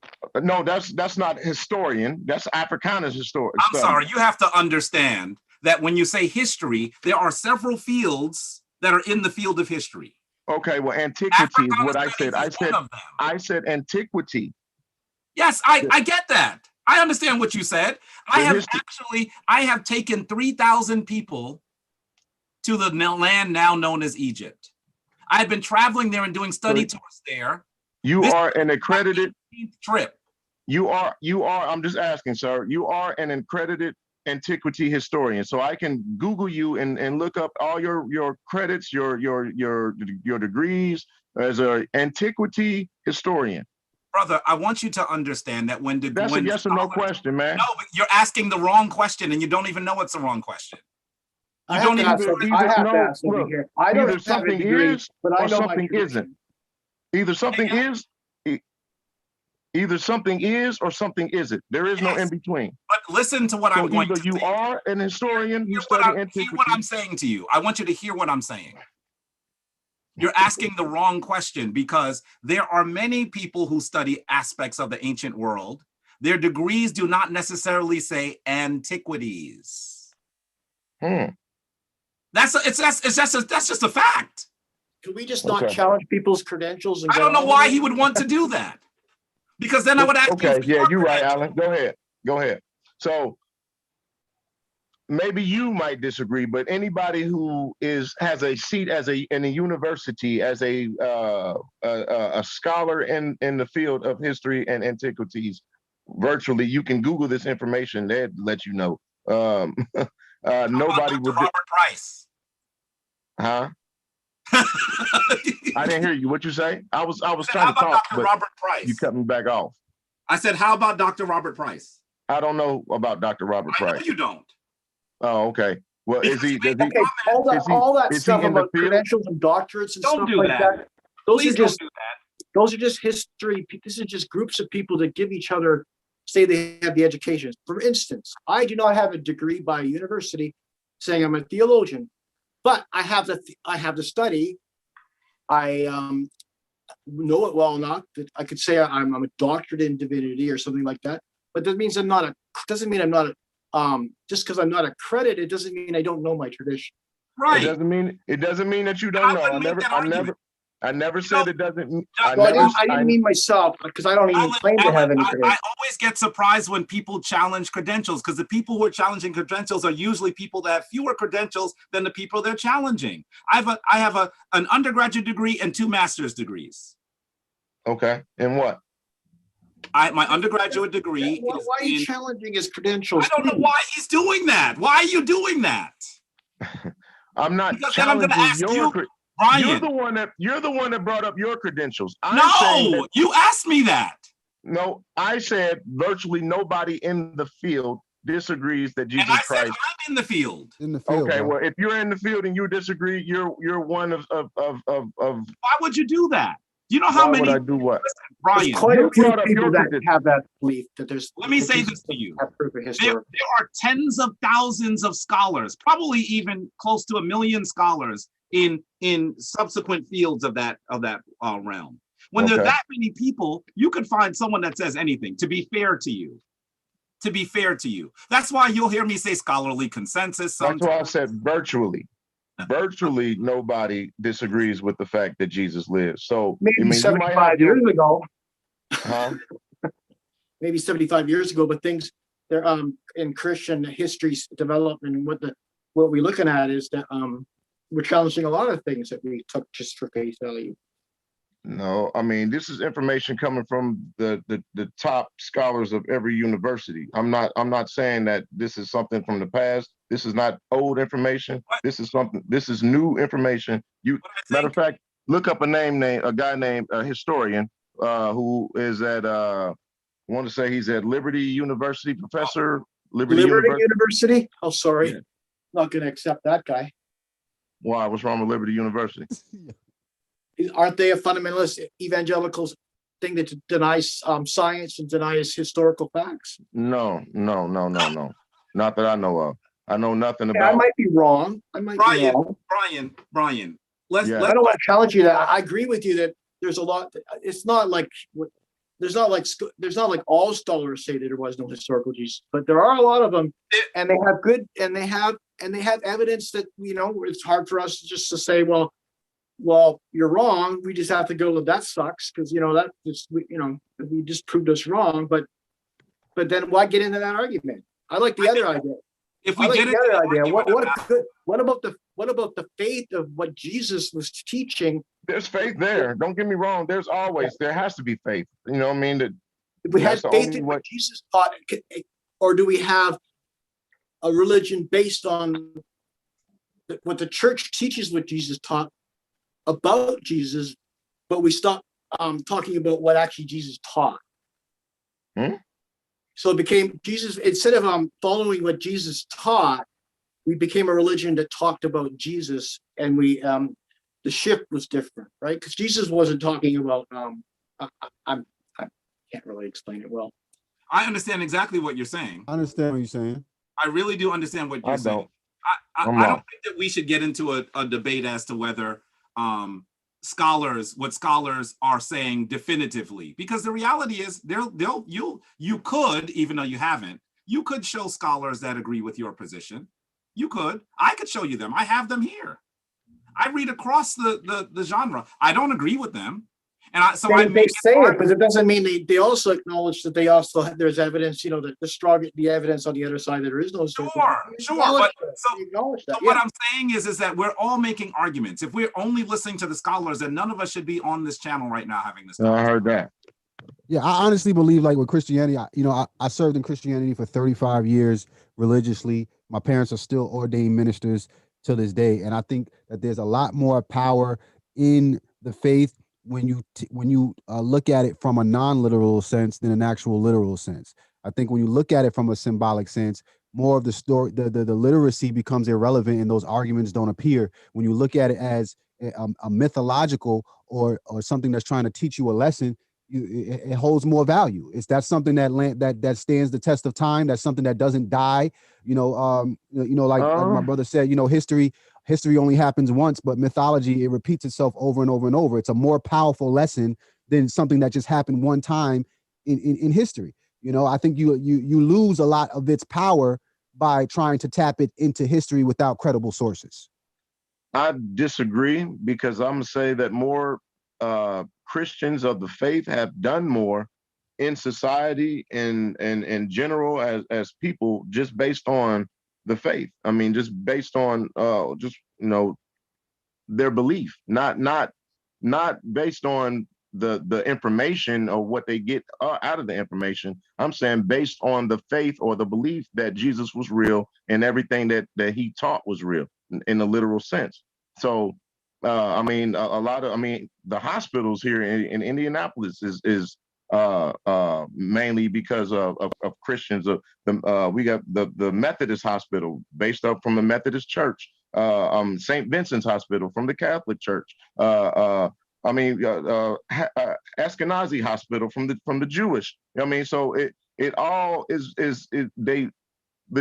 No, that's not historian. That's Africana historian. I'm sorry. You have to understand that when you say history, there are several fields that are in the field of history. Okay, well, antiquity is what I said. I said antiquity. Yes, I get that. I understand what you said. I have taken 3,000 people to the land now known as Egypt. I've been traveling there and doing study tours there. You are an accredited trip. You are, I'm just asking, sir, you are an accredited antiquity historian. So I can Google you and look up all your credits, your degrees as an antiquity historian. Brother, I want you to understand that that's a yes or no question, man. No, but you're asking the wrong question and you don't even know it's the wrong question. You don't even here. Either something is or something isn't. Either something is or something isn't. There is no in between. But listen to what I'm going to say. You are an historian, you study antiquity. Hear what I'm saying to you. I want you to hear what I'm saying. You're asking the wrong question because there are many people who study aspects of the ancient world. Their degrees do not necessarily say antiquities. That's just a fact. Can we just not challenge people's credentials? I don't know why he would want to do that. Because then I would ask you. Okay, yeah, you're right, Alan. Go ahead. So maybe you might disagree, but anybody who has a seat in a university as a scholar in the field of history and antiquities, virtually, you can Google this information. They'd let you know. Nobody would. Robert Price. Huh? I didn't hear you. What you say? I was trying to talk, Dr. Robert Price? You cut me back off. I said, how about Dr. Robert Price? I don't know about Dr. Robert Price. No, you don't. Oh, okay. Well, is he all that stuff about credentials and doctorates and stuff like that? Those are just history. This is just groups of people that give each other, say they have the education. For instance, I do not have a degree by a university saying I'm a theologian, but I have the study. I know it well enough that I could say I'm a doctorate in divinity or something like that. But that means doesn't mean I'm not just because I'm not accredited doesn't mean I don't know my tradition. Right. It doesn't mean that you don't know. I never said it doesn't. I didn't mean myself because I don't even claim to have any credentials. I always get surprised when people challenge credentials because the people who are challenging credentials are usually people that have fewer credentials than the people they're challenging. I have an undergraduate degree and 2 master's degrees. Okay. And what? My undergraduate degree. Why are you challenging his credentials? I don't know why he's doing that. Why are you doing that? I'm not because challenging then I'm ask your you, Brian. You're the one that brought up your credentials. No, you asked me that. No, I said virtually nobody in the field disagrees that Jesus Christ. Said I'm in the field. Okay, well, if you're in the field and you disagree, you're one of. Why would you do that? You know how many? Would I do what? Listen, Brian, there's quite a few people that have that belief that there's. Let me say this to you. There are tens of thousands of scholars, probably even close to 1 million scholars in subsequent fields of that realm. When there are that many people, you could find someone that says anything. To be fair to you, to be fair to you. That's why you'll hear me say scholarly consensus. That's why I said virtually. Virtually nobody disagrees with the fact that Jesus lives. So Maybe I mean, you might 75 have your, years ago. huh? Maybe 75 years ago, but things there in Christian history development, and what we're looking at is that we're challenging a lot of things that we took just for face value. No, I mean, this is information coming from the top scholars of every university. I'm not saying that this is something from the past. This is not old information. This is new information. Matter of fact, look up a guy named a historian who is at I want to say he's at Liberty University, professor, Liberty University? Oh, sorry. Yeah. Not going to accept that guy. Why? What's wrong with Liberty University? Aren't they a fundamentalist evangelical thing that denies science and denies historical facts? No. Not that I know of. I know nothing about. I might be wrong. Brian. Let's. Yeah. I don't want to challenge you. That I agree with you that there's a lot. It's not like there's not like all scholars say that there was no historical Jesus, but there are a lot of them, and they have good and they have evidence that it's hard for us just to say, well, you're wrong. We just have to go, that sucks, because that just we just proved us wrong. But then why get into that argument? I like the other idea. If we get into the idea, what about the faith of what Jesus was teaching? There's faith there. Don't get me wrong. There has to be faith. You know what I mean? If we had faith in what Jesus taught, or do we have a religion based on what the church teaches, what Jesus taught about Jesus, but we stop talking about what actually Jesus taught? So it became Jesus, instead of following what Jesus taught, we became a religion that talked about Jesus, and we the shift was different, right? Because Jesus wasn't talking about I can't really explain it well. I understand exactly what you're saying. I understand what you're saying. I really do understand what you're saying. I don't think that we should get into a debate as to whether what scholars are saying definitively, because the reality is you could, even though you haven't, you could show scholars that agree with your position. I could show you them. I have them here. I read across the genre. I don't agree with them. And they say it, but it doesn't mean they also acknowledge that there's evidence, the evidence on the other side that there is no. Sure. But what I'm saying is that we're all making arguments. If we're only listening to the scholars, then none of us should be on this channel right now having this. I heard that. Yeah, I honestly believe, like, with Christianity, I served in Christianity for 35 years religiously. My parents are still ordained ministers to this day, and I think that there's a lot more power in the faith when you look at it from a non-literal sense than an actual literal sense. I think when you look at it from a symbolic sense, more of the story, the literacy becomes irrelevant, and those arguments don't appear. When you look at it as a mythological or something that's trying to teach you a lesson, it holds more value. That's something that stands the test of time. That's something that doesn't die. Like my brother said, history only happens once, but mythology, it repeats itself over and over and over. It's a more powerful lesson than something that just happened one time in history. I think you lose a lot of its power by trying to tap it into history without credible sources. I disagree, because I'm gonna say that more Christians of the faith have done more in society and in general as people, just based on the faith. I mean, just based on their belief, not based on the information or what they get out of the information. I'm saying based on the faith or the belief that Jesus was real and everything that he taught was real in the literal sense. So the hospitals here in Indianapolis is mainly because of Christians. We got the Methodist Hospital based up from the Methodist Church, St. Vincent's Hospital from the Catholic Church, Ashkenazi Hospital from the Jewish. So it all is the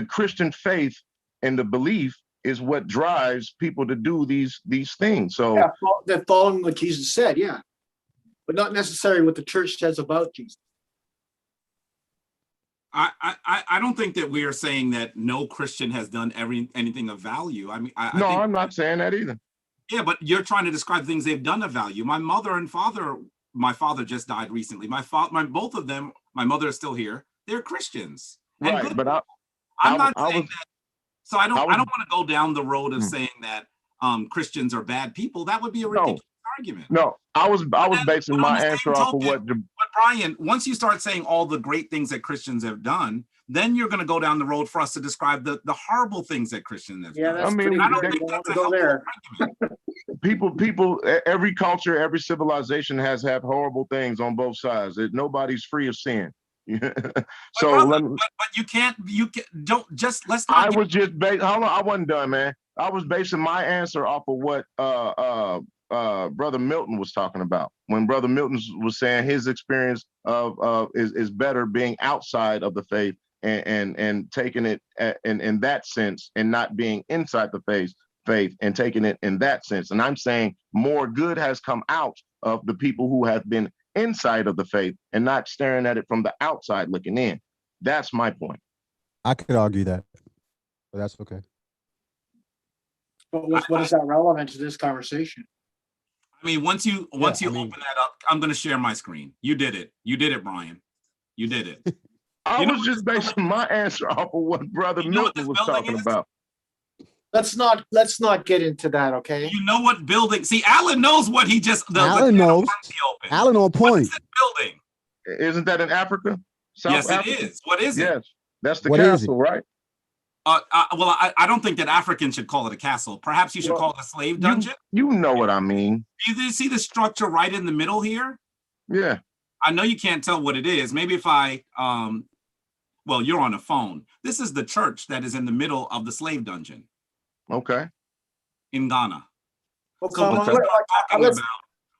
Christian faith and the belief is what drives people to do these things. So they're following what Jesus said, but not necessarily what the church says about Jesus. I don't think that we are saying that no Christian has done anything of value. I mean, I No, think, I'm not saying that either. yeah, but you're trying to describe things they've done of value. My mother and father, my father just died recently. Both of them, my mother is still here. They're Christians. And Right, good but I'm not I saying was, that. So I don't I was, want to go down the road of Hmm. saying that Christians are bad people. That would be a no, ridiculous argument. no, I was But basing on my the answer same off of token, what, but Brian, once you start saying all the great things that Christians have done, then you're going to go down the road for us to describe the horrible things that Christians have Yeah, done. I that's mean, pretty I good. don't You think don't want that's to a go helpful there. argument. people, every culture, every civilization has had horrible things on both sides. Nobody's free of sin. But So brother, let me, but you can't don't just let's I not was just hold on, I wasn't done, man. I was basing my answer off of what Brother Milton was talking about. When Brother Milton was saying his experience of is better being outside of the faith and taking it in that sense and not being inside the faith and taking it in that sense. And I'm saying more good has come out of the people who have been inside of the faith and not staring at it from the outside looking in. That's my point. I could argue that, but that's okay. But what is that relevant to this conversation? I mean, once you I mean- open that up, I'm going to share my screen. You did it, Brian. You did it. I You know was what just this basing building my answer off of what Brother You know what Milton this was building talking is? about. Let's not get into that, okay? You know what building? See, Alan knows what he just. Alan knows. Open. Alan on What point. is this building? Isn't that in Africa? South Yes, Africa? it is. What is it? Yes, that's the What is it? castle, right? Well, I don't think that Africans should call it a castle. Perhaps you should Well, call it a slave dungeon. You know what I mean. You see the structure right in the middle here? Yeah. I know you can't tell what it is. Maybe if I, well, you're on a phone. This is the church that is in the middle of the slave dungeon Okay. in Ghana. Well, So come what on, you start talking let's- about,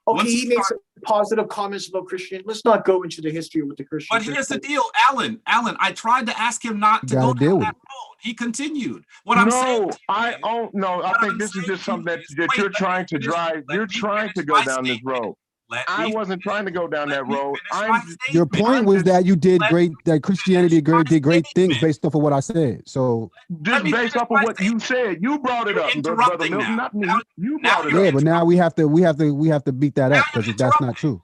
okay, once he you makes start- positive comments about Christian. Let's not go into the history with the Christian. but here's the deal, Alan, I tried to ask him not You to gotta go deal down with that it. road. He continued. What I'm saying to you I is- don't know. I what think I'm this is saying just to you something that is- you're wait, let me trying to finish- drive. let You're me trying finish to go my down this statement. road. Let I me wasn't finish- trying to go down let that me road. finish my Your statement. point was that you did Let great, me that Christianity finish my did great things statement. based off of what I said. So Just me based finish off of my what you said. You brought it You're up, Brother interrupting Milton, now. not me. Now- You now brought it you're up. yeah, but now we have to beat that Now up you're because that's not true.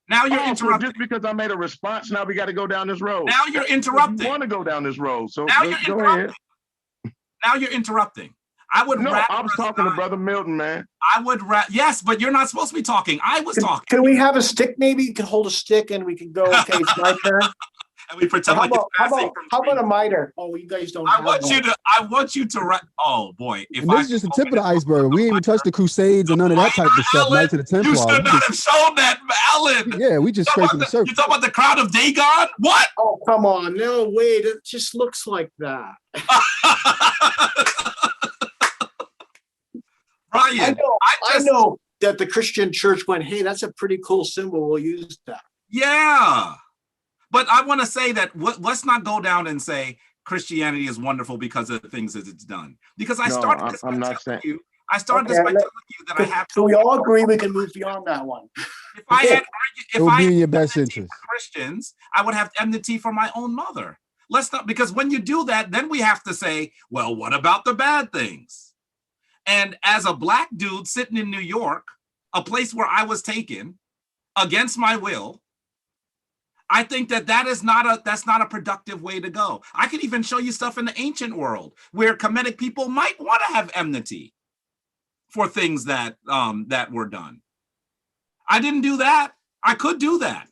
Now you're Oh, so interrupting. just because I made a response, now we got to go down this road. Now you're You interrupting. want to go down this road, so Now you're let's go interrupting. ahead. Now you're interrupting. I would No, rather I was talking to assign- Brother Milton, man. I would yes, but you're not supposed to be talking. I was talking. Can we have a stick? Maybe you can hold a stick and we can go. Okay, it's my turn. And we Or pretend how like it's about passing from how about screen. a miter? Oh, you guys don't. I have want one. you to oh boy. If And this is just the tip of the iceberg. We ain't even touched the Crusades and none of that type of stuff. Knights of the You Templar. should not have shown that, Alan. Yeah, we just scraping the You surface. talk about the crowd of Dagon? What? Oh, come on! No, wait. It just looks like that. Brian, I know that the Christian church went, "Hey, that's a pretty cool symbol. We'll use that." yeah. But I want to say that let's not go down and say Christianity is wonderful because of the things that it's done. Because I started this by I'm not telling saying. you, I started this Okay, by telling you that I have So we all agree we can move beyond that one. if I had It will be in had your best enmity interest. for Christians, I would have enmity for my own mother. Let's not, because when you do that, then we have to say, well, what about the bad things? And as a black dude sitting in New York, a place where I was taken against my will, I think that's not a productive way to go. I could even show you stuff in the ancient world where Kemetic people might want to have enmity for things that were done. I didn't do that. I could do that.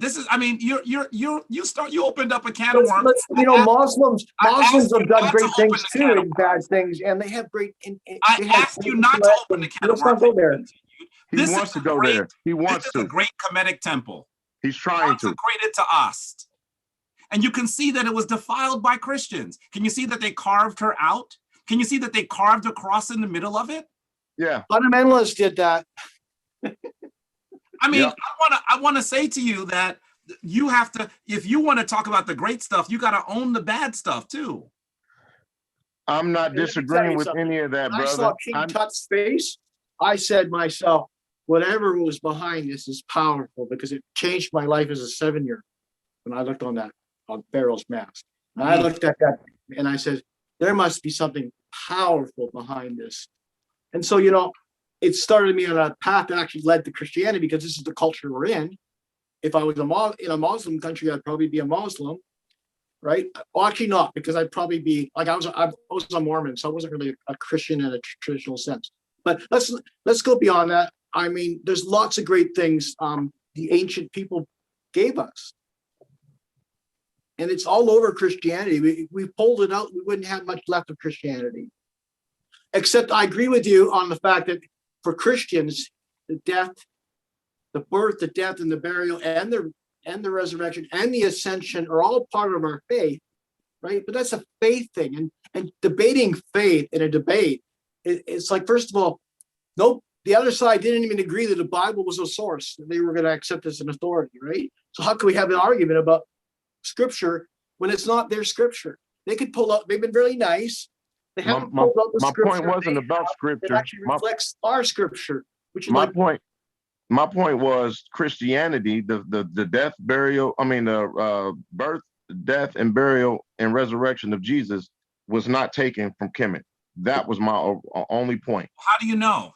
This is, I mean, you opened up a can of worms. Muslims asked have you done not great to things open the too, can of and bad things, and they have great. I asked you not to open the can of Let's not worms. go there. He wants to go there. He wants This to. is a great Kemetic temple. He's trying to. Consecrated to us. And you can see that it was defiled by Christians. Can you see that they carved her out? Can you see that they carved a cross in the middle of it? Yeah. Fundamentalists did that. I mean, Yeah. I want to say to you that you have to, if you want to talk about the great stuff, you got to own the bad stuff too. I'm not Let me tell disagreeing you with something. any of that, When I brother. saw King Tut's face, I said myself, whatever was behind this is powerful because it changed my life as a 7-year-old. when I looked on that on Pharaoh's mask. And I looked at that and I said, there must be something powerful behind this. And so, you know, it started me on a path that actually led to Christianity, because this is the culture we're in. If I was in a Muslim country, I'd probably be a Muslim, right? Well, actually not, because I'd probably be like I was a Mormon, so I wasn't really a Christian in a traditional sense. But let's go beyond that. I mean, there's lots of great things the ancient people gave us, and it's all over Christianity. We pulled it out. We wouldn't have much left of Christianity, except I agree with you on the fact that for Christians, the death, the birth, the death, and the burial, and the resurrection, and the ascension are all part of our faith, right? But that's a faith thing, and debating faith in a debate, it's like, first of all, nope, the other side didn't even agree that the Bible was a source that they were going to accept as an authority, right? So how can we have an argument about scripture when it's not their scripture? They could pull up, they've been really nice. They haven't pulled up the scripture. My point wasn't about scripture. It actually reflects our scripture, which is my point was Christianity, the death, burial, the birth, death, and burial and resurrection of Jesus was not taken from Kemet. That was my only point. How do you know?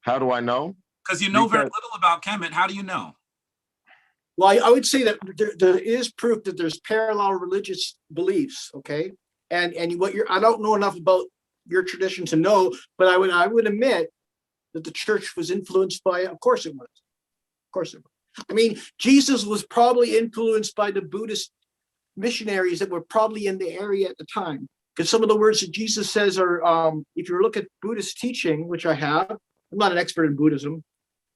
How do I know? Because you know very little about Kemet. How do you know? Well, I would say that there is proof that there's parallel religious beliefs, okay? And I don't know enough about your tradition to know, but I would admit that the church was influenced by, of course it was. Of course it was. I mean, Jesus was probably influenced by the Buddhist missionaries that were probably in the area at the time. Because some of the words that Jesus says are, if you look at Buddhist teaching, which I have, I'm not an expert in Buddhism.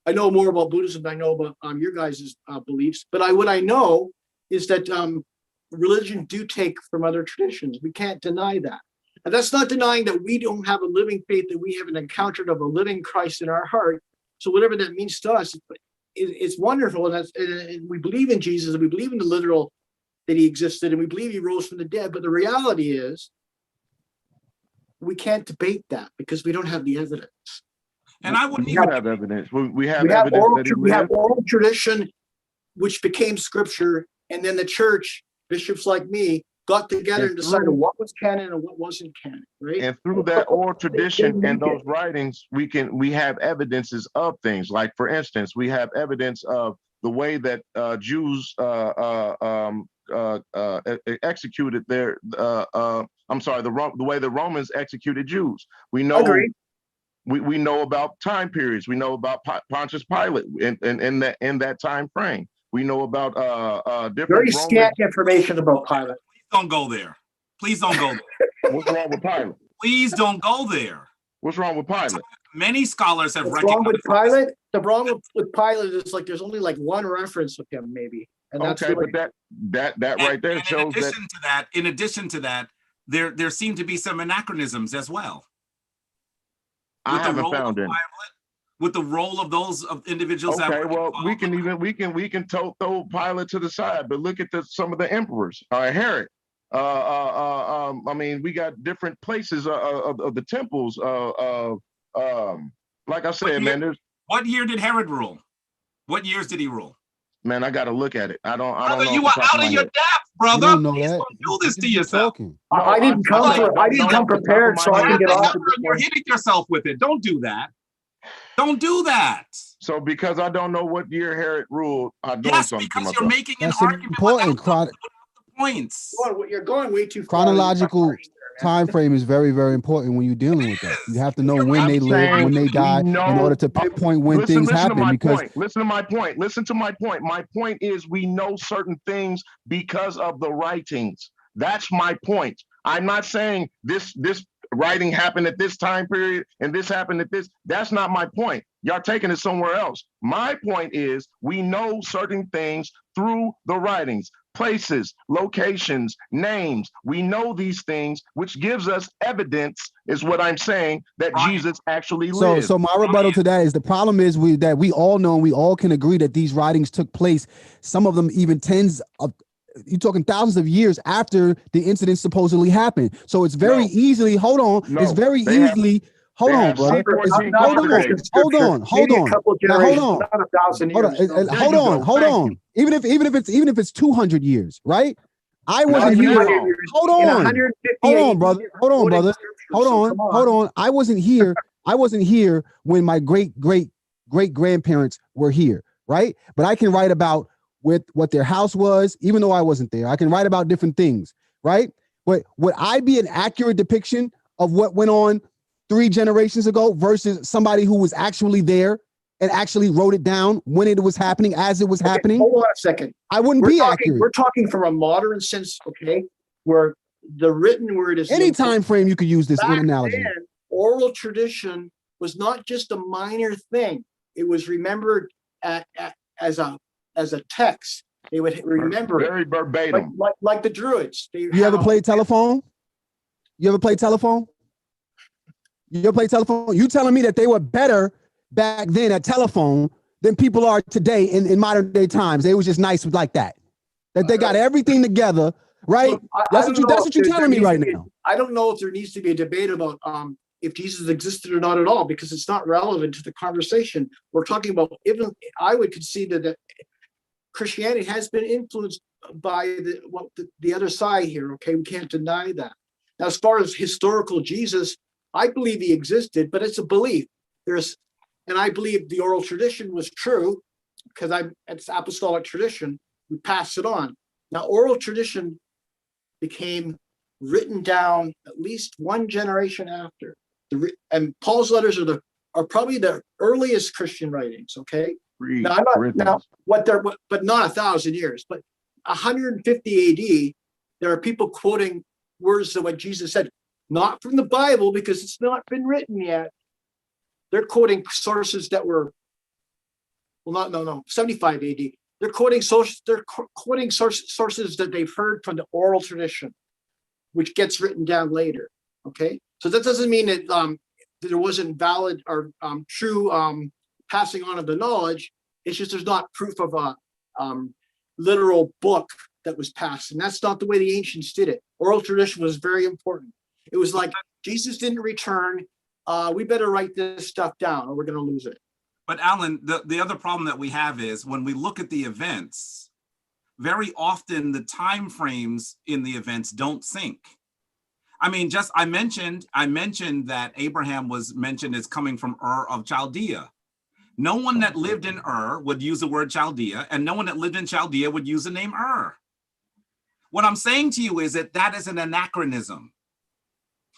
I know more about Buddhism than I know about your guys' beliefs. But what I know is that religion do take from other traditions. We can't deny that. And that's not denying that we don't have a living faith, that we haven't encountered of a living Christ in our heart. So whatever that means to us, it's wonderful. And we believe in Jesus, and we believe in the literal that he existed, and we believe he rose from the dead. But the reality is, we can't debate that because we don't have the evidence. And I wouldn't even have evidence. We have evidence that he lived. We have oral tradition, which became scripture, and then the church, bishops like me, got together and decided what was canon and what wasn't canon, right? And through that oral tradition and those writings, we have evidences of things. Like, for instance, we have evidence of the way that Jews executed their the way the Romans executed Jews. We know. Agreed. We know about time periods. We know about Pontius Pilate in that time frame. We know about different very scant information about Pilate. Please don't go there. Please don't go there. What's wrong with Pilate? Please don't go there. What's wrong with Pilate? Many scholars have recognized. Wrong with Pilate? The wrong with Pilate is like there's only like one reference of him, maybe. And that's okay, really, but that right there shows that. In addition to that, there seem to be some anachronisms as well. I haven't found any. With the role of those individuals. Okay, well, we can throw Pilate to the side, but look at some of the emperors. Herod. I mean, we got different places of the temples. Like I said, what year did Herod rule? What years did he rule? Man, I got to look at it. I don't know. You are out of your depth, brother. You don't know that. Do this to yourself. I didn't come prepared, so I can get off. You're hitting yourself with it. Don't do that. Don't do that. So because I don't know what year Herod ruled, I'm doing something to myself. Because you're making an argument without the points. You're going way too far. Chronological time frame is very, very important when you're dealing with that. You have to know when they lived, when they died, in order to pinpoint when things happen. Because listen to my point. Listen to my point. My point is we know certain things because of the writings. That's my point. I'm not saying this writing happened at this time period and this happened at this. That's not my point. Y'all taking it somewhere else. My point is we know certain things through the writings, places, locations, names. We know these things, which gives us evidence, is what I'm saying, that Jesus actually lived. So my rebuttal to that is the problem is that we all know and we all can agree that these writings took place. Some of them even you're talking thousands of years after the incident supposedly happened. So it's very easily, it's very easily Hold They on, have brother. C14 Hold on, cultivated. hold on, hold Maybe a on. couple Now, hold generations, on. not 1,000 Hold years. on, There hold you on, go. hold Thank on. you. Even if it's 200 years, right? I Not wasn't even here. that In long. Hold 150 on, AD, brother. they're Hold on, quoting brother. scripture, Hold so on, come hold on. I wasn't here. I wasn't here when my great grandparents were here, right? But I can write about with what their house was, even though I wasn't there. I can write about different things, right? But would I be an accurate depiction of what went on 3 generations ago versus somebody who was actually there and actually wrote it down when it was happening, as it was Okay, happening? hold on a second. I wouldn't be accurate. We're talking from a modern sense, okay, where the written word is Any time frame you could use this back analogy. then, oral tradition was not just a minor thing. It was remembered as a text. They would remember it, Very verbatim. like the Druids. You ever played telephone? You ever played telephone? You ever played telephone? You telling me that they were better back then at telephone than people are today in modern day times? They was just nice like that. That they got everything together, right? Look, That's what you're telling me right now. I don't know if there needs to be a debate about if Jesus existed or not at all, because it's not relevant to the conversation. We're talking about, even I would concede that Christianity has been influenced by the other side here. Okay, we can't deny that. Now, as far as historical Jesus, I believe he existed, but it's a belief. And I believe the oral tradition was true because it's apostolic tradition. We pass it on. Now, oral tradition became written down at least one generation after. And Paul's letters are probably the earliest Christian writings. Okay. Now, but not 1,000 years, but 150 AD, there are people quoting words of what Jesus said, not from the Bible because it's not been written yet. They're quoting sources that were, 75 AD. They're quoting sources that they've heard from the oral tradition, which gets written down later. Okay, so that doesn't mean that there wasn't valid or true passing on of the knowledge. It's just there's not proof of a literal book that was passed, and that's not the way the ancients did it. Oral tradition was very important. It was like, Jesus didn't return. We better write this stuff down, or we're going to lose it. But Alan, the other problem that we have is when we look at the events, very often the time frames in the events don't sync. I mean, I mentioned that Abraham was mentioned as coming from Ur of Chaldea. No one that lived in Ur would use the word Chaldea, and no one that lived in Chaldea would use the name Ur. What I'm saying to you is that is an anachronism.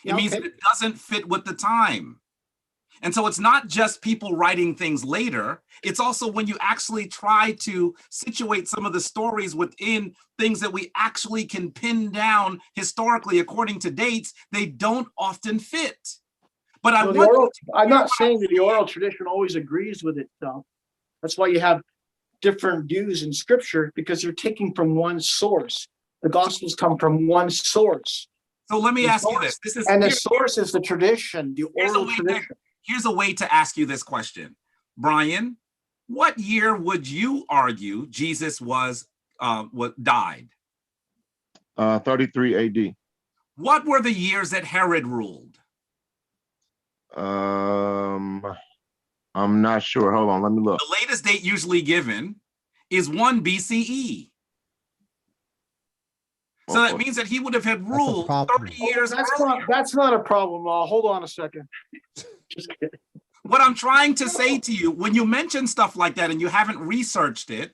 It means that it doesn't fit with the time. And so it's not just people writing things later. It's also when you actually try to situate some of the stories within things that we actually can pin down historically according to dates, they don't often fit. But I'm not saying that the oral tradition always agrees with itself. That's why you have different views in scripture, because you're taking from one source. The Gospels come from one source. So let me ask you this. The source is the tradition, the oral tradition. Here's a way to ask you this question. Brian, what year would you argue Jesus died? 33 AD. What were the years that Herod ruled? I'm not sure. Hold on, let me look. The latest date usually given is 1 BCE. So that means that he would have had ruled 30 years earlier. That's not a problem. Hold on a second. Just kidding. What I'm trying to say to you, when you mention stuff like that and you haven't researched it,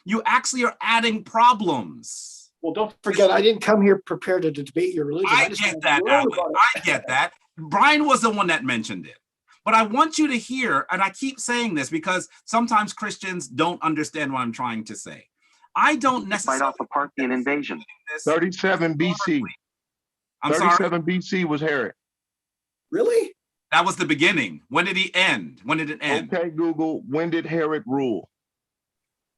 you actually are adding problems. Well, don't forget, I didn't come here prepared to debate your religion. I get that, Alan. I get that. Brian was the one that mentioned it. But I want you to hear, and I keep saying this because sometimes Christians don't understand what I'm trying to say. I don't necessarily fight off a Parthian invasion. 37 BC. I'm 37 BC was Herod. Really? That was the beginning. When did he end? When did it end? Okay, Google, when did Herod rule?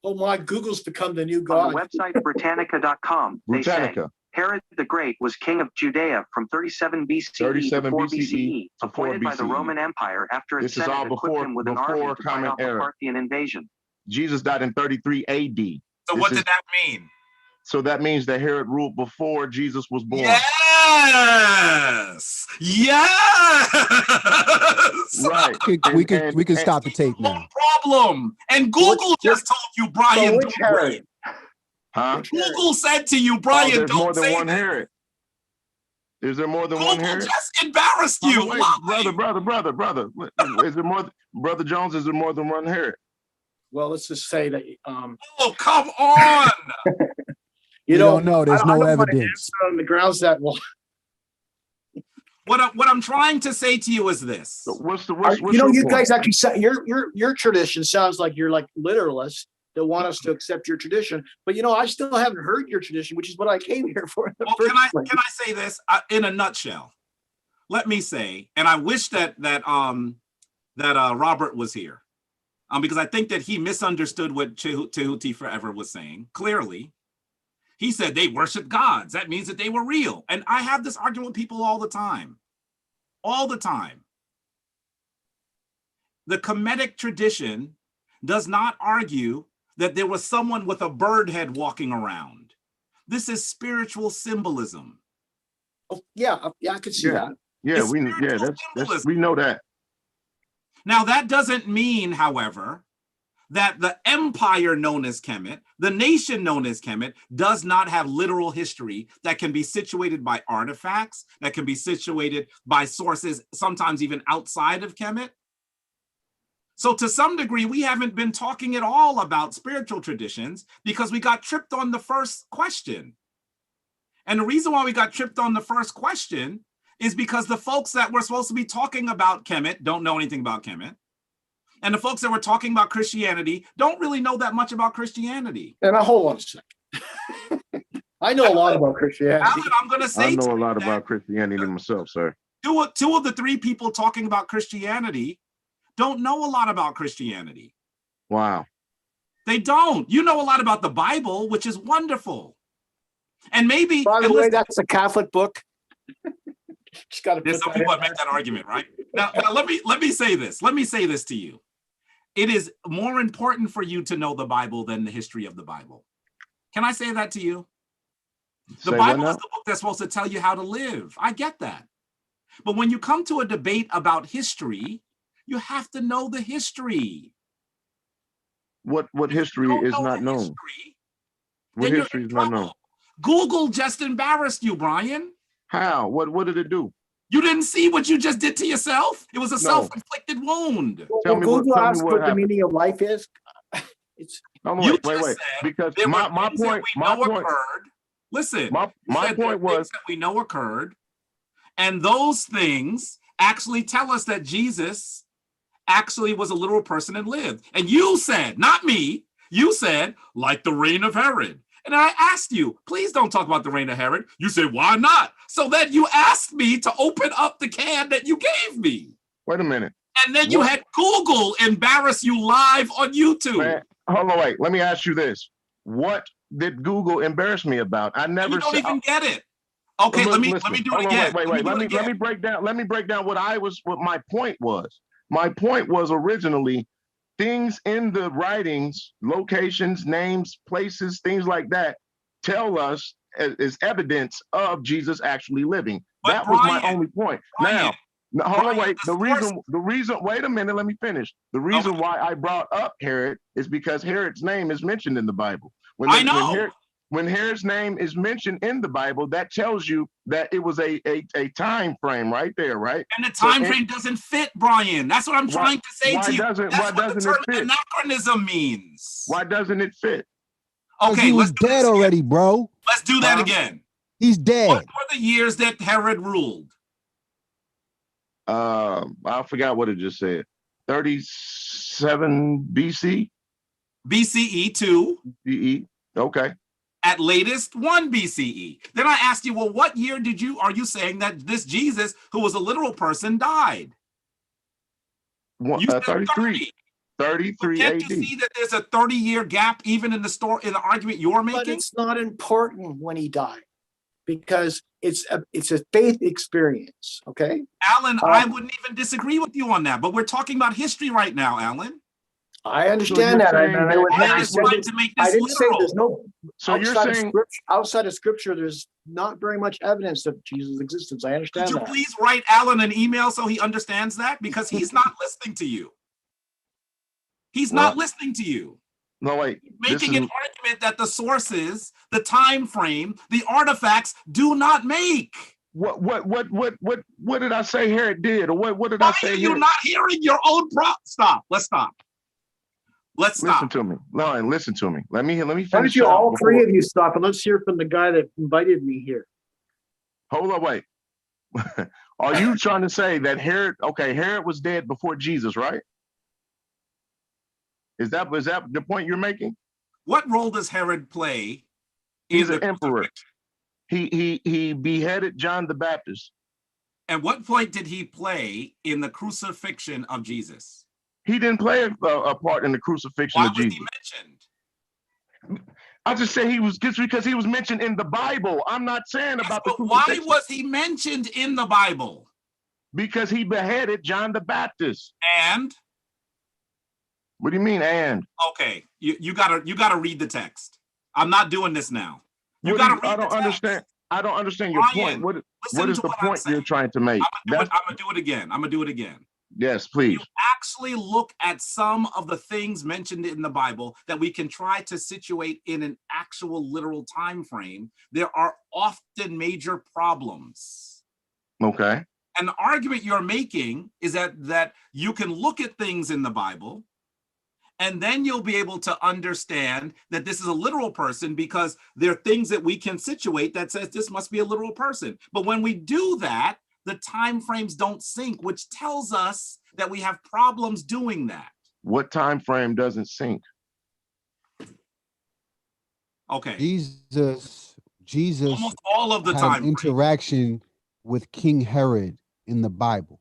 Oh my, Google's become the new god. On the website Britannica.com, they say Herod the Great was king of Judea from 37 BCE to 4 BCE, appointed by the Roman Empire after its Senate equipped him with an army to fight off a Parthian invasion. Jesus died in 33 AD. So what did that mean? So that means that Herod ruled before Jesus was born. Yes! Yes! Right. We can stop the tape now. No problem. And Google just told you, Brian. So which Herod? Huh? Google said to you, Brian, there's don't more than say one this. Herod. Is there more than Google one Herod? just embarrassed you. Wait, brother. Is there more, Brother Jones? Is there more than one Herod? Well, let's just say that. Oh, come on. You don't know. There's no evidence. On the grounds that What I'm trying to say to you is this. So what's you your you point? guys actually your tradition sounds like you're like literalists that want us to accept your tradition, but I still haven't heard your tradition, which is what I came here for. Well, can I say this in a nutshell? Let me say, and I wish that Robert was here, because I think that he misunderstood what Tehuti Forever was saying. Clearly, he said they worship gods. That means that they were real. And I have this argument with people all the time. All the time. The Kemetic tradition does not argue that there was someone with a bird head walking around. This is spiritual symbolism. Oh, yeah, I could see that. Yeah, we know that. Now, that doesn't mean, however, that the empire known as Kemet, the nation known as Kemet, does not have literal history that can be situated by artifacts, that can be situated by sources, sometimes even outside of Kemet. So to some degree, we haven't been talking at all about spiritual traditions because we got tripped on the first question. And the reason why we got tripped on the first question is because the folks that we're supposed to be talking about Kemet don't know anything about Kemet. And the folks that were talking about Christianity don't really know that much about Christianity. And hold on a second. I know a lot about Christianity. Alan, I'm going to say I know a lot about Christianity myself, sir. Two of the three people talking about Christianity don't know a lot about Christianity. Wow. They don't. You know a lot about the Bible, which is wonderful. And maybe, by the way, that's a Catholic book. Just got to. There's some people that make that argument, right? Now let me say this. Let me say this to you. It is more important for you to know the Bible than the history of the Bible. Can I say that to you? The Bible is the book that's supposed to tell you how to live. I get that. But when you come to a debate about history, you have to know the history. What history is not known? What history is not known? Google just embarrassed you, Brian. How? What did it do? You didn't see what you just did to yourself? It was a self-inflicted wound. Tell me Google asked what the happened. meaning of life is. Wait. Because my point occurred. Listen, my point was that we know occurred, and those things actually tell us that Jesus actually was a literal person and lived. And you said, not me, you said, like the reign of Herod. And I asked you, please don't talk about the reign of Herod. You said, why not? So then you asked me to open up the can that you gave me. Wait a minute. And then you had Google embarrass you live on YouTube. Man, hold on, wait. Let me ask you this. What did Google embarrass me about? I never You don't even get it. Okay, let me do it again. Wait. Let me break down what my point was. My point was originally things in the writings, locations, names, places, things like that, tell us as evidence of Jesus actually living. But that was my only point. Now, hold on, wait. The reason, wait a minute, let me finish. The reason why I brought up Herod is because Herod's name is mentioned in the Bible. When Herod's name is mentioned in the Bible, that tells you that it was a time frame right there, right? And the time frame doesn't fit, Brian. That's what I'm trying to say to you. Why doesn't it fit? Anachronism means. Why doesn't it fit? Okay, he was dead already, bro. Let's do that again. He's dead. What were the years that Herod ruled? I forgot what it just said. 37 BC? BCE 2. BCE. Okay. At latest 1 BCE. Then I asked you, well, what year are you saying that this Jesus, who was a literal person, died? 33. 33 Can't AD. you see that there's a 30-year gap even in the argument you're making? But it's not important when he died because it's a faith experience, okay? Alan, I wouldn't even disagree with you on that, but we're talking about history right now, Alan. I understand that. Trying to make this I didn't say literal. there's no. So you're saying outside of scripture, there's not very much evidence of Jesus' existence. I understand Could you that. please write Alan an email so he understands that? Because he's not listening to you. He's not listening to you. No, wait. Making an argument that the sources, the time frame, the artifacts do not make. What did I say Herod did? Or what did Why I say? Are you not hearing your own Stop. Let's stop. Let's stop. Listen to me. No, and listen to me. Let me finish. Why don't you all three of you stop and let's hear from the guy that invited me here. Hold on, wait. Are you trying to say that Herod was dead before Jesus, right? Is that the point you're making? What role does Herod play? He's an emperor. He beheaded John the Baptist. And what point did he play in the crucifixion of Jesus? He didn't play a part in the crucifixion of Jesus. Why was he mentioned? I just say he was just because he was mentioned in the Bible. I'm not saying about the Why crucifixion. was he mentioned in the Bible? Because he beheaded John the Baptist. And? What do you mean, and? Okay, you gotta read the text. I'm not doing this now. You gotta read the text. I don't understand your point. What is the point you're trying to make? I'm gonna do it again. Yes, please. You actually look at some of the things mentioned in the Bible that we can try to situate in an actual literal time frame. There are often major problems. Okay. And the argument you're making is that you can look at things in the Bible and then you'll be able to understand that this is a literal person because there are things that we can situate that says this must be a literal person. But when we do that, the time frames don't sync, which tells us that we have problems doing that. What time frame doesn't sync? Okay. Jesus almost all of the had time interaction with King Herod in the Bible.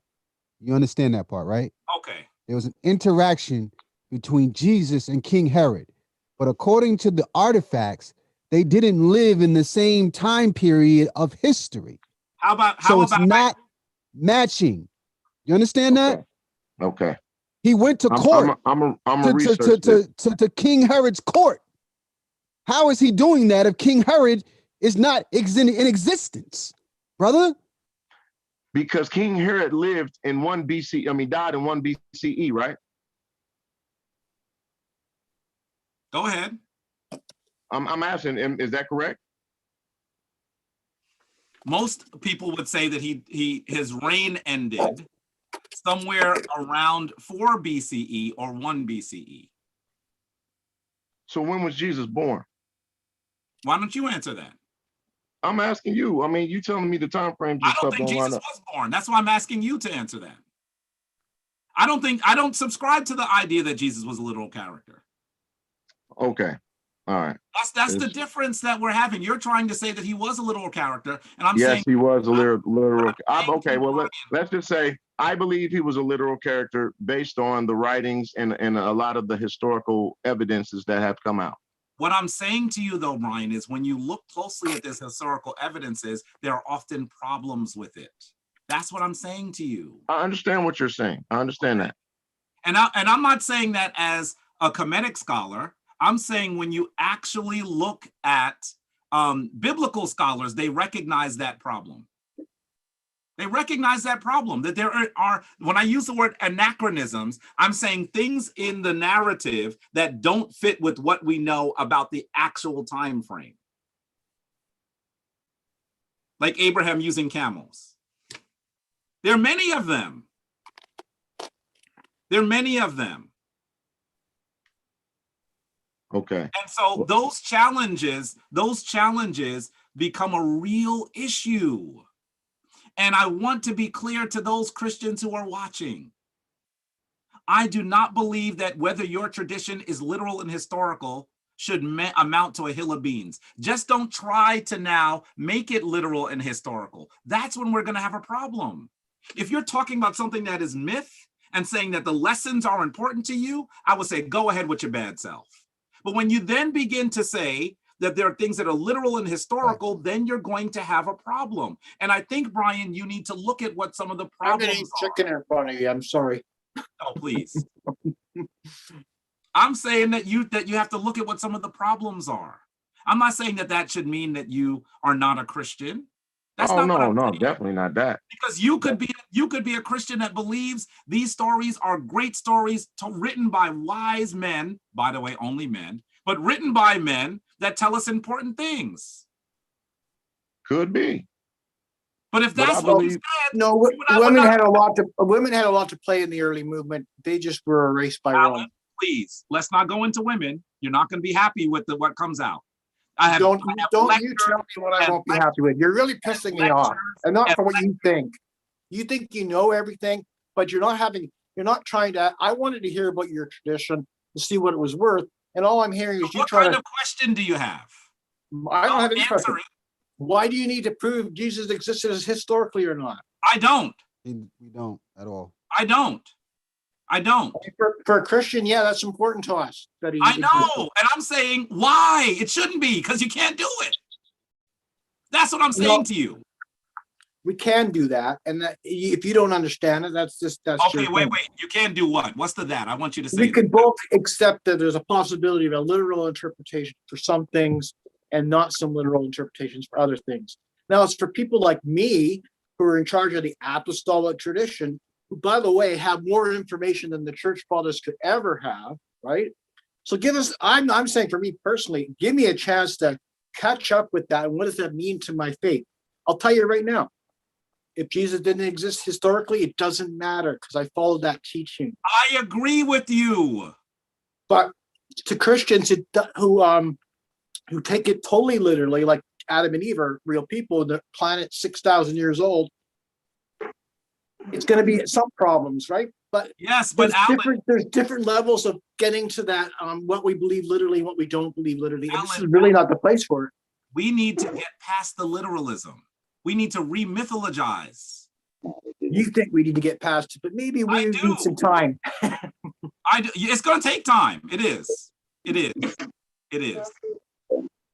You understand that part, right? Okay. There was an interaction between Jesus and King Herod. But according to the artifacts, they didn't live in the same time period of history. So it's not matching. You understand that? Okay. He went to court to King Herod's court. How is he doing that if King Herod is not in existence, brother? Because King Herod lived in 1 BC, died in 1 BCE, right? Go ahead. I'm asking, is that correct? Most people would say that his reign ended somewhere around 4 BCE or 1 BCE. So when was Jesus born? Why don't you answer that? I'm asking you. I mean, you telling me the time frames and stuff. I don't think Jesus was born. That's why I'm asking you to answer that. I don't subscribe to the idea that Jesus was a literal character. Okay. All right. That's the difference that we're having. You're trying to say that he was a literal character, and I'm saying yes, he was a literal. Okay. Well, let's just say I believe he was a literal character based on the writings and a lot of the historical evidences that have come out. What I'm saying to you, though, Brian, is when you look closely at this historical evidences, there are often problems with it. That's what I'm saying to you. I understand what you're saying. I understand that. And I'm not saying that as a Kemetic scholar. I'm saying when you actually look at biblical scholars, they recognize that problem. They recognize that problem, that there are, when I use the word anachronisms, I'm saying things in the narrative that don't fit with what we know about the actual time frame. Like Abraham using camels. There are many of them. There are many of them. Okay. And so those challenges become a real issue. And I want to be clear to those Christians who are watching. I do not believe that whether your tradition is literal and historical should amount to a hill of beans. Just don't try to now make it literal and historical. That's when we're going to have a problem. If you're talking about something that is myth and saying that the lessons are important to you, I would say go ahead with your bad self. But when you then begin to say that there are things that are literal and historical, then you're going to have a problem. And I think, Brian, you need to look at what some of the problems are. I'm eating chicken in front of you. I'm sorry. Oh, please. I'm saying that you have to look at what some of the problems are. I'm not saying that should mean that you are not a Christian. That's not what I'm saying. Definitely not that. Because you could be a Christian that believes these stories are great stories written by wise men, by the way, only men, but written by men that tell us important things. Could be. But if that's what you said, women had a lot to play in the early movement. They just were erased by Rome. Please, let's not go into women. You're not going to be happy with what comes out. Don't you tell me what I won't be happy with. You're really pissing me off, and not for what you think. You think you know everything, but you're not trying to. I wanted to hear about your tradition to see what it was worth, and all I'm hearing is you trying to. What kind of question do you have? I don't have any question. Why do you need to prove Jesus existed as historically or not? I don't. We don't at all. I don't. For a Christian, yeah, that's important to us. I know, and I'm saying why it shouldn't be, because you can't do it. That's what I'm saying to you. We can do that, and that if you don't understand it, that's okay. Wait. You can do what? What's that? I want you to say. We can both accept that there's a possibility of a literal interpretation for some things, and not some literal interpretations for other things. Now, it's for people like me who are in charge of the apostolic tradition, who, by the way, have more information than the church fathers could ever have, right? So give us, I'm saying for me personally, give me a chance to catch up with that. And what does that mean to my faith? I'll tell you right now, if Jesus didn't exist historically, it doesn't matter because I followed that teaching. I agree with you. But to Christians who take it totally literally, like Adam and Eve are real people, the planet's 6,000 years old, it's going to be some problems, right? But yes, but there's different levels of getting to that, what we believe literally and what we don't believe literally. And this is really not the place for it. We need to get past the literalism. We need to remythologize. You think we need to get past it, but maybe we need some time. I do. It's going to take time. It is.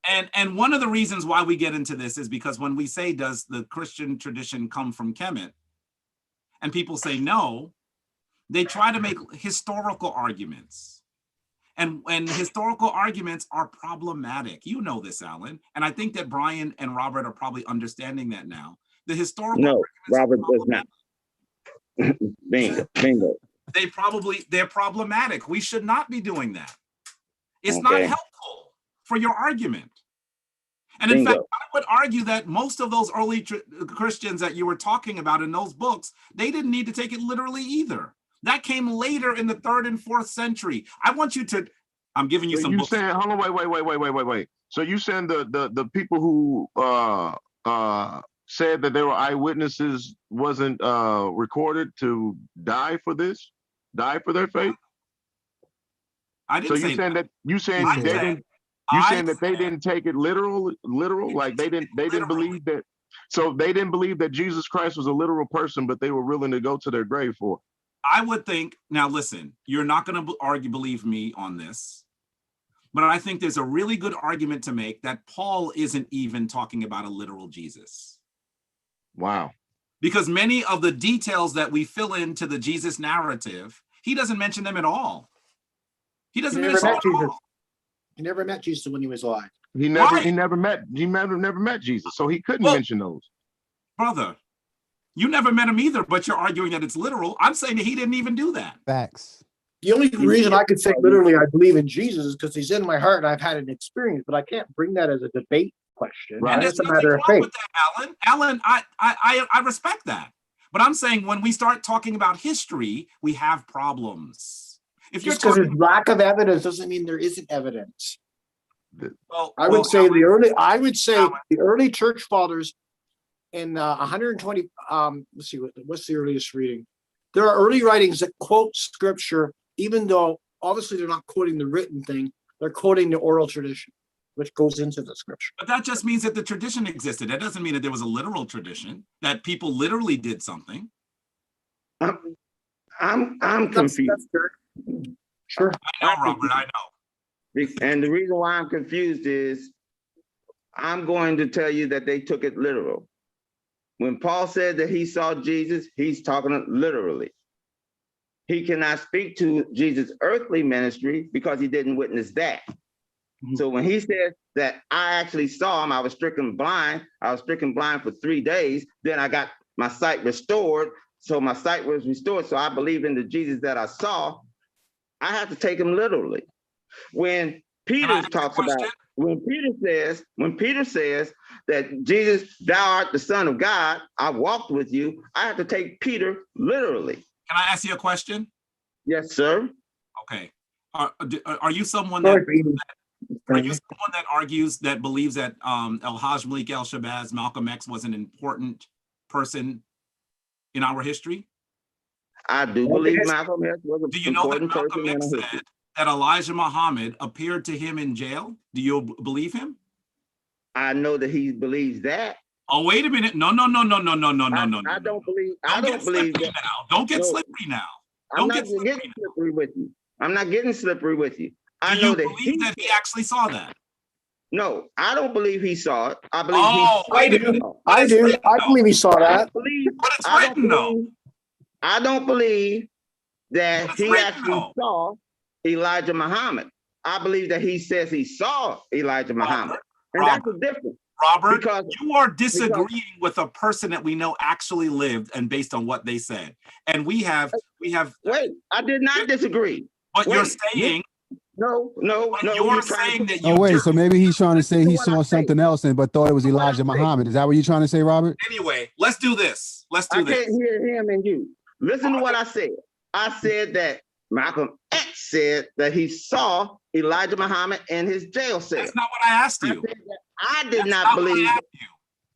And one of the reasons why we get into this is because when we say, does the Christian tradition come from Kemet? And people say no, they try to make historical arguments. And historical arguments are problematic. You know this, Alan. And I think that Brian and Robert are probably understanding that now. The historical Robert does not. Bingo. They're problematic. We should not be doing that. It's not helpful for your argument. And in fact, I would argue that most of those early Christians that you were talking about in those books, they didn't need to take it literally either. That came later in the 3rd and 4th century. I want you to, I'm giving you some books. Saying, hold on, wait. So you saying the people who said that they were eyewitnesses wasn't recorded to die for their faith? I didn't say that. You saying that they didn't take it literal, like they didn't believe that. So they didn't believe that Jesus Christ was a literal person, but they were willing to go to their grave for it. I would think, now listen, you're not going to believe me on this, but I think there's a really good argument to make that Paul isn't even talking about a literal Jesus. Wow. Because many of the details that we fill into the Jesus narrative, he doesn't mention them at all. He doesn't mention them at all. He never met Jesus when he was alive. He never met Jesus, so he couldn't mention those. Brother, you never met him either, but you're arguing that it's literal. I'm saying that he didn't even do that. Facts. The only reason I could say literally I believe in Jesus is because he's in my heart and I've had an experience, but I can't bring that as a debate question. Right. And it's a matter of faith. With that, Alan, I respect that. But I'm saying when we start talking about history, we have problems. If just because there's lack of evidence doesn't mean there isn't evidence. I would say the early church fathers in 120. Let's see what's the earliest reading. There are early writings that quote scripture, even though obviously they're not quoting the written thing, they're quoting the oral tradition, which goes into the scripture. But that just means that the tradition existed. That doesn't mean that there was a literal tradition, that people literally did something. I'm confused. Sure. I know, Robert, I know. And the reason why I'm confused is I'm going to tell you that they took it literal. When Paul said that he saw Jesus, he's talking literally. he cannot speak to Jesus' earthly ministry because he didn't witness that. So when he says that I actually saw him, I was stricken blind. I was stricken blind for 3 days. Then I got my sight restored. So my sight was restored. So I believe in the Jesus that I saw. I have to take him literally. When Peter talks about, when Peter says that Jesus, thou art the Son of God, I walked with you, I have to take Peter literally. Can I ask you a question? Yes, sir. Okay. Are you someone that argues, that believes that El-Hajj Malik El-Shabazz, Malcolm X, was an important person in our history? I do believe Malcolm X was an important person. Do you know that Malcolm X said that Elijah Muhammad appeared to him in jail? Do you believe him? I know that he believes that. Oh, wait a minute. No. I don't believe. I don't believe that. Don't get slippery now. I'm not getting slippery with you. I'm not getting slippery with you. I know that he actually saw that. No, I don't believe he saw it. I believe I do. I believe he saw that. I don't believe that he actually saw Elijah Muhammad. I believe that he says he saw Elijah Muhammad. And that's the difference. Robert, because you are disagreeing with a person that we know actually lived and based on what they said. And we have. Wait, I did not disagree. But you're saying. No. You're saying that you. Oh, wait, so maybe he's trying to say he saw something else but thought it was Elijah Muhammad. Is that what you're trying to say, Robert? Anyway, let's do this. I can't hear him and you. Listen to what I said. I said that Malcolm X said that he saw Elijah Muhammad in his jail cell. That's not what I asked you. I did not believe.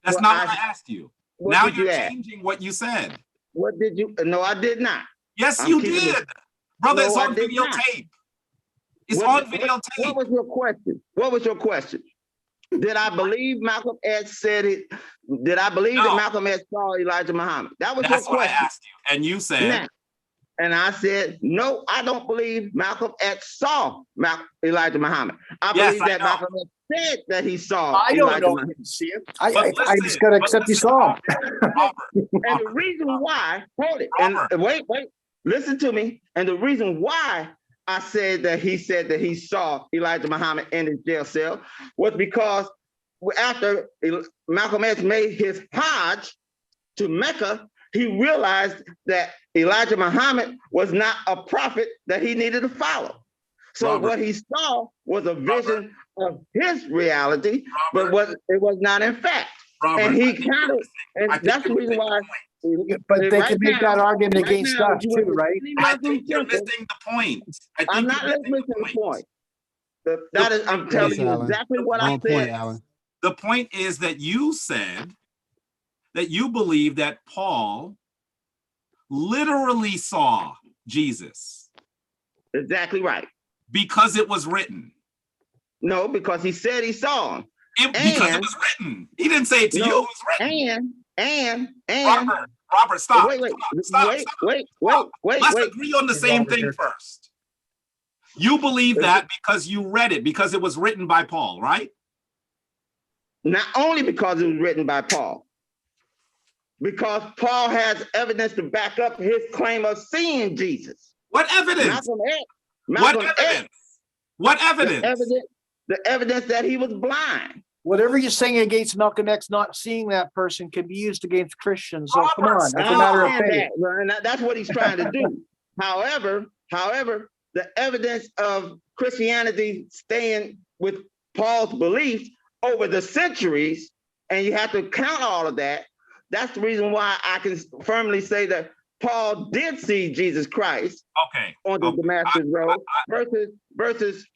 That's not what I asked you. Now you're changing what you said. What did you? No, I did not. Yes, you did. Brother, it's on videotape. It's on videotape. What was your question? What was your question? Did I believe Malcolm X said it? Did I believe that Malcolm X saw Elijah Muhammad? That was your question. That's what I asked you. And you said. And I said, no, I don't believe Malcolm X saw Elijah Muhammad. I believe that Malcolm X said that he saw Elijah Muhammad. See him. I just got to accept he saw him. And the reason why, hold it, and wait, listen to me. And the reason why I said that he saw Elijah Muhammad in his jail cell was because after Malcolm X made his Hajj to Mecca, he realized that Elijah Muhammad was not a prophet that he needed to follow. So what he saw was a vision of his reality, but it was not in fact. And he kind of, and that's the reason why. But they can make that argument against us too, right? I think you're missing the point. I'm not missing the point. That is, I'm telling you exactly what I said. The point is that you said that you believe that Paul literally saw Jesus. Exactly right. Because it was written. No, because he said he saw him. Because it was written. He didn't say it to you. It was written. And Robert, stop. Wait. Let's agree on the same thing first. You believe that because you read it, because it was written by Paul, right? Not only because it was written by Paul, because Paul has evidence to back up his claim of seeing Jesus. What evidence? What evidence? The evidence that he was blind. Whatever you're saying against Malcolm X not seeing that person can be used against Christians. So come on, that's a matter of faith. That's what he's trying to do. However, the evidence of Christianity staying with Paul's beliefs over the centuries, and you have to count all of that. That's the reason why I can firmly say that Paul did see Jesus Christ on the Damascus Road versus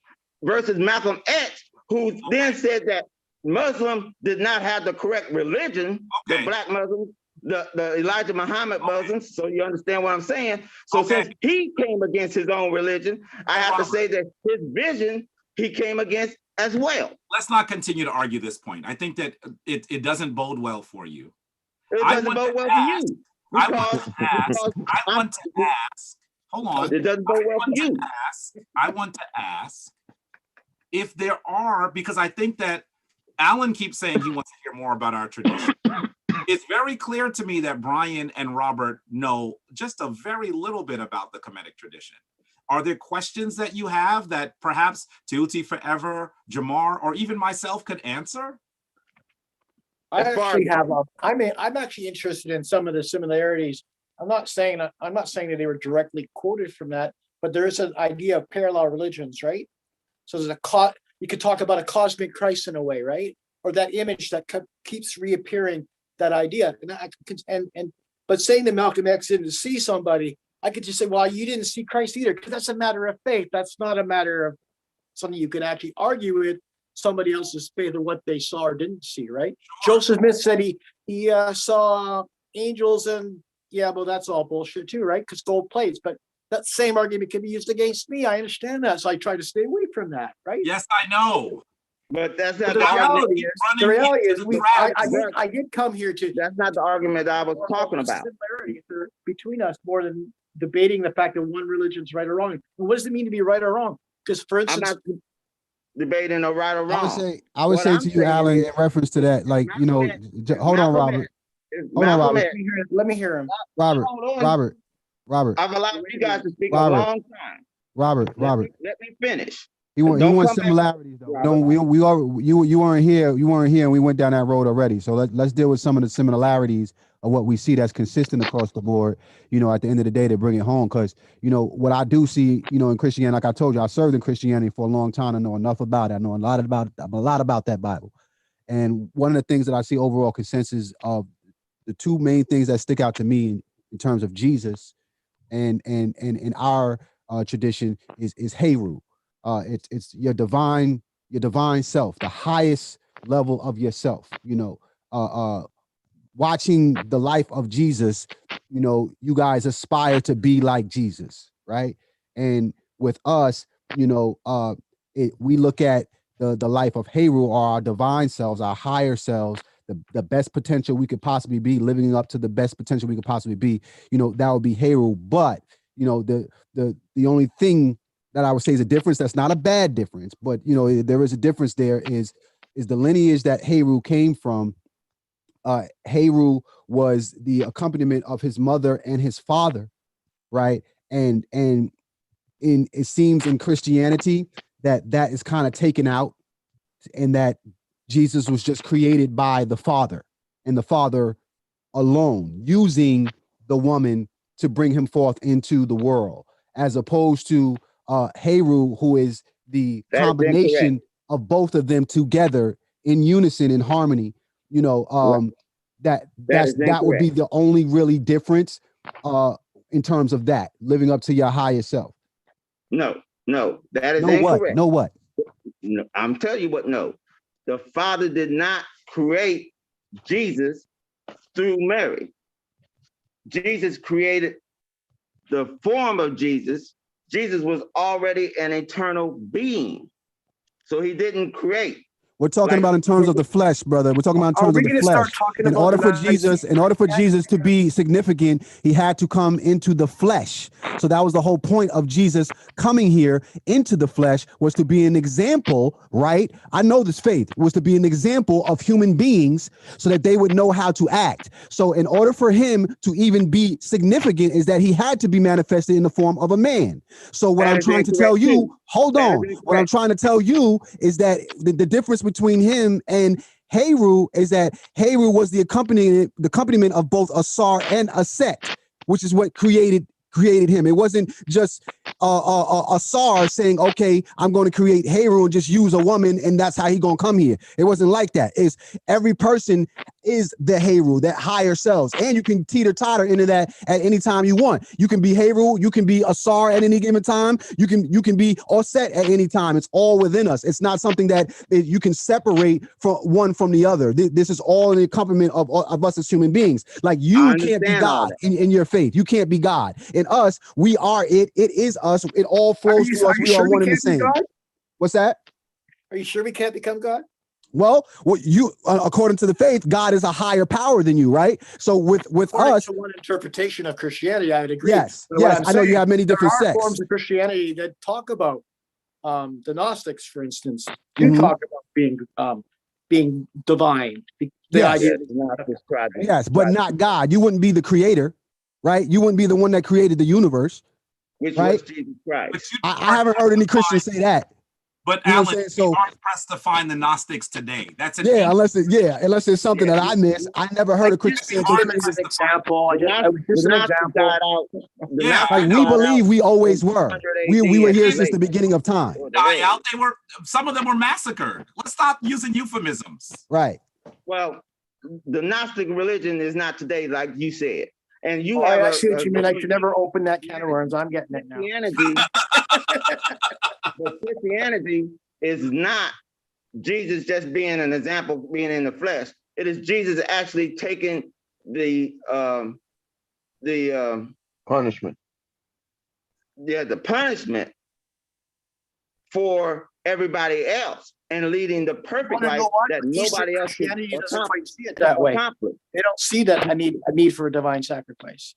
Malcolm X, who then said that Muslims did not have the correct religion, the black Muslims, the Elijah Muhammad Muslims. So you understand what I'm saying? So since he came against his own religion, I have to say that his vision he came against as well. Let's not continue to argue this point. I think that it doesn't bode well for you. It doesn't bode well for you. I want to ask. Hold on. It doesn't bode well for you. I want to ask if there are, because I think that Alan keeps saying he wants to hear more about our tradition. it's very clear to me that Brian and Robert know just a very little bit about the Kemetic tradition. Are there questions that you have that perhaps Tehuti Forever, Jamar, or even myself could answer? I actually have. I'm actually interested in some of the similarities. I'm not saying that they were directly quoted from that, but there is an idea of parallel religions, right? So there's you could talk about a cosmic Christ in a way, right? Or that image that keeps reappearing. That idea, but saying that Malcolm X didn't see somebody, I could just say, well, you didn't see Christ either, because that's a matter of faith. That's not a matter of something you can actually argue with somebody else's faith or what they saw or didn't see, right? Joseph Smith said he saw angels, and yeah, well, that's all bullshit too, right? Because gold plates, but that same argument can be used against me. I understand that, so I try to stay away from that, right? Yes, I know. But that's not the reality. The reality is, I did come here to. That's not the argument I was talking about. Between us, more than debating the fact that one religion's right or wrong. And what does it mean to be right or wrong? Because, for instance, I'm not debating a right or wrong. I would say to you, Alan, in reference to that, like, you know, hold on, Robert. Hold on, Robert. Let me hear him. Robert. I've allowed you guys to speak a long time. Robert. Let me finish. You want similarities though. You weren't here, and we went down that road already. So let's deal with some of the similarities of what we see that's consistent across the board, you know, at the end of the day, to bring it home. Because, you know, what I do see, you know, in Christianity, like I told you, I served in Christianity for a long time. I know enough about it. I know a lot about that Bible. And one of the things that I see overall consensus of the two main things that stick out to me in terms of Jesus and in our tradition is Heru. It's your divine self, the highest level of yourself. You know, watching the life of Jesus, you know, you guys aspire to be like Jesus, right? And with us, you know, we look at the life of Heru, or our divine selves, our higher selves, the best potential we could possibly be, living up to the best potential we could possibly be. You know, that would be Heru. But you know, the only thing that I would say is a difference. That's not a bad difference, but you know, there is a difference. There is the lineage that Heru came from. Heru was the accompaniment of his mother and his father, right? And it seems in Christianity that is kind of taken out, and that Jesus was just created by the Father, and the Father alone, using the woman to bring him forth into the world, as opposed to Heru, who is the combination of both of them together in unison, in harmony. You know, that would be the only really difference in terms of that, living up to your highest self. No, that is incorrect. No, I'm telling you what. No, the Father did not create Jesus through Mary. Jesus created the form of Jesus. Jesus was already an eternal being, so he didn't create. We're talking about in terms of the flesh, brother. We're talking about in terms of the flesh. In order for Jesus to be significant, he had to come into the flesh. So that was the whole point of Jesus coming here into the flesh, was to be an example, right? I know this faith was to be an example of human beings so that they would know how to act. So in order for him to even be significant, is that he had to be manifested in the form of a man. So what I'm trying to tell you, hold on. What I'm trying to tell you is that the difference between him and Heru is that Heru was the accompaniment of both Asar and Aset, which is what created him. It wasn't just Asar saying, okay, I'm going to create Heru and just use a woman, and that's how he going to come here. It wasn't like that. It's every person is the Heru, that higher selves, and you can teeter-totter into that at any time you want. You can be Heru, you can be Asar at any given time, you can be Aset at any time. It's all within us. It's not something that you can separate from one from the other. This is all an accompaniment of us as human beings. Like, you can't be God in your faith. You can't be God. In us, we are it. It is us. It all flows through us. We are one and the same. What's that? Are you sure we can't become God? Well, you, according to the faith, God is a higher power than you, right? So with us, one interpretation of Christianity, I would agree. Yes, I know you have many different sects. Forms of Christianity that talk about the Gnostics, for instance, do talk about being being divine. The Yes. idea Yes, but not God. You wouldn't be the creator, right? You wouldn't be the one that created the universe. Which right? was Jesus Christ. I haven't heard any Christians say that. But You know what Alan, I'm saying? So we aren't pressed to find the Gnostics today. That's an unless it's something that I missed. I never heard a Christian say as an example. Just an example. Like we believe we always were. We were here since the beginning of time. Die out. Some of them were massacred. Let's stop using euphemisms. Right. Well, the Gnostic religion is not today, like you said. And you I see what you mean. I should never open that can of worms. I'm getting it now. But Christianity is not Jesus just being an example, being in the flesh. It is Jesus actually taking the punishment. Yeah, the punishment for everybody else and leading the perfect life that nobody else can see it that way. They don't see that a need for a divine sacrifice.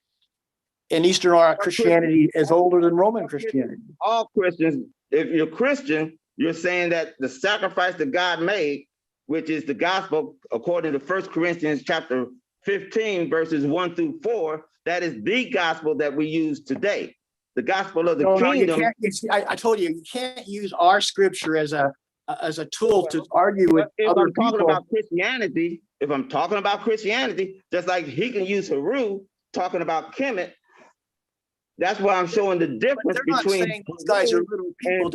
And Eastern Christianity is older than Roman Christianity. All Christians, if you're Christian, you're saying that the sacrifice that God made, which is the gospel, according to 1 Corinthians chapter 15, verses 1-4, that is the gospel that we use today. The gospel of the kingdom. I told you can't use our scripture as a tool to argue with other people. Talking about Christianity, if I'm talking about Christianity, just like he can use Haru talking about Kemet, that's why I'm showing the difference between these guys are little people.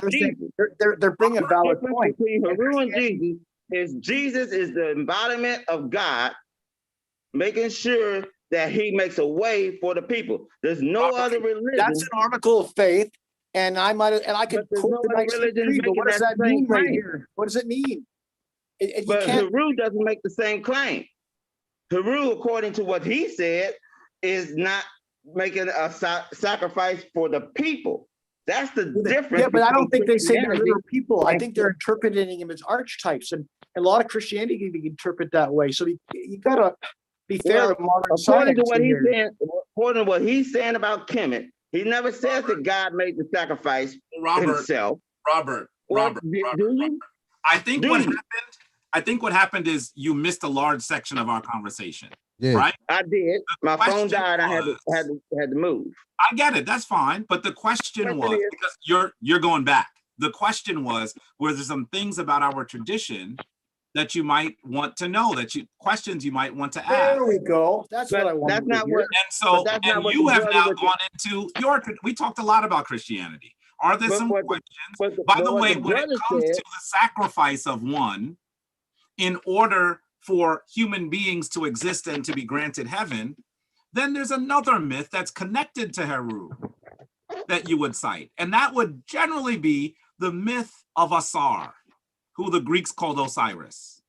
They're bringing a valid point. Between Haru and Jesus is the embodiment of God, making sure that he makes a way for the people. There's no other religion. That's an article of faith, and I could quote the nice decree, but what does that mean right here? What does it mean? But Haru doesn't make the same claim. Haru, according to what he said, is not making a sacrifice for the people. That's the difference. Yeah, but I don't think they say they're little people. I think they're interpreting him as archetypes, and a lot of Christianity can be interpreted that way. So you gotta be fair to modern science. According to what he's saying about Kemet, he never says that God made the sacrifice himself. Robert. I think what happened is you missed a large section of our conversation. Yeah. Right? I did. My phone died. I had to move. I get it. That's fine. But the question was, because you're going back. The question was, were there some things about our tradition that you might want to know, questions you might want to ask? There we go. That's what I want. That's not what. And you have now gone into we talked a lot about Christianity. Are there some questions? By the way, when it comes to the sacrifice of one, in order for human beings to exist and to be granted heaven, then there's another myth that's connected to Heru that you would cite. And that would generally be the myth of Asar, who the Greeks called Osiris.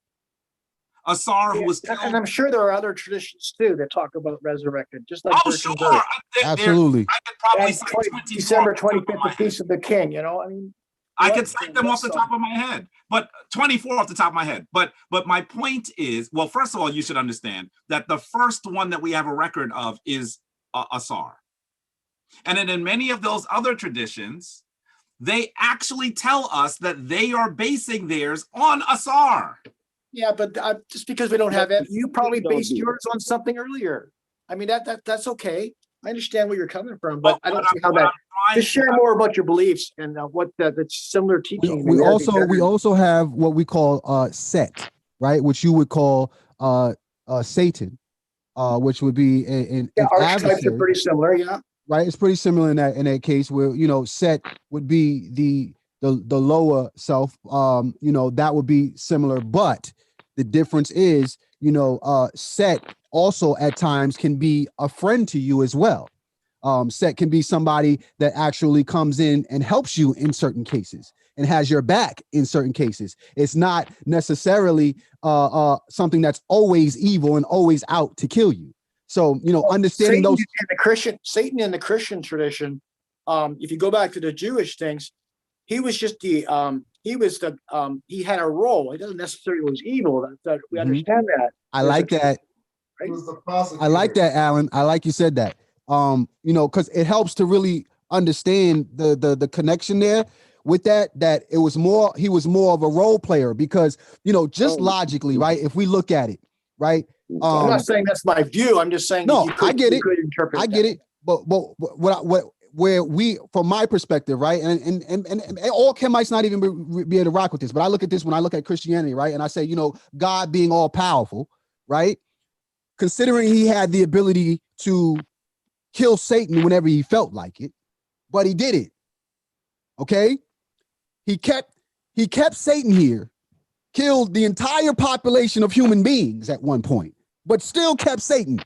Asar, who was killed. And I'm sure there are other traditions too that talk about resurrected, just like sure. Absolutely. I could probably cite December 25th, the Feast of the King, I mean, I could cite them off the top of my head, but 24 off the top of my head. But my point is, well, first of all, you should understand that the first one that we have a record of is Asar. And then in many of those other traditions, they actually tell us that they are basing theirs on Asar. Yeah, but just because we don't have it, you probably based yours on something earlier. I mean, that's okay. I understand where you're coming from, but I don't see how that. Just share more about your beliefs and what the similar teaching. We also have what we call Set, right? Which you would call Satan, which would be an archetypes are pretty similar, yeah. Right, it's pretty similar in that case where Set would be the lower self. That would be similar, but the difference is, Set also at times can be a friend to you as well. Set can be somebody that actually comes in and helps you in certain cases and has your back in certain cases. It's not necessarily something that's always evil and always out to kill you. So, understanding Satan in the Christian tradition, if you go back to the Jewish things, he was just he had a role. He doesn't necessarily was evil. We understand that. I like that. I like that, Alan. I like you said that. Because it helps to really understand the connection there. with that it was more, he was more of a role player because, you know, just logically, right? If we look at it, right? I'm not saying that's my view. I'm just saying No, that you could, I get it. interpret I get it. But where we, from my perspective, right? And all Kemites not even be able to rock with this, but I look at this when I look at Christianity, right? And I say, you know, God being all powerful, right? Considering he had the ability to kill Satan whenever he felt like it, but he did it. Okay. He kept Satan here, killed the entire population of human beings at one point, but still kept Satan.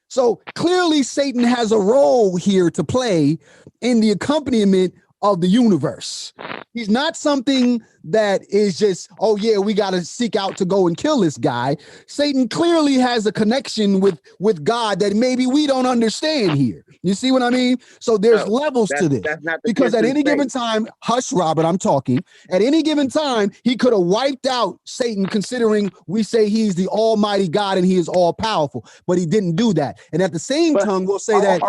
So clearly Satan has a role here to play in the accompaniment of the universe. He's not something that is just, oh yeah, we got to seek out to go and kill this guy. Satan clearly has a connection with God that maybe we don't understand here. You see what I mean? So there's levels to this. Because at any given time, hush, Robert, I'm talking. At any given time, he could have wiped out Satan, considering we say he's the almighty God and he is all powerful, but he didn't do that. And at the same time, we'll say that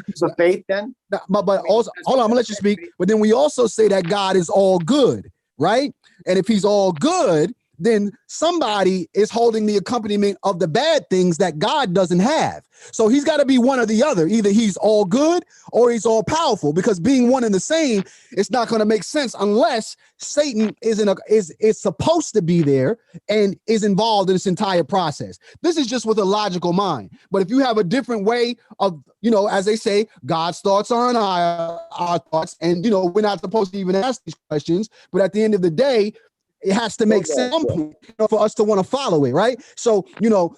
he's of faith then. But also, hold on, I'm gonna let you speak. But then we also say that God is all good, right? And if he's all good, then somebody is holding the accompaniment of the bad things that God doesn't have. So he's got to be one or the other. Either he's all good or he's all powerful, because being one and the same, it's not going to make sense unless Satan is supposed to be there and is involved in this entire process. This is just with a logical mind. But if you have a different way of, you know, as they say, God's thoughts are our thoughts, and, you know, we're not supposed to even ask these questions, but at the end of the day, it has to make sense for us to want to follow it, right? So, you know,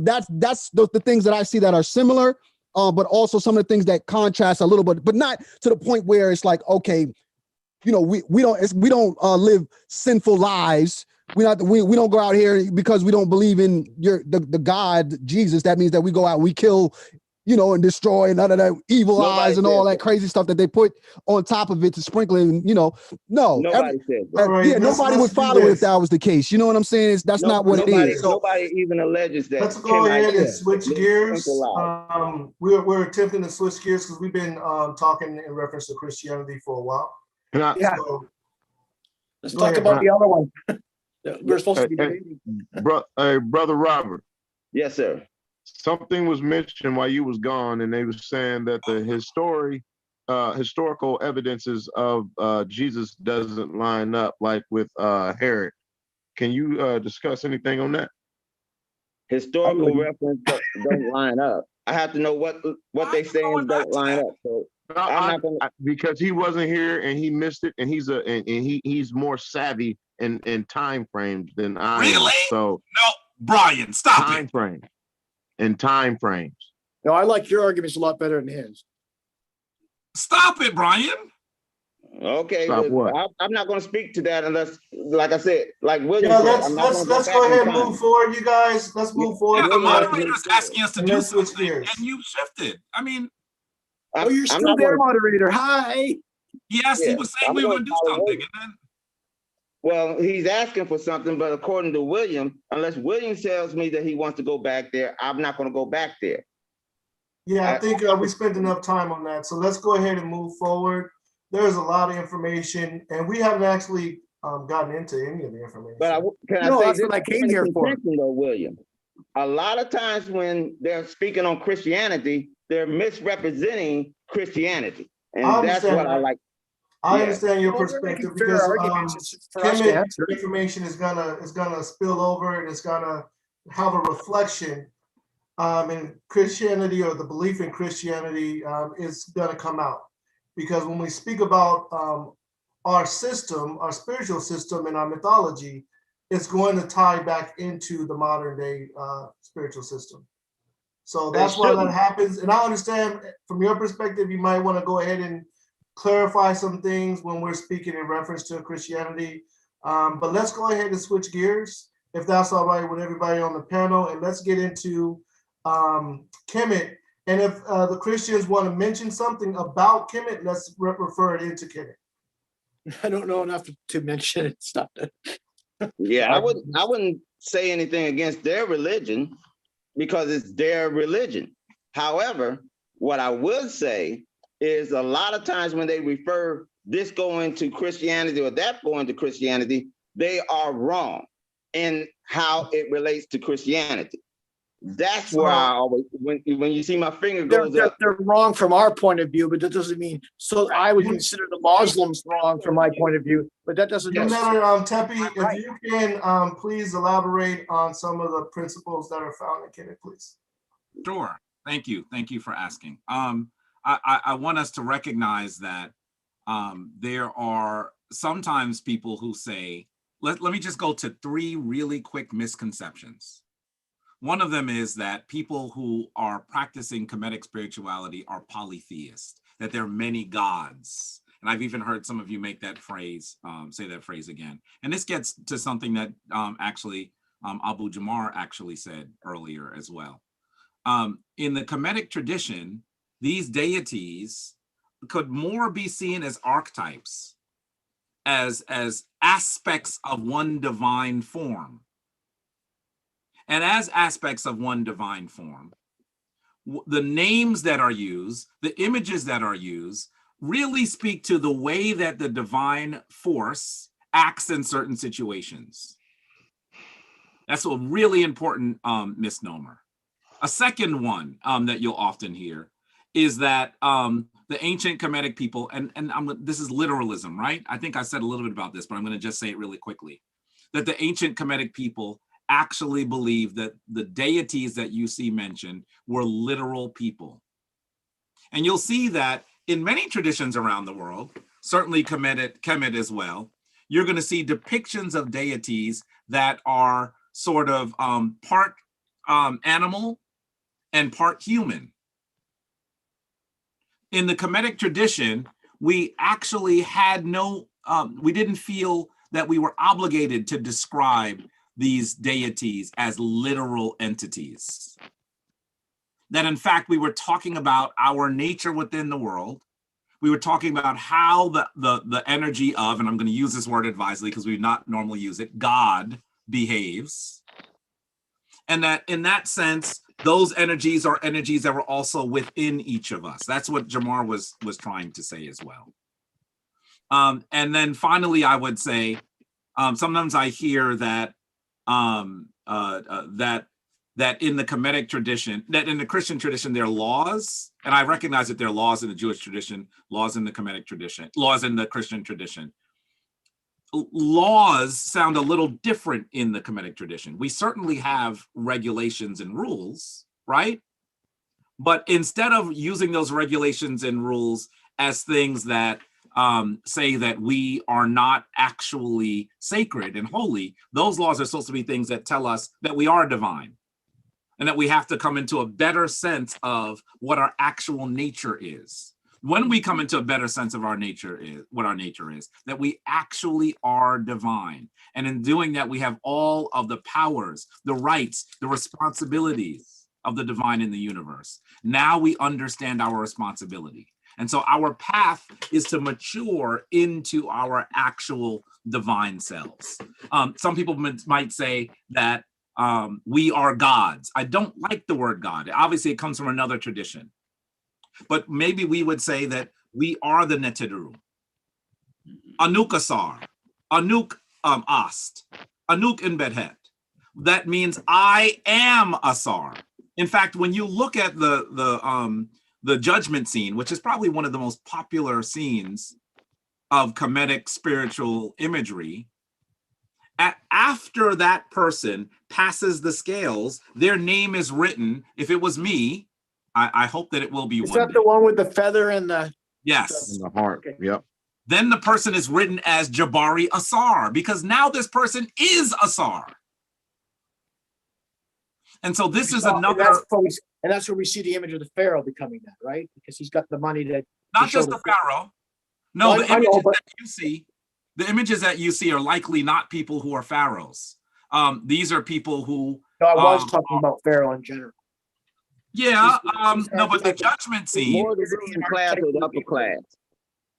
that's the things that I see that are similar, but also some of the things that contrast a little bit, but not to the point where it's like, okay, you know, we don't live sinful lives. We don't go out here because we don't believe in the God Jesus. That means that we go out and we kill, you know, and destroy none of that evil eyes and all that crazy stuff that they put on top of it to sprinkle in, you know. No, nobody said that. Yeah, nobody would follow it if that was the case. You know what I'm saying? That's not what it is. So, nobody even alleges that. Let's go ahead and switch gears. We're attempting to switch gears because we've been talking in reference to Christianity for a while. Yeah. So, let's talk about the other one. We're supposed to be debating. Brother Robert. Yes, sir. Something was mentioned while you was gone, and they were saying that the historical evidences of Jesus doesn't line up, like with Herod. Can you discuss anything on that? Historical reference don't line up. I have to know what they saying don't line up. So I'm not gonna, because he wasn't here and he missed it, and he's more savvy in time frames than I am. Really? So no, Brian, stop time frame. In time frames. No, I like your arguments a lot better than his. Stop it, Brian. Okay, what? I'm not going to speak to that unless, like I said, like William. Yeah, said, let's go ahead and move forward, you guys. Let's move forward. Yeah, the moderator is asking us to do something, and you shifted. I mean, you're still there, moderator. Hi. Yes, he was saying we were going to do something, and then. Well, he's asking for something, but according to William, unless William tells me that he wants to go back there, I'm not going to go back there. Yeah, I think we spent enough time on that. So let's go ahead and move forward. There's a lot of information, and we haven't actually gotten into any of the information. But that's what I came here for. Though, William, a lot of times when they're speaking on Christianity, they're misrepresenting Christianity, and that's what I like. I understand your perspective because Kemet information is gonna spill over, and it's gonna have a reflection in Christianity, or the belief in Christianity is gonna come out. Because when we speak about our system, our spiritual system, and our mythology, it's going to tie back into the modern day spiritual system. So that's why that happens. And I understand from your perspective, you might want to go ahead and clarify some things when we're speaking in reference to Christianity. But let's go ahead and switch gears, if that's all right with everybody on the panel, and let's get into Kemet. And if the Christians want to mention something about Kemet, let's refer it into Kemet. I don't know enough to mention it. Stop it. Yeah, I wouldn't say anything against their religion because it's their religion. However, what I would say is a lot of times when they refer this going to Christianity or that going to Christianity, they are wrong in how it relates to Christianity. That's where I always, when you see my finger goes up. They're wrong from our point of view, but that doesn't mean, so I would consider the Muslims wrong from my point of view, but that doesn't necessarily. Tepi, if you can please elaborate on some of the principles that are found in Kemet, please. Sure. Thank you. Thank you for asking. I want us to recognize that there are sometimes people who say, let me just go to 3 really quick misconceptions. One of them is that people who are practicing Kemetic spirituality are polytheist, that there are many gods. And I've even heard some of you make that phrase, say that phrase again. And this gets to something that actually Abu Jamar actually said earlier as well. In the Kemetic tradition, these deities could more be seen as archetypes, as aspects of one divine form. And as aspects of one divine form, the names that are used, the images that are used, really speak to the way that the divine force acts in certain situations. That's a really important misnomer. A second one that you'll often hear is that the ancient Kemetic people, and this is literalism, right? I think I said a little bit about this, but I'm going to just say it really quickly, that the ancient Kemetic people actually believe that the deities that you see mentioned were literal people. And you'll see that in many traditions around the world, certainly Kemet as well, you're going to see depictions of deities that are sort of part animal and part human. In the Kemetic tradition, we actually had no, we didn't feel that we were obligated to describe these deities as literal entities. That in fact, we were talking about our nature within the world. We were talking about how the energy of, and I'm going to use this word advisedly because we not normally use it, God behaves. And that in that sense, those energies are energies that were also within each of us. That's what Jamar was trying to say as well. And then finally, I would say, sometimes I hear that that in the Kemetic tradition, that in the Christian tradition, there are laws, and I recognize that there are laws in the Jewish tradition, laws in the Kemetic tradition, laws in the Christian tradition. Laws sound a little different in the Kemetic tradition. We certainly have regulations and rules, right? But instead of using those regulations and rules as things that say that we are not actually sacred and holy, those laws are supposed to be things that tell us that we are divine and that we have to come into a better sense of what our actual nature is. When we come into a better sense of our nature is, what our nature is, that we actually are divine. And in doing that, we have all of the powers, the rights, the responsibilities of the divine in the universe. Now we understand our responsibility. And so our path is to mature into our actual divine selves. Some people might say that we are gods. I don't like the word God. Obviously, it comes from another tradition. But maybe we would say that we are the Netiru. Anuk Asar, Anuk Ast, Anuk in Bedhet. That means I am Asar. In fact, when you look at the judgment scene, which is probably one of the most popular scenes of Kemetic spiritual imagery, after that person passes the scales, their name is written. If it was me, I hope that it will be one. Is that the one with the feather and the? Yes. In the heart. Okay. Yep. Then the person is written as Jabari Osaze, because now this person is Asar. And so this is another. And that's where we see the image of the Pharaoh becoming that, right? Because he's got the money that. Not just the Pharaoh. No, the images that you see, the images that you see are likely not people who are pharaohs. These are people who. No, I was talking about Pharaoh in general. Yeah, no, but the judgment scene. More the ruling class or the upper class.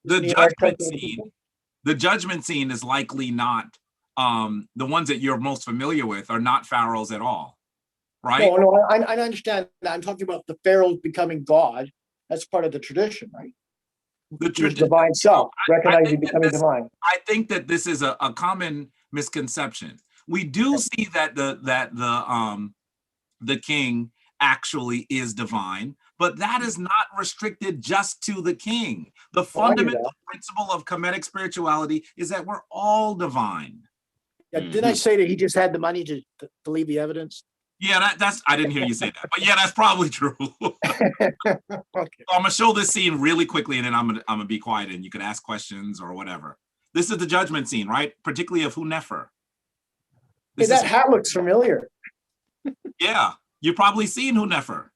The judgment scene is likely not the ones that you're most familiar with are not pharaohs at all, right? No, I understand that. I'm talking about the pharaoh becoming God. That's part of the tradition, right? Your divine self, recognizing becoming divine. I think that this is a common misconception. We do see that the king actually is divine, but that is not restricted just to the king. The fundamental principle of Kemetic spirituality is that we're all divine. Yeah, didn't I say that he just had the money to leave the evidence? Yeah, that's I didn't hear you say that, but yeah, that's probably true. Okay. So I'm gonna show this scene really quickly, and then I'm gonna be quiet, and you can ask questions or whatever. This is the judgment scene, right? Particularly of Hunefer. Hey, that hat looks familiar. Yeah, you've probably seen Hunefer.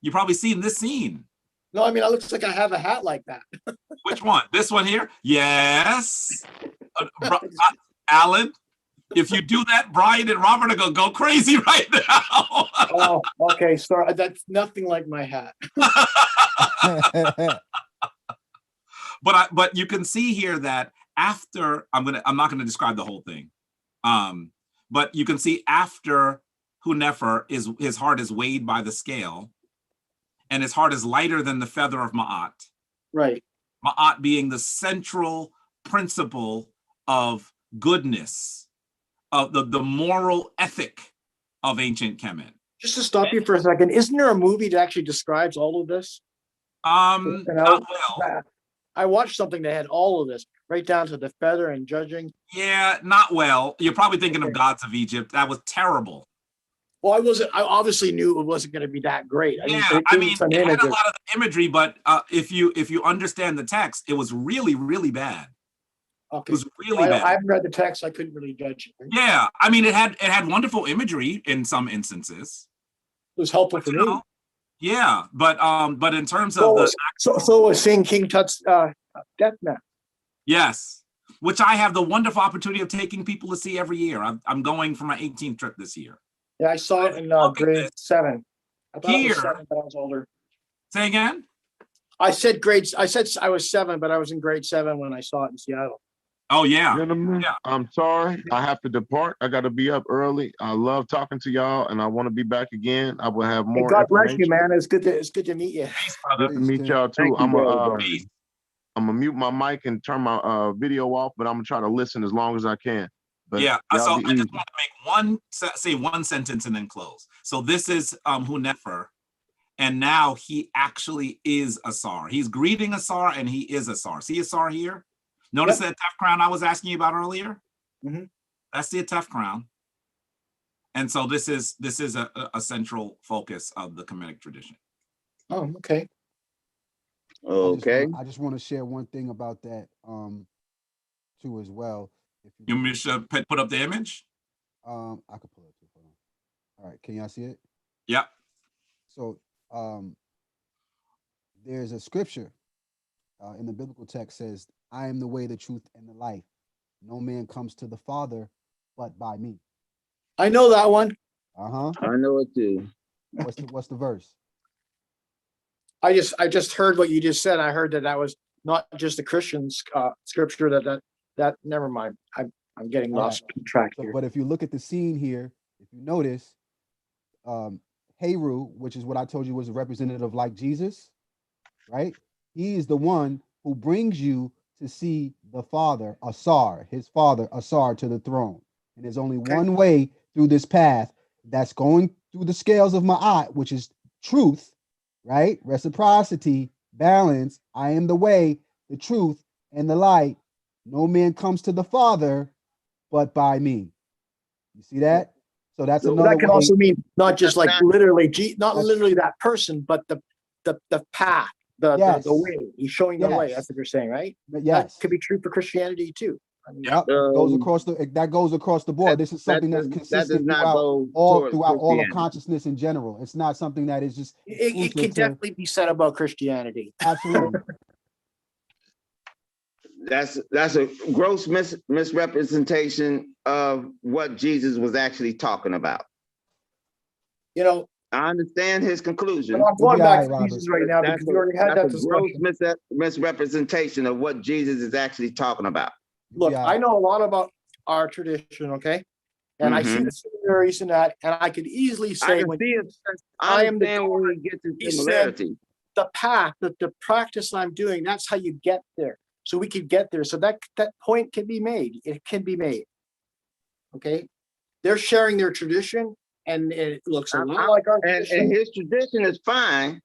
You've probably seen this scene. No, I mean, it looks like I have a hat like that. Which one? This one here? Yes. Alan, if you do that, Brian and Robert are gonna go crazy right now. Oh, okay. Sorry, that's nothing like my hat. But you can see here that after I'm not gonna describe the whole thing. But you can see after Hunefer his heart is weighed by the scale, and his heart is lighter than the feather of Ma'at. Right. Ma'at being the central principle of goodness, of the moral ethic of ancient Kemet. Just to stop you for a second, isn't there a movie that actually describes all of this? Not well. I watched something that had all of this, right down to the feather and judging. Yeah, not well. You're probably thinking of Gods of Egypt. That was terrible. Well, I obviously knew it wasn't going to be that great. It had a lot of imagery, but if you understand the text, it was really, really bad. Okay. It was really bad. I haven't read the text. I couldn't really judge it. Yeah, I mean, it had wonderful imagery in some instances. It was helpful for me. Yeah, but in terms of so was seeing King Tut's death match. Yes, which I have the wonderful opportunity of taking people to see every year. I'm going for my 18th trip this year. Yeah, I saw it in grade 7. I thought it was 7, but I was older. Say again? I said I was 7, but I was in grade 7 when I saw it in Seattle. Oh, yeah. Gentlemen, yeah. I'm sorry. I have to depart. I got to be up early. I love talking to y'all, and I want to be back again. I will have more. Hey, God bless you, man. It's good to meet you. Good to meet y'all, too. I'm gonna mute my mic and turn my video off, but I'm going to try to listen as long as I can. But yeah, so I just want to make one sentence and then close. So this is Hunefer, and now he actually is Asar. He's greeting Asar, and he is Asar. See Asar here? Notice that Tef crown I was asking you about earlier? Mm-hmm. That's the Tef crown. And so this is a central focus of the Kemetic tradition. Oh, okay. Okay. I just want to share one thing about that too as well. If you want me to put up the image? I could pull it too. Hold on. All right, can y'all see it? Yeah. So there's a scripture in the biblical text says, I am the way, the truth, and the life. No man comes to the Father but by me. I know that one. Uh-huh. I know it too. What's the verse? I just heard what you just said. I heard that was not just a Christian scripture that never mind. I'm getting lost track here. But if you look at the scene here, if you notice, Heru, which is what I told you was a representative like Jesus, right? He is the one who brings you to see the Father, Asar, his father, Asar, to the throne. And there's only one way through this path that's going through the scales of Ma'at, which is truth, right? Reciprocity, balance. I am the way, the truth, and the light. No man comes to the Father but by me. You see that? So that's another. That can also mean not just like literally, not literally that person, but the path, the way. He's showing the way. That's what you're saying, right? Yes, that could be true for Christianity too. I mean, goes across the board. This is something that's consistent throughout all of consciousness in general. It's not something that is just. It can definitely be said about Christianity. Absolutely. That's a gross misrepresentation of what Jesus was actually talking about. You know, I understand his conclusion. I'm going back to Jesus right now because we already had that discussion. Gross misrepresentation of what Jesus is actually talking about. Look, I know a lot about our tradition, okay? And I see the similarities in that, and I could easily say I am the where he gets his similarity. the path, the practice I'm doing, that's how you get there. So we could get there. So that point can be made. It can be made. Okay. They're sharing their tradition, and it looks a lot like our tradition. And his tradition is fine.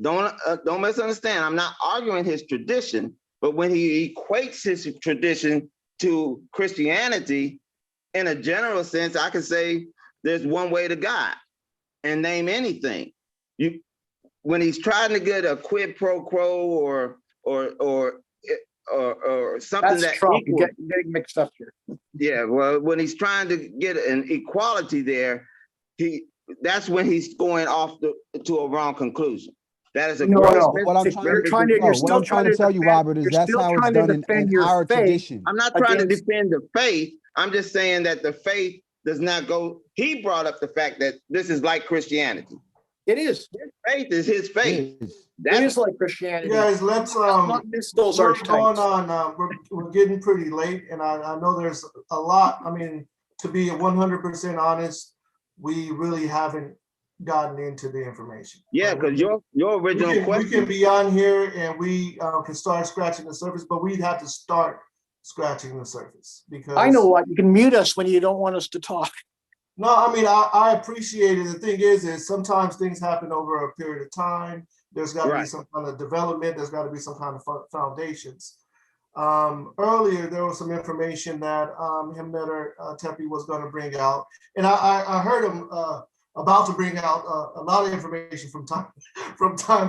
Don't misunderstand. I'm not arguing his tradition, but when he equates his tradition to Christianity, in a general sense, I can say there's one way to God, and name anything. When he's trying to get a quid pro quo or something that's that Trump. equals, You're getting mixed up here. Yeah, well, when he's trying to get an equality there, that's when he's going off to a wrong conclusion. That is a What I'm trying to tell you, Robert, is that's how it's done in our tradition. I'm not trying to defend the faith. I'm just saying that the faith does not go. He brought up the fact that this is like Christianity. It is. His faith is his faith. That is like Christianity. Guys, let's not miss those we're going on. We're getting pretty late, and I know there's a lot. I mean, to be 100% honest, we really haven't gotten into the information. Yeah, because your original question. We can be on here and we can start scratching the surface, but we'd have to start scratching the surface because I know what you can mute us when you don't want us to talk. No, I mean I appreciate it. The thing is sometimes things happen over a period of time. There's got to be some kind of development. There's got to be some kind of foundations. Earlier, there was some information that Himnetter Tepi was going to bring out, and I heard him about to bring out a lot of information from time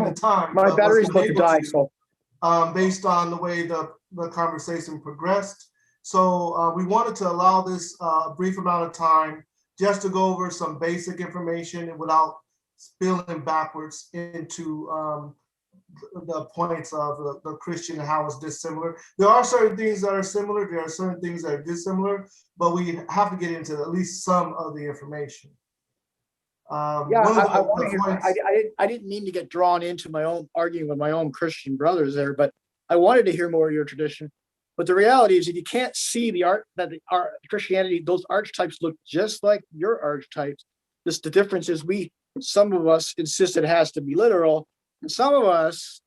to time. My battery's about to die, so based on the way the conversation progressed, so we wanted to allow this brief amount of time just to go over some basic information and without spilling backwards into the points of the Christian and how it's dissimilar. There are certain things that are similar, there are certain things that are dissimilar, but we have to get into at least some of the information. I didn't mean to get drawn into my own arguing with my own Christian brothers there, but I wanted to hear more of your tradition. But the reality is, if you can't see the art that our Christianity, those archetypes look just like your archetypes. The difference is some of us insist it has to be literal, and some of us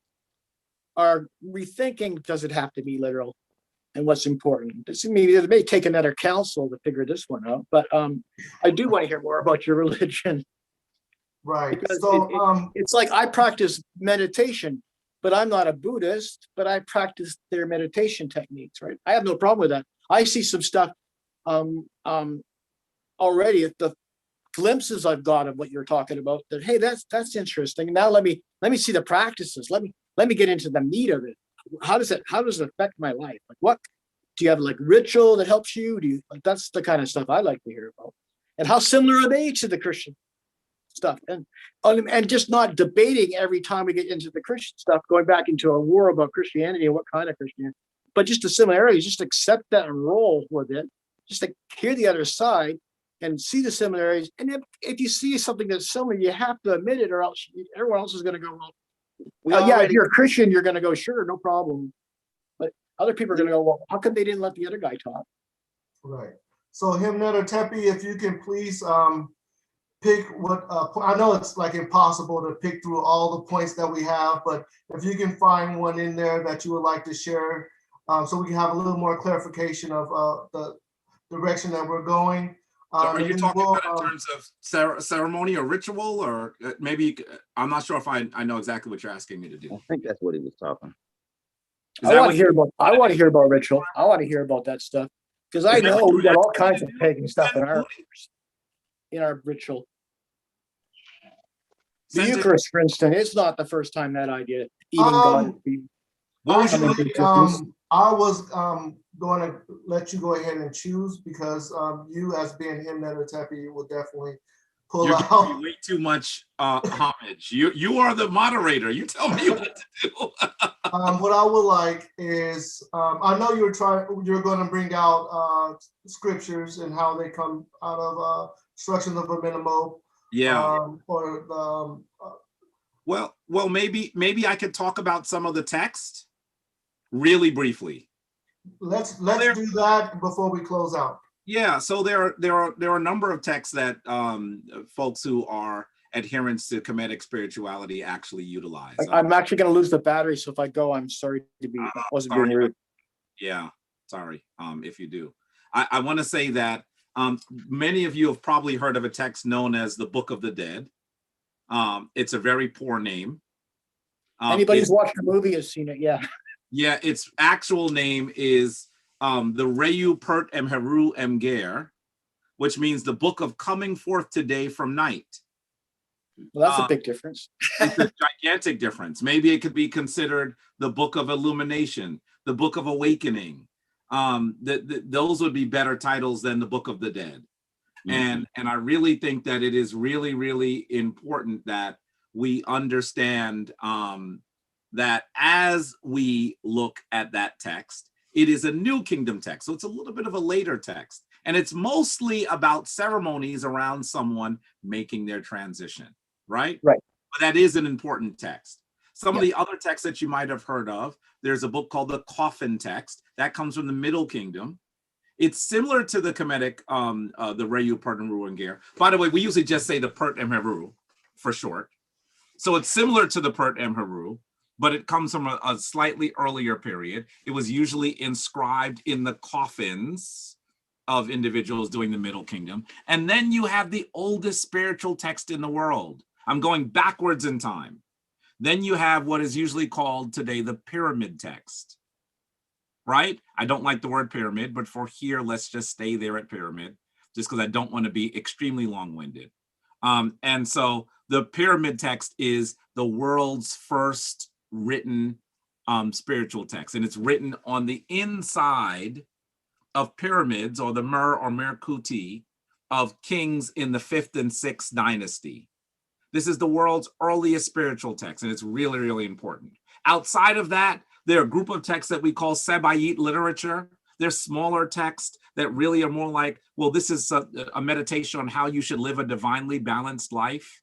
are rethinking, does it have to be literal, and what's important. It may take another council to figure this one out, but I do want to hear more about your religion. Right. Because so it's like I practice meditation, but I'm not a Buddhist, but I practice their meditation techniques, right? I have no problem with that. I see some stuff already at the glimpses I've got of what you're talking about that, hey, that's interesting. Now let me see the practices. Let me get into the meat of it. How does it affect my life? Like, what do you have, like ritual that helps you? That's the kind of stuff I like to hear about. And how similar are they to the Christian stuff? And just not debating every time we get into the Christian stuff, going back into a war about Christianity and what kind of Christianity, but just the similarities, just accept that and roll with it, just to hear the other side and see the similarities. And if you see something that's similar, you have to admit it, or else everyone else is going to go, well, yeah, if you're a Christian, you're going to go, sure, no problem. But other people are going to go, well, how come they didn't let the other guy talk? Right. So Himnetter Tepi, if you can please pick what, I know it's like impossible to pick through all the points that we have, but if you can find one in there that you would like to share, so we can have a little more clarification of the direction that we're going. So are you talking about in terms of ceremony or ritual, or maybe, I'm not sure if I know exactly what you're asking me to do. I think that's what he was talking. I want to hear about ritual. I want to hear about that stuff, because I know we got all kinds of pagan stuff in our ritual. The Eucharist, for instance, it's not the first time that idea. I was going to let you go ahead and choose, because you, as being Himnetter Tepi, will definitely pull You're out. giving me way too much homage. You are the moderator. You tell me what to do. What I would like is, I know you're going to bring out scriptures and how they come out of instructions of a minimum. Yeah. Well, maybe I could talk about some of the text really briefly. Let's do that before we close out. Yeah, so there are a number of texts that folks who are, adherents to Kemetic spirituality actually utilize. I'm actually going to lose the battery, so if I go, I'm sorry to be wasn't being rude. Yeah, sorry if you do. I want to say that many of you have probably heard of a text known as the Book of the Dead. It's a very poor name. Anybody who's watched the movie has seen it, yeah. Yeah, its actual name is the Reyu Pert Emheru Emger, which means the book of coming forth today from night. Well, that's a big difference. It's a gigantic difference. Maybe it could be considered the book of illumination, the book of awakening. Those would be better titles than the Book of the Dead. Mm-hmm. And I really think that it is really, really important that we understand that as we look at that text, it is a New Kingdom text. So it's a little bit of a later text. And it's mostly about ceremonies around someone making their transition, right? Right. But that is an important text. Some of the other texts that you might have heard of, there's a book called the Coffin text that comes from the Middle Kingdom. It's similar to the Kemetic, the Reyu Pert Emheru Emger. By the way, we usually just say the Pert Emheru for short. So it's similar to the Pert Emheru, but it comes from a slightly earlier period. It was usually inscribed in the coffins of individuals doing the Middle Kingdom. And then you have the oldest spiritual text in the world. I'm going backwards in time. Then you have what is usually called today the pyramid text, right? I don't like the word pyramid, but for here, let's just stay there at pyramid, just because I don't want to be extremely long-winded. And so the pyramid text is the world's first written spiritual text, and it's written on the inside of pyramids, or the Mer or Merkuti of kings in the 5th and 6th dynasty. This is the world's earliest spiritual text, and it's really, really important. Outside of that, there are a group of texts that we call Sabaite literature. They're smaller texts that really are more like, well, this is a meditation on how you should live a divinely balanced life.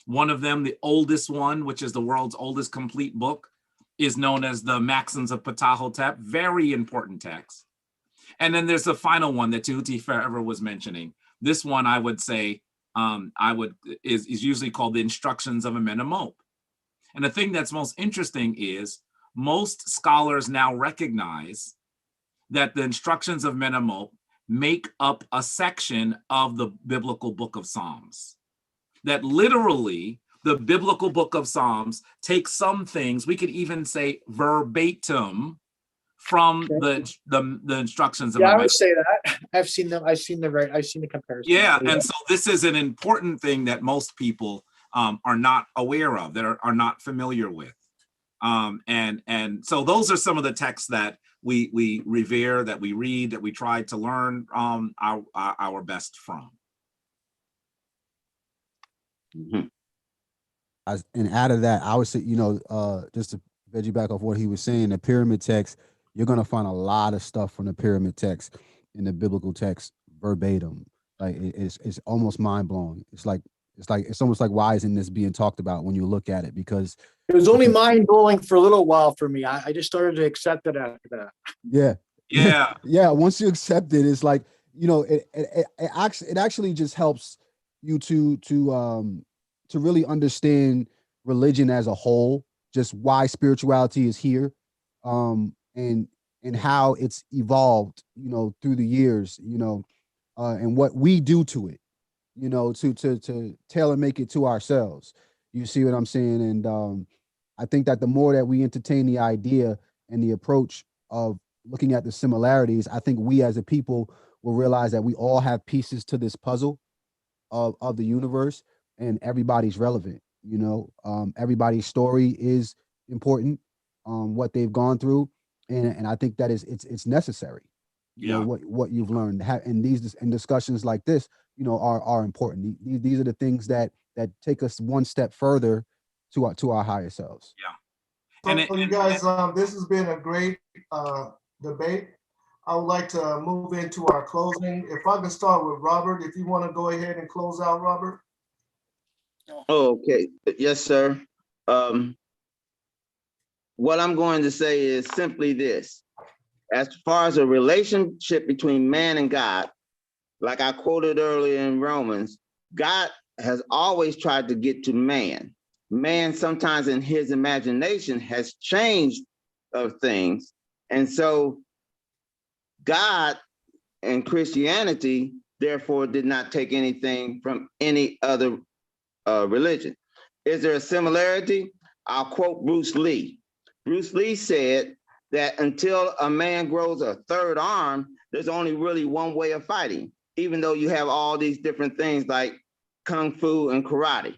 One of them, the oldest one, which is the world's oldest complete book, is known as the Maxims of Ptahhotep. Very important text. And then there's the final one that Tehuti Forever was mentioning. This one, I would say, is usually called the Instructions of Amenemop. And the thing that's most interesting is most scholars now recognize that the Instructions of Amenemop make up a section of the biblical book of Psalms. That literally the biblical book of Psalms takes some things, we could even say verbatim, from the instructions of I would say that. I've seen the comparison. Yeah, and so this is an important thing that most people are not aware of, that are not familiar with. And so those are some of the texts that we revere, that we read, that we try to learn our best from. Mm-hmm. And out of that, I would say, just to veggie back off what he was saying, the pyramid text, you're going to find a lot of stuff from the pyramid text in the biblical text verbatim. Like it's almost mind blowing. It's almost like, why isn't this being talked about when you look at it? Because it was only mind blowing for a little while for me. I just started to accept it after that. Yeah. Yeah. Once you accept it, it's like, it actually just helps you to really understand religion as a whole, just why spirituality is here. And how it's evolved, through the years, and what we do to it, to tailor make it to ourselves. You see what I'm saying? And I think that the more that we entertain the idea and the approach of looking at the similarities, I think we as a people will realize that we all have pieces to this puzzle of the universe, and everybody's relevant. Everybody's story is important, what they've gone through. And I think that it's necessary. What you've learned, and these discussions like this, are important. These are the things that take us one step further to our higher selves. Yeah. So you guys, this has been a great debate. I would like to move into our closing. If I can start with Robert, if you want to go ahead and close out, Robert. Okay. Yes, sir. What I'm going to say is simply this. As far as a relationship between man and God, like I quoted earlier in Romans, God has always tried to get to man. Man sometimes in his imagination has changed of things. And so God and Christianity, therefore, did not take anything from any other religion. Is there a similarity? I'll quote Bruce Lee. Bruce Lee said that until a man grows a third arm, there's only really one way of fighting, even though you have all these different things like Kung Fu and karate.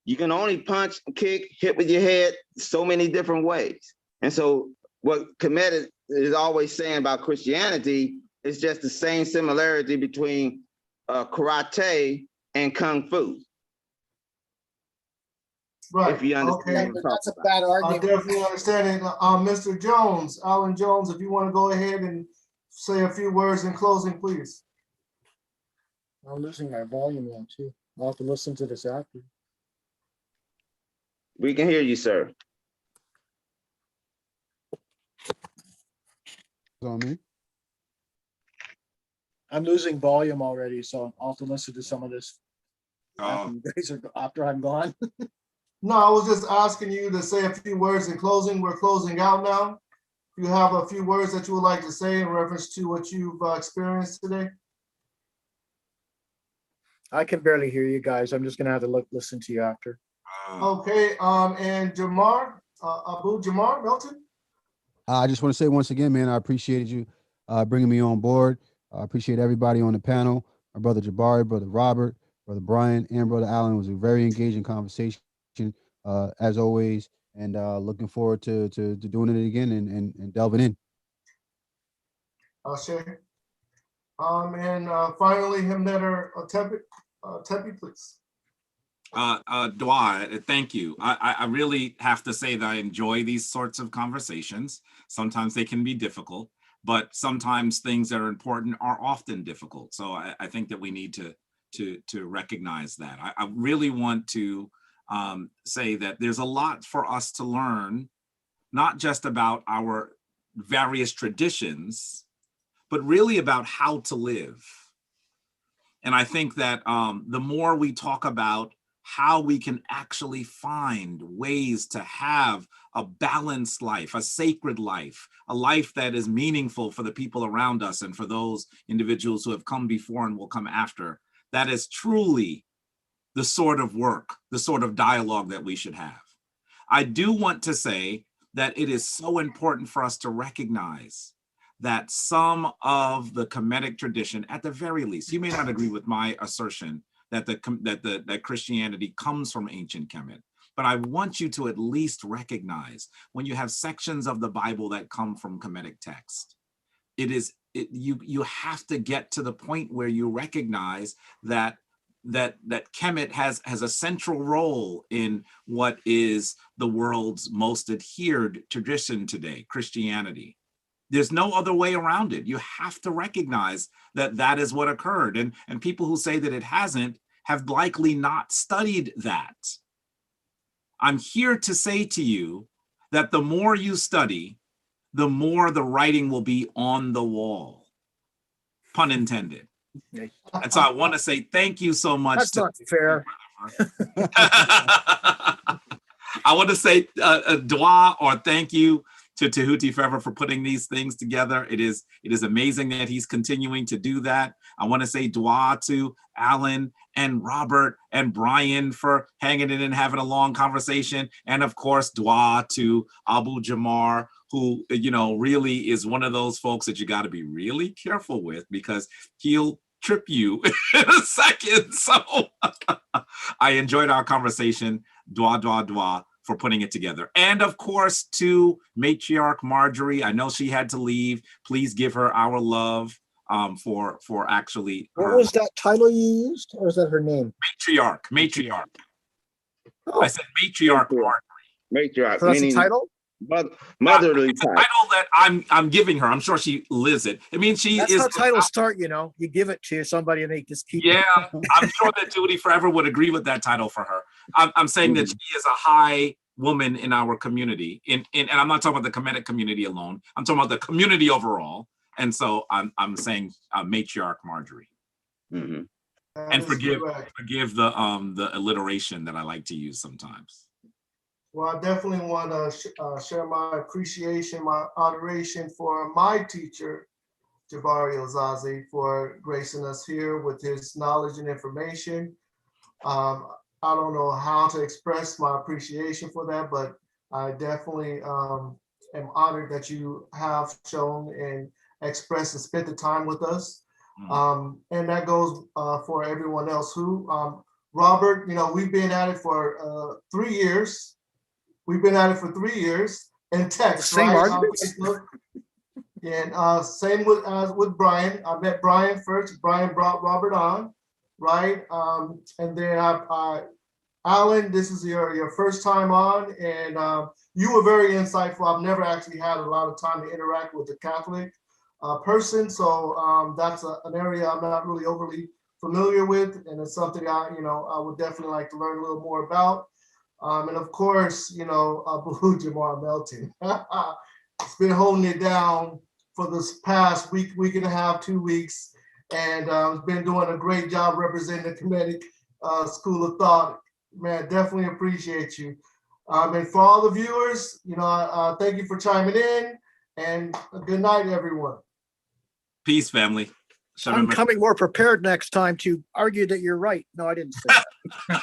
You can only punch, kick, hit with your head so many different ways. And so what Kemet is always saying about Christianity is just the same similarity between karate and Kung Fu. Right. If you understand Okay. That's a bad I argument. definitely understand it. Mr. Jones, Alan Jones, if you want to go ahead and say a few words in closing, please. I'm losing my volume now too. I'll have to listen to this after. We can hear you, sir. It's on me. I'm losing volume already, so I'll have to listen to some of this after you guys are, after I'm gone. No, I was just asking you to say a few words in closing. We're closing out now. If you have a few words that you would like to say in reference to what you've experienced today. I can barely hear you guys. I'm just gonna have to listen to you after. Okay, and Jamar, Abu Jamar Milton. I just want to say once again, man, I appreciated you bringing me on board. I appreciate everybody on the panel. My brother Jabari, brother Robert, brother Brian, and brother Allen. It was a very engaging conversation, as always, and looking forward to doing it again and delving in. I'll share. And finally, Himnetter Tepi, please. Dwight, thank you. I really have to say that I enjoy these sorts of conversations. Sometimes they can be difficult, but sometimes things that are important are often difficult. So I think that we need to recognize that. I really want to say that there's a lot for us to learn, not just about our various traditions, but really about how to live. And I think that the more we talk about how we can actually find ways to have a balanced life, a sacred life, a life that is meaningful for the people around us and for those individuals who have come before and will come after, that is truly the sort of work, the sort of dialogue that we should have. I do want to say that it is so important for us to recognize that some of the Kemetic tradition, at the very least, you may not agree with my assertion that Christianity comes from ancient Kemet, but I want you to at least recognize when you have sections of the Bible that come from Kemetic text, you have to get to the point where you recognize that Kemet has a central role in what is the world's most adhered tradition today, Christianity. There's no other way around it. You have to recognize that that is what occurred. And people who say that it hasn't have likely not studied that. I'm here to say to you that the more you study, the more the writing will be on the wall, pun intended. And so I want to say thank you so much. That's not fair. I want to say dua or thank you to Tehuti Forever for putting these things together. It is amazing that he's continuing to do that. I want to say dua to Alan and Robert and Brian for hanging in and having a long conversation. And of course, dua to Abu Jamar, who, really is one of those folks that you got to be really careful with because he'll trip you in a second. So I enjoyed our conversation. Dua, dua, dua for putting it together. And of course, to Matriarch Marjorie, I know she had to leave. Please give her our love for actually. What was that title you used? Or is that her name? Matriarch. Oh. I said Matriarch Marjorie. Matriarch, So that's meaning the title? motherly it's a type. title that I'm giving her. I'm sure she lives it. It means she That's is. how titles start, You give it to somebody and they just keep Yeah, it. I'm sure that Tehuti Forever would agree with that title for her. I'm saying that she is a high woman in our community. And I'm not talking about the Kemetic community alone. I'm talking about the community overall. And so I'm saying Matriarch Marjorie. Mm-hmm. And forgive the alliteration that I like to use sometimes. Well, I definitely want to share my appreciation, my adoration for my teacher, Jabari Osaze, for gracing us here with his knowledge and information. I don't know how to express my appreciation for that, but I definitely am honored that you have shown and expressed and spent the time with us. And that goes for everyone else who, Robert, we've been at it for 3 years. We've been at it for 3 years in text, same right? arguments. And same with Brian. I met Brian first. Brian brought Robert on, right? And then Alan, this is your first time on, and you were very insightful. I've never actually had a lot of time to interact with a Catholic person, so that's an area I'm not really overly familiar with, and it's something I would definitely like to learn a little more about. And of course, Blue Jamar Melton. It's been holding it down for this past week and a half, 2 weeks, and has been doing a great job representing the Kemetic School of Thought. Man, definitely appreciate you. And for all the viewers, thank you for chiming in, and good night, everyone. Peace, family. I'm coming more prepared next time to argue that you're right. No, I didn't say that.